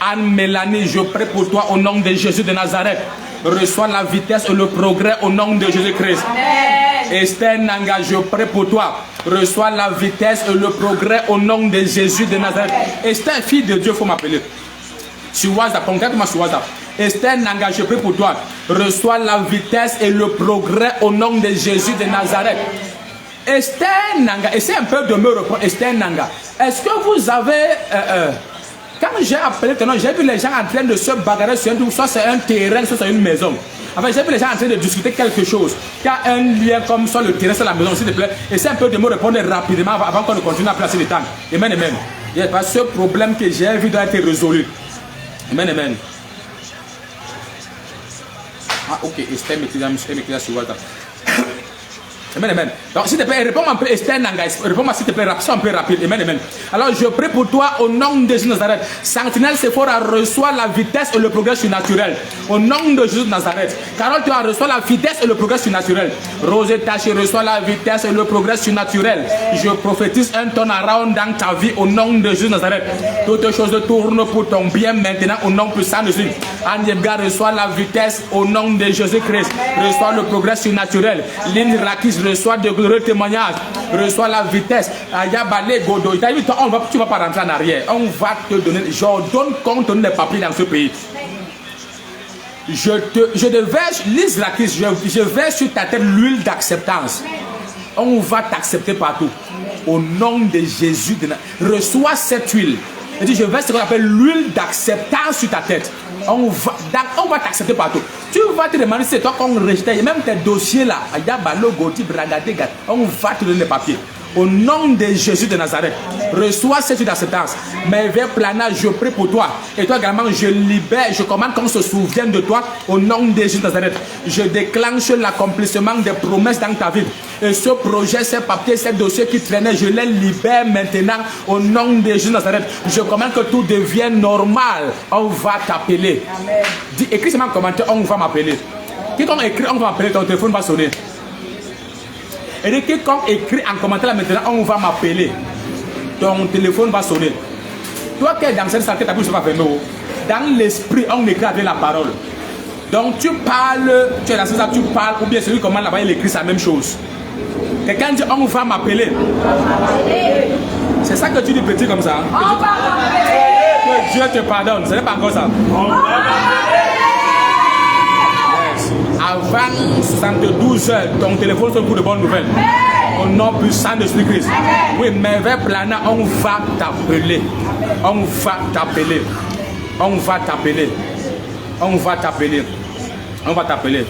Speaker 1: Anne Mélanie, je prie pour toi au nom de Jésus de Nazareth. Reçois la vitesse et le progrès au nom de Jésus-Christ. Esther Nanga, je prie pour toi. Reçois la vitesse et le progrès au nom de Jésus de Nazareth. Esther, fille de Dieu, il faut m'appeler. Sur WhatsApp, contacte-moi sur WhatsApp. Esther Nanga, je prie pour toi. Reçois la vitesse et le progrès au nom de Jésus de Nazareth. Esther Nanga, essaie un peu de me répondre. Esther Nanga, est-ce que vous avez... quand j'ai appelé ton nom, j'ai vu les gens en train de se bagarrer sur un, soit c'est un terrain, soit c'est une maison. Enfin, j'ai vu les gens en train de discuter quelque chose. Il y a un lien comme soit le terrain, soit la maison, s'il te plaît. Essaie un peu de me répondre rapidement avant qu'on ne continue à placer le temps. Amen, amen. Il y a pas ce problème que j'ai vu doit être résolu. Amen, amen. Ah, ok, Esther m'écrit sur WhatsApp. Amen, amen. Donc, s'il te plaît, réponds-moi un peu, Esther Nanga. Réponds-moi, s'il te plaît, un peu rapide. Amen, amen. Alors, je prie pour toi au nom de Jésus de Nazareth. Sentinelle Sephora reçoit la vitesse et le progrès surnaturel. Au nom de Jésus de Nazareth. Carole, tu reçois la vitesse et le progrès surnaturel. Rosé Taché reçoit la vitesse et le progrès surnaturel. Je prophétise un turnaround dans ta vie au nom de Jésus de Nazareth. Toutes choses tournent pour ton bien maintenant au nom puissant de Jésus. Anne Yebga reçoit la vitesse au nom de Jésus-Christ. Reçoit le progrès surnaturel. Lynn Rakis reçoit de glorieux témoignages, reçoit la vitesse. Ayabale Godo, tu ne vas pas rentrer en arrière. On va te donner, je donne compte des papiers dans ce pays. Je verse, Lise Rakis, je verse sur ta tête l'huile d'acceptance. On va t'accepter partout. Au nom de Jésus, reçois cette huile. Et je verse ce qu'on appelle l'huile d'acceptance sur ta tête. On va t'accepter partout. Tu vas te demander si c'est toi qu'on rejette. Même tes dossiers là, on va te donner les papiers. Au nom de Jésus de Nazareth, reçois cette d'acceptance. Mais vers planage, je prie pour toi. Et toi également, je libère, je commande qu'on se souvienne de toi. Au nom de Jésus de Nazareth, je déclenche l'accomplissement des promesses dans ta vie. Et ce projet, ces papiers, ces dossiers qui traînaient, je les libère maintenant. Au nom de Jésus de Nazareth, je commande que tout devienne normal. On va t'appeler. Écris seulement un commentaire, on va m'appeler. Quiconque écrit, on va m'appeler, ton téléphone va sonner. Et quiconque écrit en commentaire là maintenant, on va m'appeler. Ton téléphone va sonner. Toi qui es dans cette salle, ta bouche va fermer. Dans l'esprit, on écrit avec la parole. Donc tu parles, tu es dans cette salle, tu parles, ou bien celui qui commande là-bas, il écrit la même chose. Quelqu'un dit, on va m'appeler. C'est ça que tu dis petit comme ça. Que Dieu te pardonne. Ce n'est pas encore ça. Avant 72 heures, ton téléphone sonne pour de bonnes nouvelles. Au nom puissant de Jésus-Christ. Oui, mais vers Plana, on va t'appeler. On va t'appeler. On va t'appeler. On va t'appeler. On va t'appeler.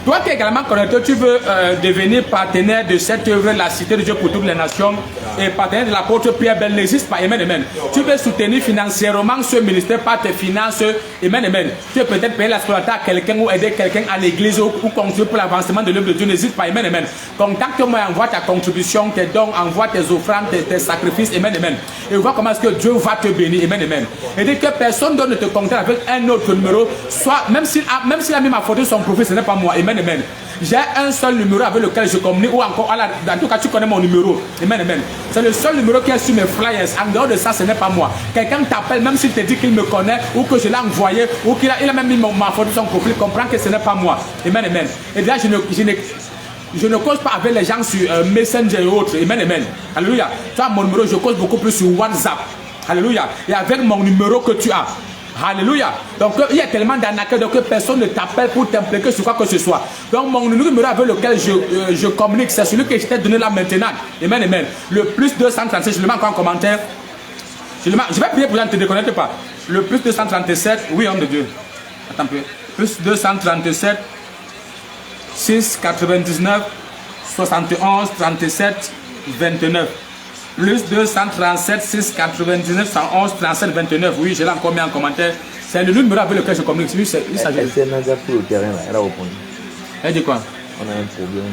Speaker 1: Toi qui es également connecté, tu veux devenir partenaire de cette œuvre, la Cité de Dieu pour toutes les nations. et partenaire de l'apôtre Pierre Bell n'existe pas. Amen, amen. Tu veux soutenir financièrement ce ministère par tes finances. Amen, amen. Tu veux peut-être payer la scolarité à quelqu'un ou aider quelqu'un à l'église ou contribuer pour l'avancement de l'œuvre de Dieu. N'hésite pas. Amen, amen. Contacte-moi et envoie ta contribution, tes dons, envoie tes offrandes, tes sacrifices. Amen, amen. Et vois comment est-ce que Dieu va te bénir. Amen, amen. Et dit que personne ne te contacte avec un autre numéro, soit même s'il a mis ma photo sur son profil, ce n'est pas moi. Amen, amen. J'ai un seul numéro avec lequel je communique, ou encore, en tout cas, tu connais mon numéro. Amen, amen. C'est le seul numéro qui est sur mes flyers. En dehors de ça, ce n'est pas moi. Quelqu'un t'appelle, même s'il te dit qu'il me connaît, ou que je l'ai envoyé, ou qu'il a même mis ma photo sur son profil, comprends que ce n'est pas moi. Amen, amen. Et là, je ne cause pas avec les gens sur Messenger et autres. Amen, amen. Alléluia. Tu as mon numéro, je cause beaucoup plus sur WhatsApp. Alléluia. Et avec mon numéro que tu as. Alléluia. Donc il y a tellement d'arnaqueurs que personne ne t'appelle pour t'impliquer sur quoi que ce soit. Donc mon numéro avec lequel je communique, c'est celui que je t'ai donné là maintenant. Amen, amen. Le plus 237, je le mets encore en commentaire. Je vais prier pour que tu ne te déconnectes pas. Le plus 237, oui, homme de Dieu. Attends un peu. Plus 237, 6, 99, 71, 37, 29. Plus 237, 6, 99, 111, 37, 29. Oui, je l'ai encore mis en commentaire. C'est le numéro avec lequel je communique. Lui, il s'agit. Elle dit quoi?
Speaker 3: On a un problème.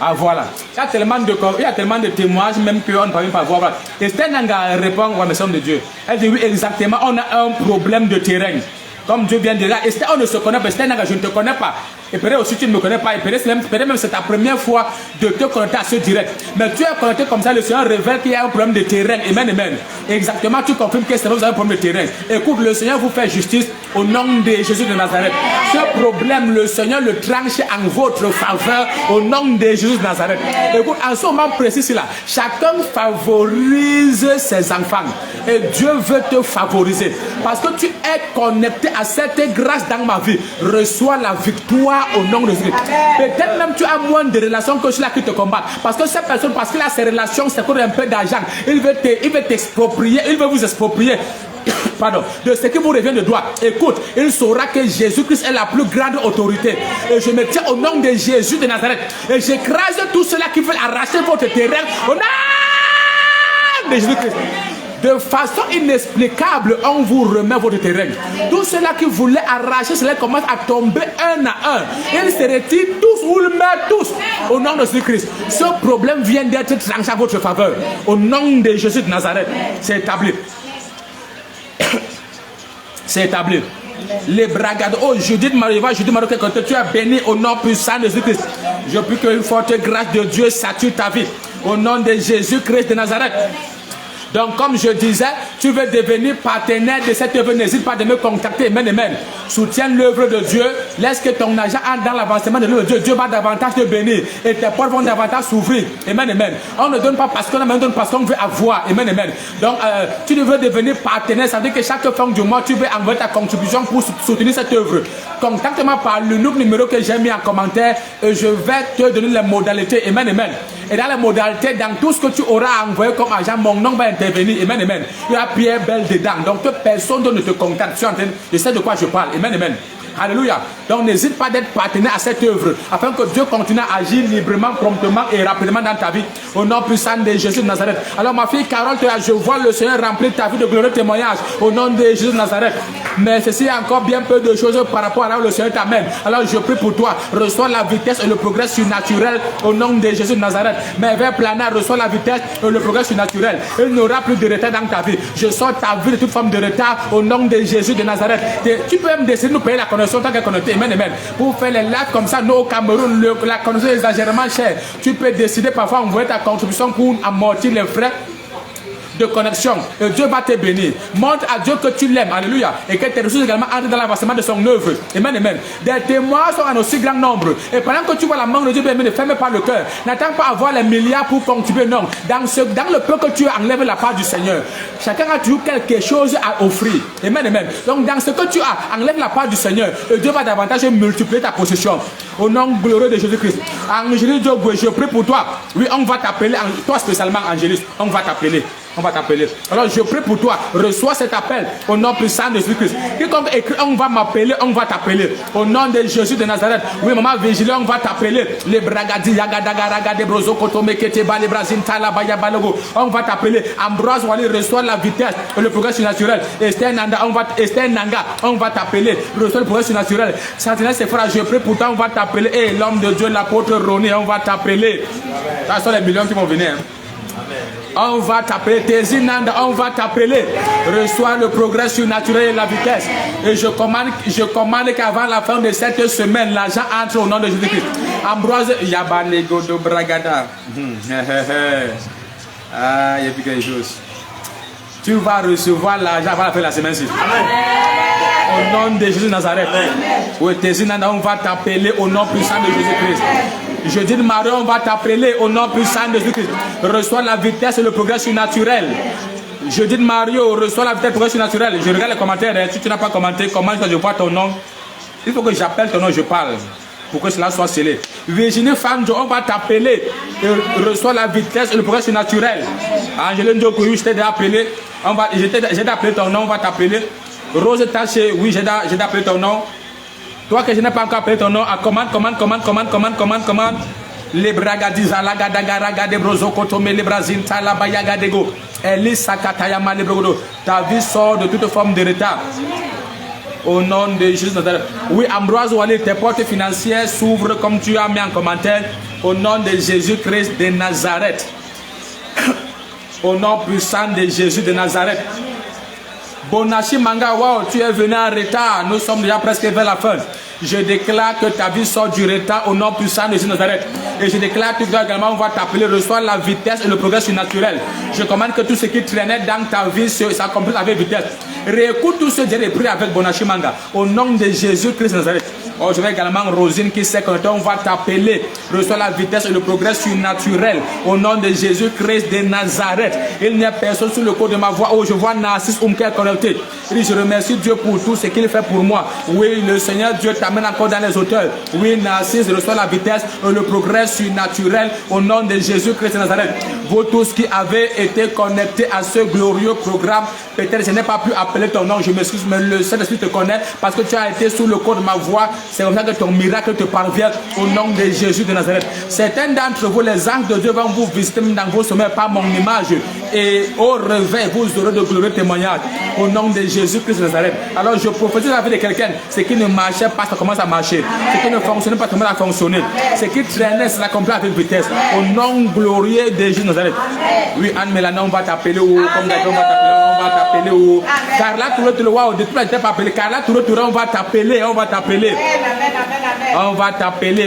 Speaker 1: Ah voilà. Il y a tellement de témoignages, même qu'on ne parvient pas à voir. Voilà. Et Esther Nanga répond à la mission de Dieu. Elle dit oui, exactement, on a un problème de terrain. Comme Dieu vient de là, Esther, on ne se connaît pas. Esther Nanga, je ne te connais pas. Et peut-être aussi tu ne me connais pas. Et peut-être même c'est ta première fois de te connecter à ce direct. Mais tu es connecté comme ça, le Seigneur révèle qu'il y a un problème de terrain. Amen, amen. Exactement, tu confirmes que c'est vous avez un problème de terrain. Écoute, le Seigneur vous fait justice au nom de Jésus de Nazareth. Ce problème, le Seigneur le tranche en votre faveur au nom de Jésus de Nazareth. Écoute, en ce moment précis là, chacun favorise ses enfants. Et Dieu veut te favoriser. Parce que tu es connecté à cette grâce dans ma vie. Reçois la victoire au nom de Jésus. Peut-être même tu as moins de relations que ceux-là qui te combattent. Parce que cette personne, parce qu'il a ses relations, c'est un peu d'argent. Il veut t'exproprier, il veut vous exproprier. Pardon, de ce qui vous revient de droit. Écoute, il saura que Jésus-Christ est la plus grande autorité. Et je me tiens au nom de Jésus de Nazareth. Et j'écrase tous ceux-là qui veulent arracher votre terrain au nom de Jésus-Christ. De façon inexplicable, on vous remet votre terrain. Tous ceux-là qui voulaient arracher, cela commence à tomber un à un. Ils se retirent tous, vous le mettez tous. Au nom de Jésus-Christ. Ce problème vient d'être tranché à votre faveur. Au nom de Jésus de Nazareth. C'est établi. C'est établi. Les bragades. Oh, Judith Mariva, Judith Mariva, quand tu es béni au nom puissant de Jésus-Christ. Je prie qu'une forte grâce de Dieu sature ta vie. Au nom de Jésus-Christ de Nazareth. Donc, comme je disais, tu veux devenir partenaire de cette œuvre, n'hésite pas de me contacter. Amen, amen. Soutiens l'œuvre de Dieu. Laisse que ton argent entre dans l'avancement de l'œuvre de Dieu. Dieu va davantage te bénir et tes portes vont davantage s'ouvrir. Amen, amen. On ne donne pas parce qu'on a, on donne parce qu'on veut avoir. Amen, amen. Donc, tu veux devenir partenaire. Ça veut dire que chaque fin du mois, tu veux envoyer ta contribution pour soutenir cette œuvre. Contacte-moi par le nouveau numéro que j'ai mis en commentaire et je vais te donner les modalités. Amen, amen. Et dans les modalités, dans tout ce que tu auras envoyé comme argent, mon nom va intervenir. Amen, amen. Il y a Pierre Bell dedans. Donc, que personne ne te contacte. Je sais de quoi je parle. Amen, amen. Alléluia. Donc n'hésite pas d'être partenaire à cette œuvre afin que Dieu continue à agir librement, promptement et rapidement dans ta vie. Au nom puissant de Jésus de Nazareth. Alors ma fille Carole, je vois le Seigneur remplir ta vie de glorieux témoignages au nom de Jésus de Nazareth. Mais ceci est encore bien peu de choses par rapport à là où le Seigneur t'amène. Alors je prie pour toi. Reçois la vitesse et le progrès surnaturel au nom de Jésus de Nazareth. Mais vers Planard, reçois la vitesse et le progrès surnaturel. Il n'y aura plus de retard dans ta vie. Je sors ta vie de toute forme de retard au nom de Jésus de Nazareth. Tu peux même décider de nous payer la connexion tant qu'elle est connectée. Amen, amen. Pour faire les lives comme ça, nous au Cameroun, la connexion est exagérément chère. Tu peux décider parfois d'envoyer ta contribution pour amortir les frais de connexion. Et Dieu va te bénir. Montre à Dieu que tu l'aimes. Alléluia. Et que tes ressources également entrent dans l'avancement de son œuvre. Amen, amen. Des témoins sont en aussi grand nombre. Et pendant que tu vois la main de Dieu, ne ferme pas le cœur. N'attends pas avoir les milliards pour contribuer. Non. Dans le peu que tu enlèves la part du Seigneur. Chacun a toujours quelque chose à offrir. Amen, amen. Donc dans ce que tu as, enlève la part du Seigneur. Et Dieu va davantage multiplier ta possession. Au nom glorieux de Jésus-Christ. Angélique Dieu, je prie pour toi. Oui, on va t'appeler. Toi spécialement, Angélique. On va t'appeler. on va t'appeler. Alors je prie pour toi, reçois cet appel au nom puissant de Jésus-Christ. Quiconque écrit, on va m'appeler, on va t'appeler. Au nom de Jésus de Nazareth. Oui, maman vigilée, on va t'appeler. Les bragadi, yagadagaraga, de brozo, kotome, keteba, les brazines, talabaya, balogo. On va t'appeler. Ambroise Wali, reçoit la vitesse et le progrès surnaturel. Esther Nanga, on va t'appeler. Reçoit le progrès surnaturel. Sentinelle, c'est frère, je prie pour toi, on va t'appeler. Et l'homme de Dieu, l'apôtre Roni, on va t'appeler. Ce sont les millions qui vont venir. On va t'appeler. Tézinanda, on va t'appeler. Reçois le progrès surnaturel et la vitesse. Et je commande qu'avant la fin de cette semaine, l'argent entre au nom de Jésus-Christ. Ambroise Yabanego de Bragada. Ah, il y a plus quelque chose. Tu vas recevoir l'argent avant la fin de la semaine-ci. Au nom de Jésus de Nazareth. Oui, Tézinanda, on va t'appeler au nom puissant de Jésus-Christ. Je dis de Marie, on va t'appeler au nom puissant de Jésus-Christ. Reçois la vitesse et le progrès surnaturel. Je dis de Mario, reçois la vitesse et le progrès surnaturel. Je regarde les commentaires. Si tu n'as pas commenté, comment je vois ton nom? Il faut que j'appelle ton nom, je parle. Pour que cela soit scellé. Virginie Fanjo, on va t'appeler. Et reçois la vitesse et le progrès surnaturel. Angéline Djokovic, je t'ai déjà appelé. J'ai appelé ton nom, on va t'appeler. Rose Taché, oui, j'ai appelé ton nom. Toi que je n'ai pas encore appelé ton nom, commande. Les bragadi zalagadagaraga de brozo kotome les brazil talabayaga dego. Elis sakatayama les brogodo. Ta vie sort de toute forme de retard. Au nom de Jésus. Oui, Ambroise Wali, tes portes financières s'ouvrent comme tu as mis en commentaire. Au nom de Jésus-Christ de Nazareth. Au nom puissant de Jésus de Nazareth. Bonachi Manga, wow, tu es venu en retard. Nous sommes déjà presque vers la fin. Je déclare que ta vie sort du retard au nom puissant de Jésus de Nazareth. Et je déclare que également on va t'appeler, reçois la vitesse et le progrès surnaturel. Je commande que tout ce qui traînait dans ta vie s'accomplisse avec vitesse. Réécoute tout ce que j'ai pris avec Bonachi Manga. Au nom de Jésus-Christ de Nazareth. Oh, je vais également Rosine qui s'est connectée. On va t'appeler. Reçois la vitesse et le progrès surnaturel. Au nom de Jésus-Christ de Nazareth. Il n'y a personne sous le coup de ma voix. Oh, je vois Narcisse Oumker connecté. Il dit, je remercie Dieu pour tout ce qu'il fait pour moi. Oui, le Seigneur Dieu t'amène encore dans les hauteurs. Oui, Narcisse, reçoit la vitesse et le progrès surnaturel. Au nom de Jésus-Christ de Nazareth. Vous tous qui avez été connectés à ce glorieux programme, peut-être je n'ai pas pu appeler ton nom. Je m'excuse, mais le Saint-Esprit te connaît parce que tu as été sous le coup de ma voix. C'est comme ça que ton miracle te parvient au nom de Jésus de Nazareth. Certains d'entre vous, les anges de Dieu vont vous visiter dans vos sommets par mon image. Et au réveil, vous aurez de glorieux témoignages au nom de Jésus-Christ de Nazareth. Alors je prophétise la vie de quelqu'un. Ce qui ne marchait pas, ça commence à marcher. Ce qui ne fonctionnait pas, ça commence à fonctionner. Ce qui traînait, ça s'accomplit avec vitesse. Au nom glorieux de Jésus de Nazareth. Oui, Anne-Mélanie, on va t'appeler. Comme on va t'appeler. Carla Touré, waouh, de tout là, je t'ai pas appelé. Carla Touré, on va t'appeler. On va t'appeler. On va t'appeler.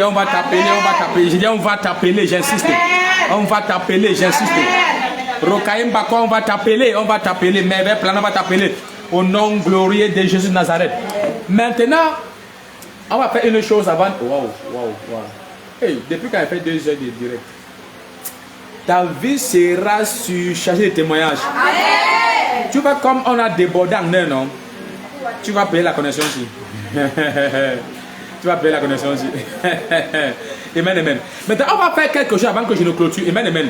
Speaker 1: Je dis on va t'appeler, j'insiste. On va t'appeler, j'insiste. Rokaïm Bako, on va t'appeler. Merveille Plan, on va t'appeler. Au nom glorieux de Jésus de Nazareth. Maintenant, on va faire une chose avant. Wow. Hey, depuis qu'on a fait 2 heures de direct, ta vie sera surchargée de témoignages. Amen. Tu vas comme on a débordé en un, non? Tu vas payer la connexion ici. Tu vas payer la connexion aussi. Amen. Maintenant, on va faire quelque chose avant que je ne clôture. Amen.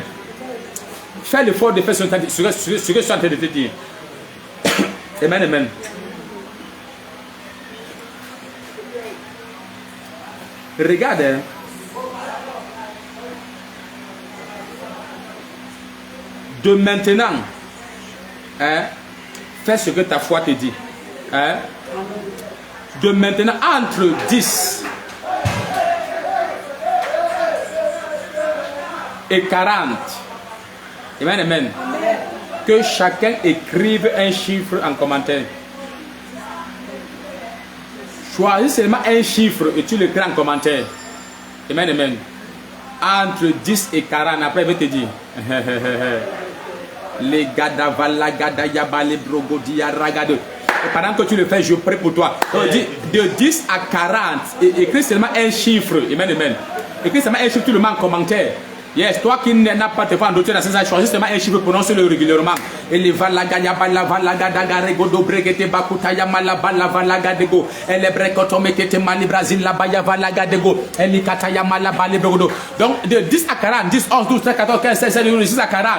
Speaker 1: Fais l'effort de faire ce que je suis en train de te dire. Amen. Regarde. De maintenant, fais ce que ta foi te dit. De maintenant, entre 10 et 40. Amen. Que chacun écrive un chiffre en commentaire. Choisis seulement un chiffre et tu l'écris en commentaire. Amen. Entre 10 et 40. Après, je vais te dire. Les gadavala gadayaba les brogodia ragade. Et pendant que tu le fais, je prie pour toi. Donc, de 10 à 40, écris seulement un chiffre. Amen. Écris seulement un chiffre, tu le mets en commentaire. Yes, toi qui n'as pas de vendre, tu as choisi seulement un chiffre, prononce-le régulièrement. Et les valaga yabala valaga dagarego do bregete bakuta yamala bala valaga dego. Et les brekotome kete mali Brazil la baya valaga dego. Et les kataya mala bali brodo. Donc de 10 à 40, 10, 11, 12, 13, 14, 15, 16, 17, 18, 19, 40.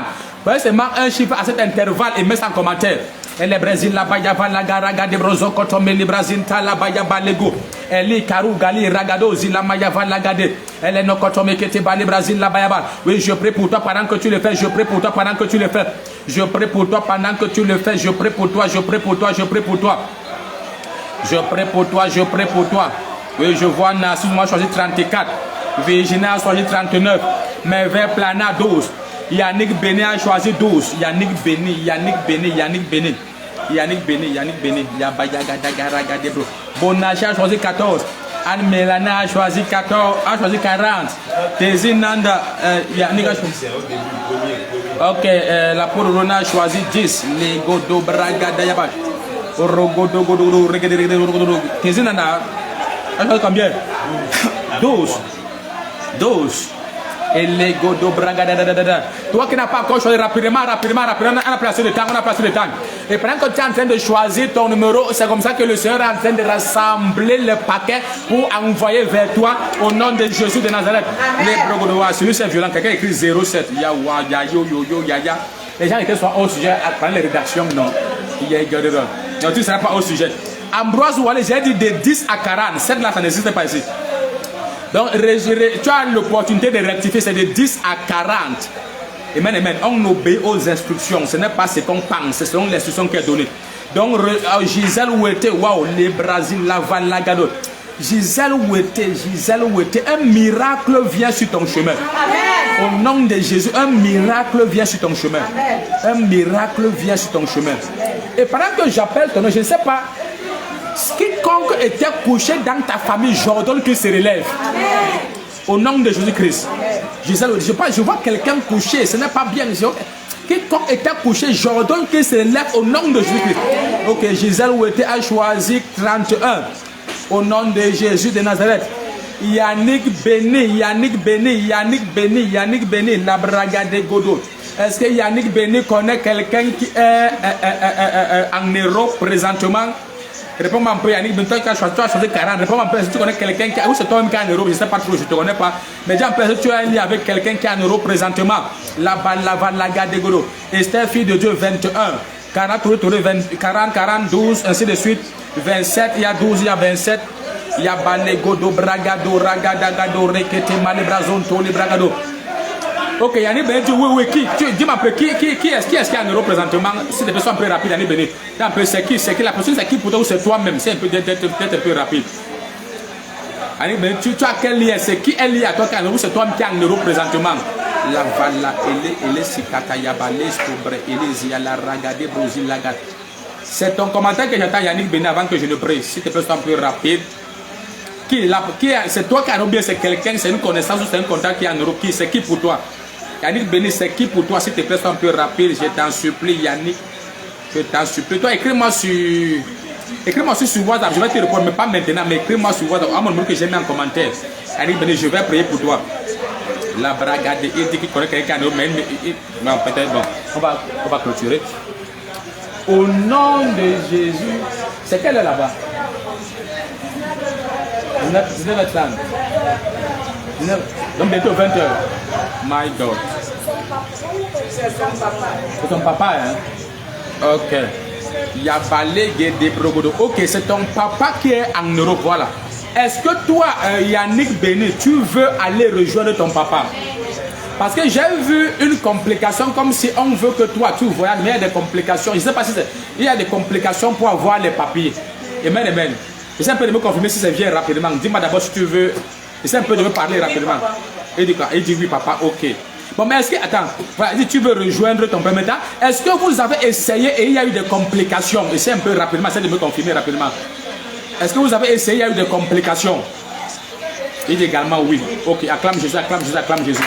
Speaker 1: Voyez seulement un chiffre à cet intervalle et mets ça en commentaire. Et les Brésil la baya valaga raga de brozo kotome li Brazil ta la baya balego. Et les karu gali ragado zila maya valaga de. Et les no kotome kete bali Brazil la baya bal. Oui, je prie pour toi pendant que tu le fais. Je prie pour toi pendant que tu le fais. Je prie pour toi pendant que tu le fais. Je prie pour toi. Je prie pour toi. Je prie pour toi. Je prie pour toi. Je prie pour toi. Oui, je vois Nassus, moi choisi 34. Virginie a choisi 39. Merveille Plana 12. Yannick Béni a choisi 12. Yannick Béni, Yannick Béni, Yannick Béni. Yannick Béni, Yannick Béni. Yabayaga Dagaraga Debro. Bonacha a choisi 14. Anne Mélana a choisi 14, a choisi 40. Tézinanda, Yannick a choisi. Ok, la Pourona a choisi 10. Les Godo Braga Dayaba. Rogodo Godo, Tézinanda a choisi combien? 12. 12. Et les Godo Braga Dayaba. Toi qui n'as pas encore choisi rapidement, on a placé le temps, Et pendant que tu es en train de choisir ton numéro, c'est comme ça que le Seigneur est en train de rassembler le paquet pour envoyer vers toi au nom de Jésus de Nazareth. Les Brogodois, celui c'est violent, quelqu'un écrit 07, ya wa, ya yo, yo, yo, ya ya. Les gens étaient soit au sujet, pendant les rédactions, non. Il y a donc tu ne seras pas au sujet. Ambroise Oualé, j'ai dit de 10 à 40, cette là, ça n'existe pas ici. Donc tu as l'opportunité de rectifier, c'est de 10 à 40. Amen, amen. On obéit aux instructions. Ce n'est pas ce qu'on pense, c'est selon l'instruction qui est donnée. Donc, Gisèle Ouété, waouh, les Brésil, la Valagado. Gisèle Ouété, un miracle vient sur ton chemin. Amen. Au nom de Jésus, un miracle vient sur ton chemin. Amen. Un miracle vient sur ton chemin. Amen. Et pendant que j'appelle ton nom, je ne sais pas, quiconque était couché dans ta famille, j'ordonne qu'il se relève. Amen. Au nom de Jésus-Christ. Je vois quelqu'un couché, ce n'est pas bien. Quiconque était couché, j'ordonne qu'il se lève au nom de Jésus-Christ. Ok, Gisèle Ouété a choisi 31. Au nom de Jésus de Nazareth. Yannick Béni, la Braga de Godot. Est-ce que Yannick Béni connaît quelqu'un qui est en Europe présentement? Réponds-moi un peu, Yannick, toi tu as choisi 40. Réponds-moi un peu, si tu connais quelqu'un qui est toi-même qui est en Europe, je ne sais pas trop, je ne te connais pas. Mais déjà, si tu as un lien avec quelqu'un qui est en Europe présentement, la Valaga de Godo. Esther, fille de Dieu, 21. 40, 12, ainsi de suite. 27, il y a 12, il y a 27. Il y a Banegodo, Bragado, Ragadagado, Rekete, Malebrazon, Toli, Bragado. Ok, Yannick Béni, oui, dis-moi un peu, qui est-ce qui est en Europe présentement? C'est des personnes un peu rapides, Yannick Béni. C'est qui la personne, c'est qui pour toi ou c'est toi-même? C'est un peu d'être un peu rapide. Yannick Béni, tu as quel lien? C'est qui est lié à toi qui est en Europe? C'est toi qui est en Europe présentement? La Vala, ele Sikata, Yabale, Stobre, Elesia, la Ragade, Brosil, Lagat. C'est ton commentaire que j'attends, Yannick Béni, avant que je ne prie. Si tu peux être un peu rapide. C'est toi qui est en Europe, bien c'est quelqu'un, c'est une connaissance ou c'est un contact qui est en Europe? C'est qui pour toi? Yannick Béni, c'est qui pour toi? S'il te plaît, sois un peu rapide, je t'en supplie, Yannick. Je t'en supplie. Toi, écris-moi sur WhatsApp. Je vais te répondre, mais pas maintenant, mais écris-moi sur WhatsApp. À mon numéro que j'ai mis en commentaire. Yannick Béni, je vais prier pour toi. La Bragade, il dit qu'il connaît quelqu'un d'autre, mais non, peut-être, bon. On va clôturer. Au nom de Jésus, c'est quelle est là-bas? 19h30. Donc bientôt 20h. My God. C'est ton papa, hein? Ok. Yabalé de Brogodo. Ok, c'est ton papa qui est en Europe, voilà. Est-ce que toi, Yannick Béni, tu veux aller rejoindre ton papa? Parce que j'ai vu une complication comme si on veut que toi tu voyages, mais il y a des complications. Je ne sais pas si il y a des complications pour avoir les papiers. Amen, amen. J'essaie un peu de me confirmer si ça vient rapidement. Dis-moi d'abord si tu veux. J'essaie un peu de me parler rapidement. Il dit quoi? Il dit oui, papa, ok. Bon, mais est-ce que, attends, voilà, si tu veux rejoindre ton père maintenant, est-ce que vous avez essayé et il y a eu des complications? Essaie un peu rapidement, essaie de me confirmer rapidement. Est-ce que vous avez essayé, il y a eu des complications? Il dit également oui. Ok, acclame Jésus, acclame Jésus, acclame Jésus.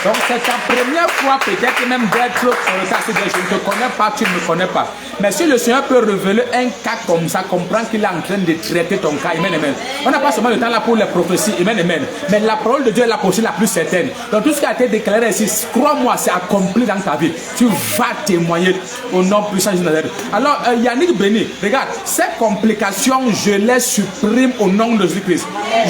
Speaker 1: Donc c'est ta première fois peut-être même d'être sur le cas, c'est-à-dire je ne te connais pas, tu ne me connais pas. Mais si le Seigneur peut révéler un cas comme ça, comprends qu'il est en train de traiter ton cas, amen, amen. On n'a pas seulement le temps là pour les prophéties, amen, amen. Mais la parole de Dieu est la possible la plus certaine. Donc tout ce qui a été déclaré ici, crois-moi, c'est accompli dans ta vie. Tu vas témoigner au nom puissant de Nazareth. Alors Yannick Béni, regarde, ces complications, je les supprime au nom de Jésus-Christ.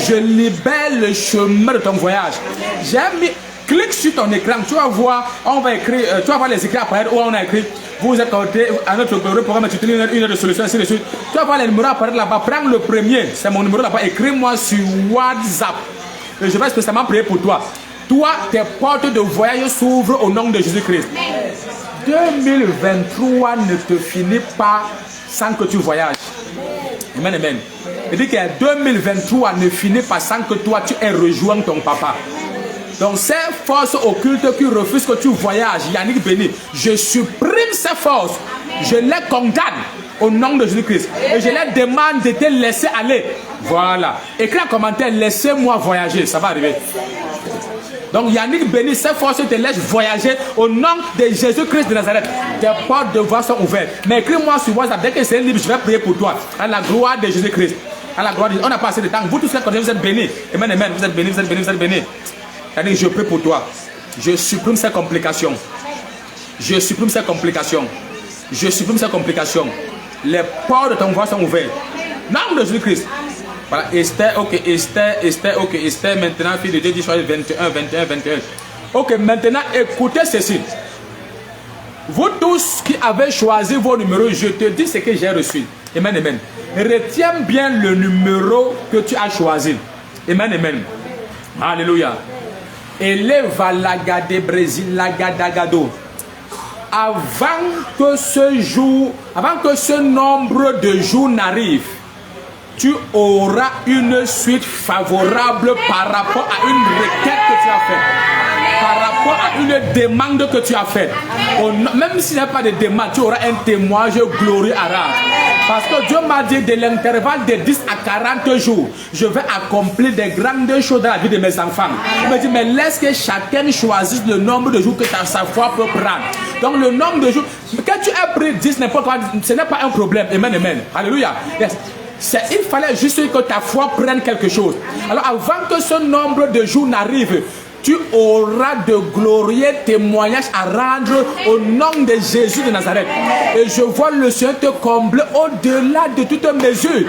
Speaker 1: Je libère le chemin de ton voyage. J'ai mis, clique sur ton écran, tu vas voir, on va écrire, tu vas voir les écrits apparaître où on a écrit. Vous êtes connecté à notre programme intitulé une heure de solution, ainsi de suite. Tu vas voir les numéros apparaître là-bas. Prends le premier, c'est mon numéro là-bas. Écris-moi sur WhatsApp. Et je vais spécialement prier pour toi. Toi, tes portes de voyage s'ouvrent au nom de Jésus-Christ. 2023 ne te finit pas sans que tu voyages. Amen, amen. Il dit que 2023 ne finit pas sans que toi tu aies rejoint ton papa. Donc ces forces occultes qui refusent que tu voyages, Yannick Béni, je supprime ces forces. Je les condamne au nom de Jésus-Christ. Et je les demande de te laisser aller. Voilà. Écris un commentaire, laissez-moi voyager. Ça va arriver. Donc Yannick Béni, ces forces te laissent voyager au nom de Jésus-Christ de Nazareth. Tes portes de voie sont ouvertes. Mais écris-moi sur WhatsApp, dès que c'est libre, je vais prier pour toi. À la gloire de Jésus-Christ. À la gloire de... On n'a pas assez de temps. Vous tous les connaissez, vous êtes bénis. Amen, amen. Vous êtes bénis, vous êtes bénis, vous êtes bénis. Je prie pour toi. Je supprime ces complications. Je supprime ces complications. Je supprime ces complications. Les portes de ton voie sont ouvertes. Nom de Jésus-Christ. Voilà, Esther, ok, Esther, ok, Esther, maintenant, fille de Dieu, 21, 21, 21. Ok, maintenant, écoutez ceci. Vous tous qui avez choisi vos numéros, je te dis ce que j'ai reçu. Amen, amen. Retiens bien le numéro que tu as choisi. Amen, amen. Alléluia. Eleva lagade Brésil, lagadagado. Avant que ce jour, avant que ce nombre de jours n'arrive, tu auras une suite favorable par rapport à une requête que tu as faite, par rapport à une demande que tu as faite. Même s'il n'y a pas de demande, tu auras un témoignage glorieux à rendre. Parce que Dieu m'a dit de l'intervalle de 10 à 40 jours, je vais accomplir des grandes choses dans la vie de mes enfants. Il me dit, mais laisse que chacun choisisse le nombre de jours que sa foi peut prendre. Donc le nombre de jours, quand tu as pris 10 n'importe quoi, ce n'est pas un problème. Amen, amen. Alléluia. Yes. Il fallait juste que ta foi prenne quelque chose. Alors avant que ce nombre de jours n'arrive, tu auras de glorieux témoignages à rendre au nom de Jésus de Nazareth. Et je vois le Seigneur te combler au-delà de toute mesure.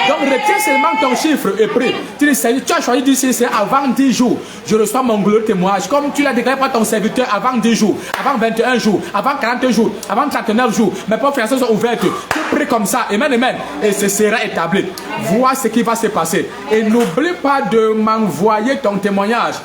Speaker 1: Donc retiens seulement ton chiffre et prie. Tu dis, Seigneur, tu as choisi d'ici, c'est avant 10 jours. Je reçois mon glorieux témoignage. Comme tu l'as déclaré par ton serviteur avant 10 jours, avant 21 jours, avant 40 jours, avant 39 jours. Mes portes financières sont ouvertes. Tu pries comme ça. Amen, amen. Et ce sera établi. Vois ce qui va se passer. Et n'oublie pas de m'envoyer ton témoignage.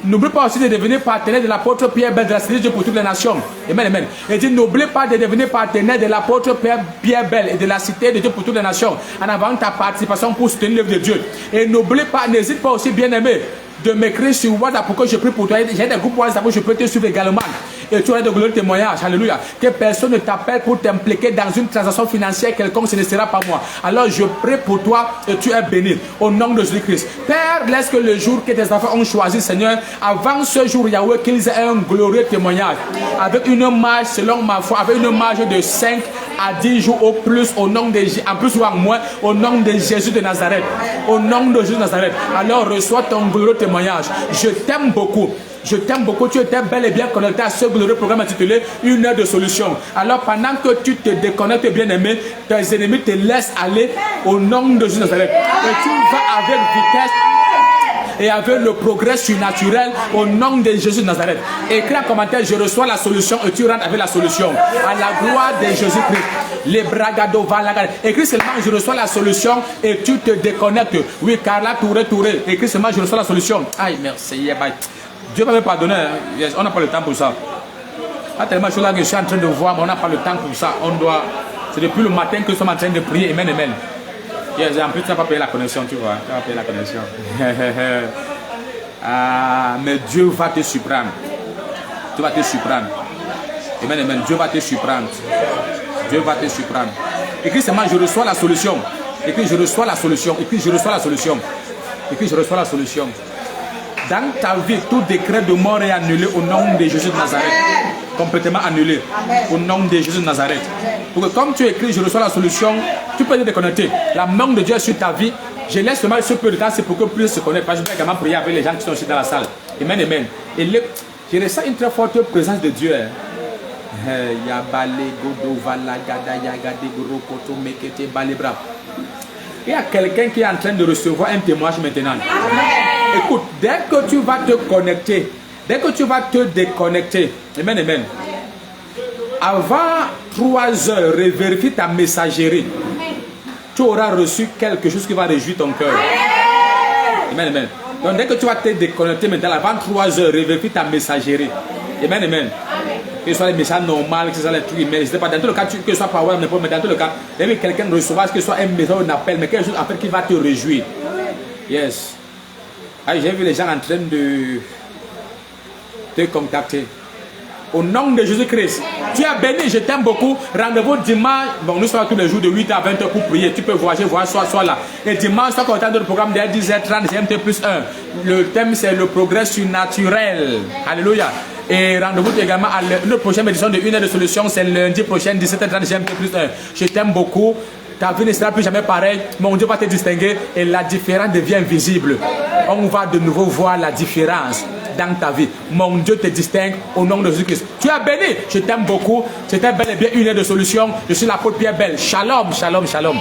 Speaker 1: N'oublie pas aussi de devenir partenaire de l'apôtre Pierre Bell de la Cité de Dieu pour toutes les nations. Amen, amen. Et dit, n'oublie pas de devenir partenaire de l'apôtre Pierre Bell et de la Cité de Dieu pour toutes les nations. En avant ta participation pour soutenir l'œuvre de Dieu. Et n'oublie pas, n'hésite pas aussi, bien aimé, de m'écrire sur WhatsApp pour que je prie pour toi. J'ai des groupes WhatsApp où je peux te suivre également. Et tu auras de glorieux témoignages. Alléluia. Que personne ne t'appelle pour t'impliquer dans une transaction financière quelconque, ce ne sera pas moi. Alors je prie pour toi et tu es béni. Au nom de Jésus-Christ. Père, laisse que le jour que tes enfants ont choisi, Seigneur, avant ce jour, Yahweh, qu'ils aient un glorieux témoignage. Avec une marge, selon ma foi, avec une marge de 5 à 10 jours au plus, au nom de Jésus, en plus ou en moins, au nom de Jésus de Nazareth. Au nom de Jésus de Nazareth. Alors reçois ton glorieux témoignage. Je t'aime beaucoup. Je t'aime beaucoup, tu étais bel et bien connecté à ce glorieux programme intitulé Une heure de solution. Alors pendant que tu te déconnectes, bien aimé, tes ennemis te laissent aller au nom de Jésus de Nazareth. Et tu vas avec vitesse et avec le progrès surnaturel au nom de Jésus de Nazareth. Écris un commentaire, je reçois la solution et tu rentres avec la solution. À la gloire de Jésus-Christ. Les bragado valaga. Écris seulement, je reçois la solution et tu te déconnectes. Oui, Carla Touré. Écris seulement, je reçois la solution. Aïe, merci. Bye. Dieu va me pardonner, hein? Yes, on n'a pas le temps pour ça. Il y a tellement de choses là que je suis en train de voir, mais on n'a pas le temps pour ça. On doit. C'est depuis le matin que nous sommes en train de prier. Amen, amen. Yes, en plus, tu n'as pas payé la connexion, tu vois. Tu n'as pas payé la connexion. Mais Dieu va te surprendre. Dieu va te surprendre. Amen, amen. Dieu va te surprendre. Dieu va te surprendre. Écris seulement, je reçois la solution. Écris, je reçois la solution. Écris, je reçois la solution. Écris, je reçois la solution. Dans ta vie, tout décret de mort est annulé au nom de Jésus de Nazareth. Complètement annulé. Au nom de Jésus de Nazareth. Pour que comme tu écris, je reçois la solution, tu peux te déconnecter. La main de Dieu est sur ta vie. Je laisse seulement ce peu de temps, c'est pour que plus se connectent. Parce que je vais également prier avec les gens qui sont ici dans la salle. Amen, amen. Et je ressens une très forte présence de Dieu. Il y a quelqu'un qui est en train de recevoir un témoignage maintenant. Amen. Écoute, dès que tu vas te connecter, dès que tu vas te déconnecter, amen, amen. Avant 3 heures, vérifie ta messagerie. Tu auras reçu quelque chose qui va réjouir ton cœur. Amen, amen. Donc dès que tu vas te déconnecter maintenant, avant 3 heures, vérifie ta messagerie. Amen, amen. Que ce soit les messages normaux, que ce soit les trucs emails, pas dans tout le cas, que ce soit par WhatsApp, mais dans tout le cas, dès que quelqu'un recevra, que ce soit un message ou un appel, mais quelque chose en fait qui va te réjouir. Yes. Ah, j'ai vu les gens en train de te contacter. Au nom de Jésus-Christ, tu es béni, je t'aime beaucoup. Rendez-vous dimanche. Bon, nous sommes tous les jours de 8h à 20h pour prier. Tu peux voyager, voir, soit là. Et dimanche, sois content de le programme de 10h30, GMT plus 1. Le thème, c'est le progrès surnaturel. Alléluia. Et rendez-vous également à la prochaine édition de 1 heure de solution. C'est lundi prochain, 17h30, GMT plus 1. Je t'aime beaucoup. Ta vie ne sera plus jamais pareille. Mon Dieu va te distinguer et la différence devient visible. On va de nouveau voir la différence dans ta vie. Mon Dieu te distingue au nom de Jésus-Christ. Tu es béni. Je t'aime beaucoup. C'était bel et bien 1 heure de solution. Je suis l'apôtre Pierre Bell. Shalom, shalom, shalom.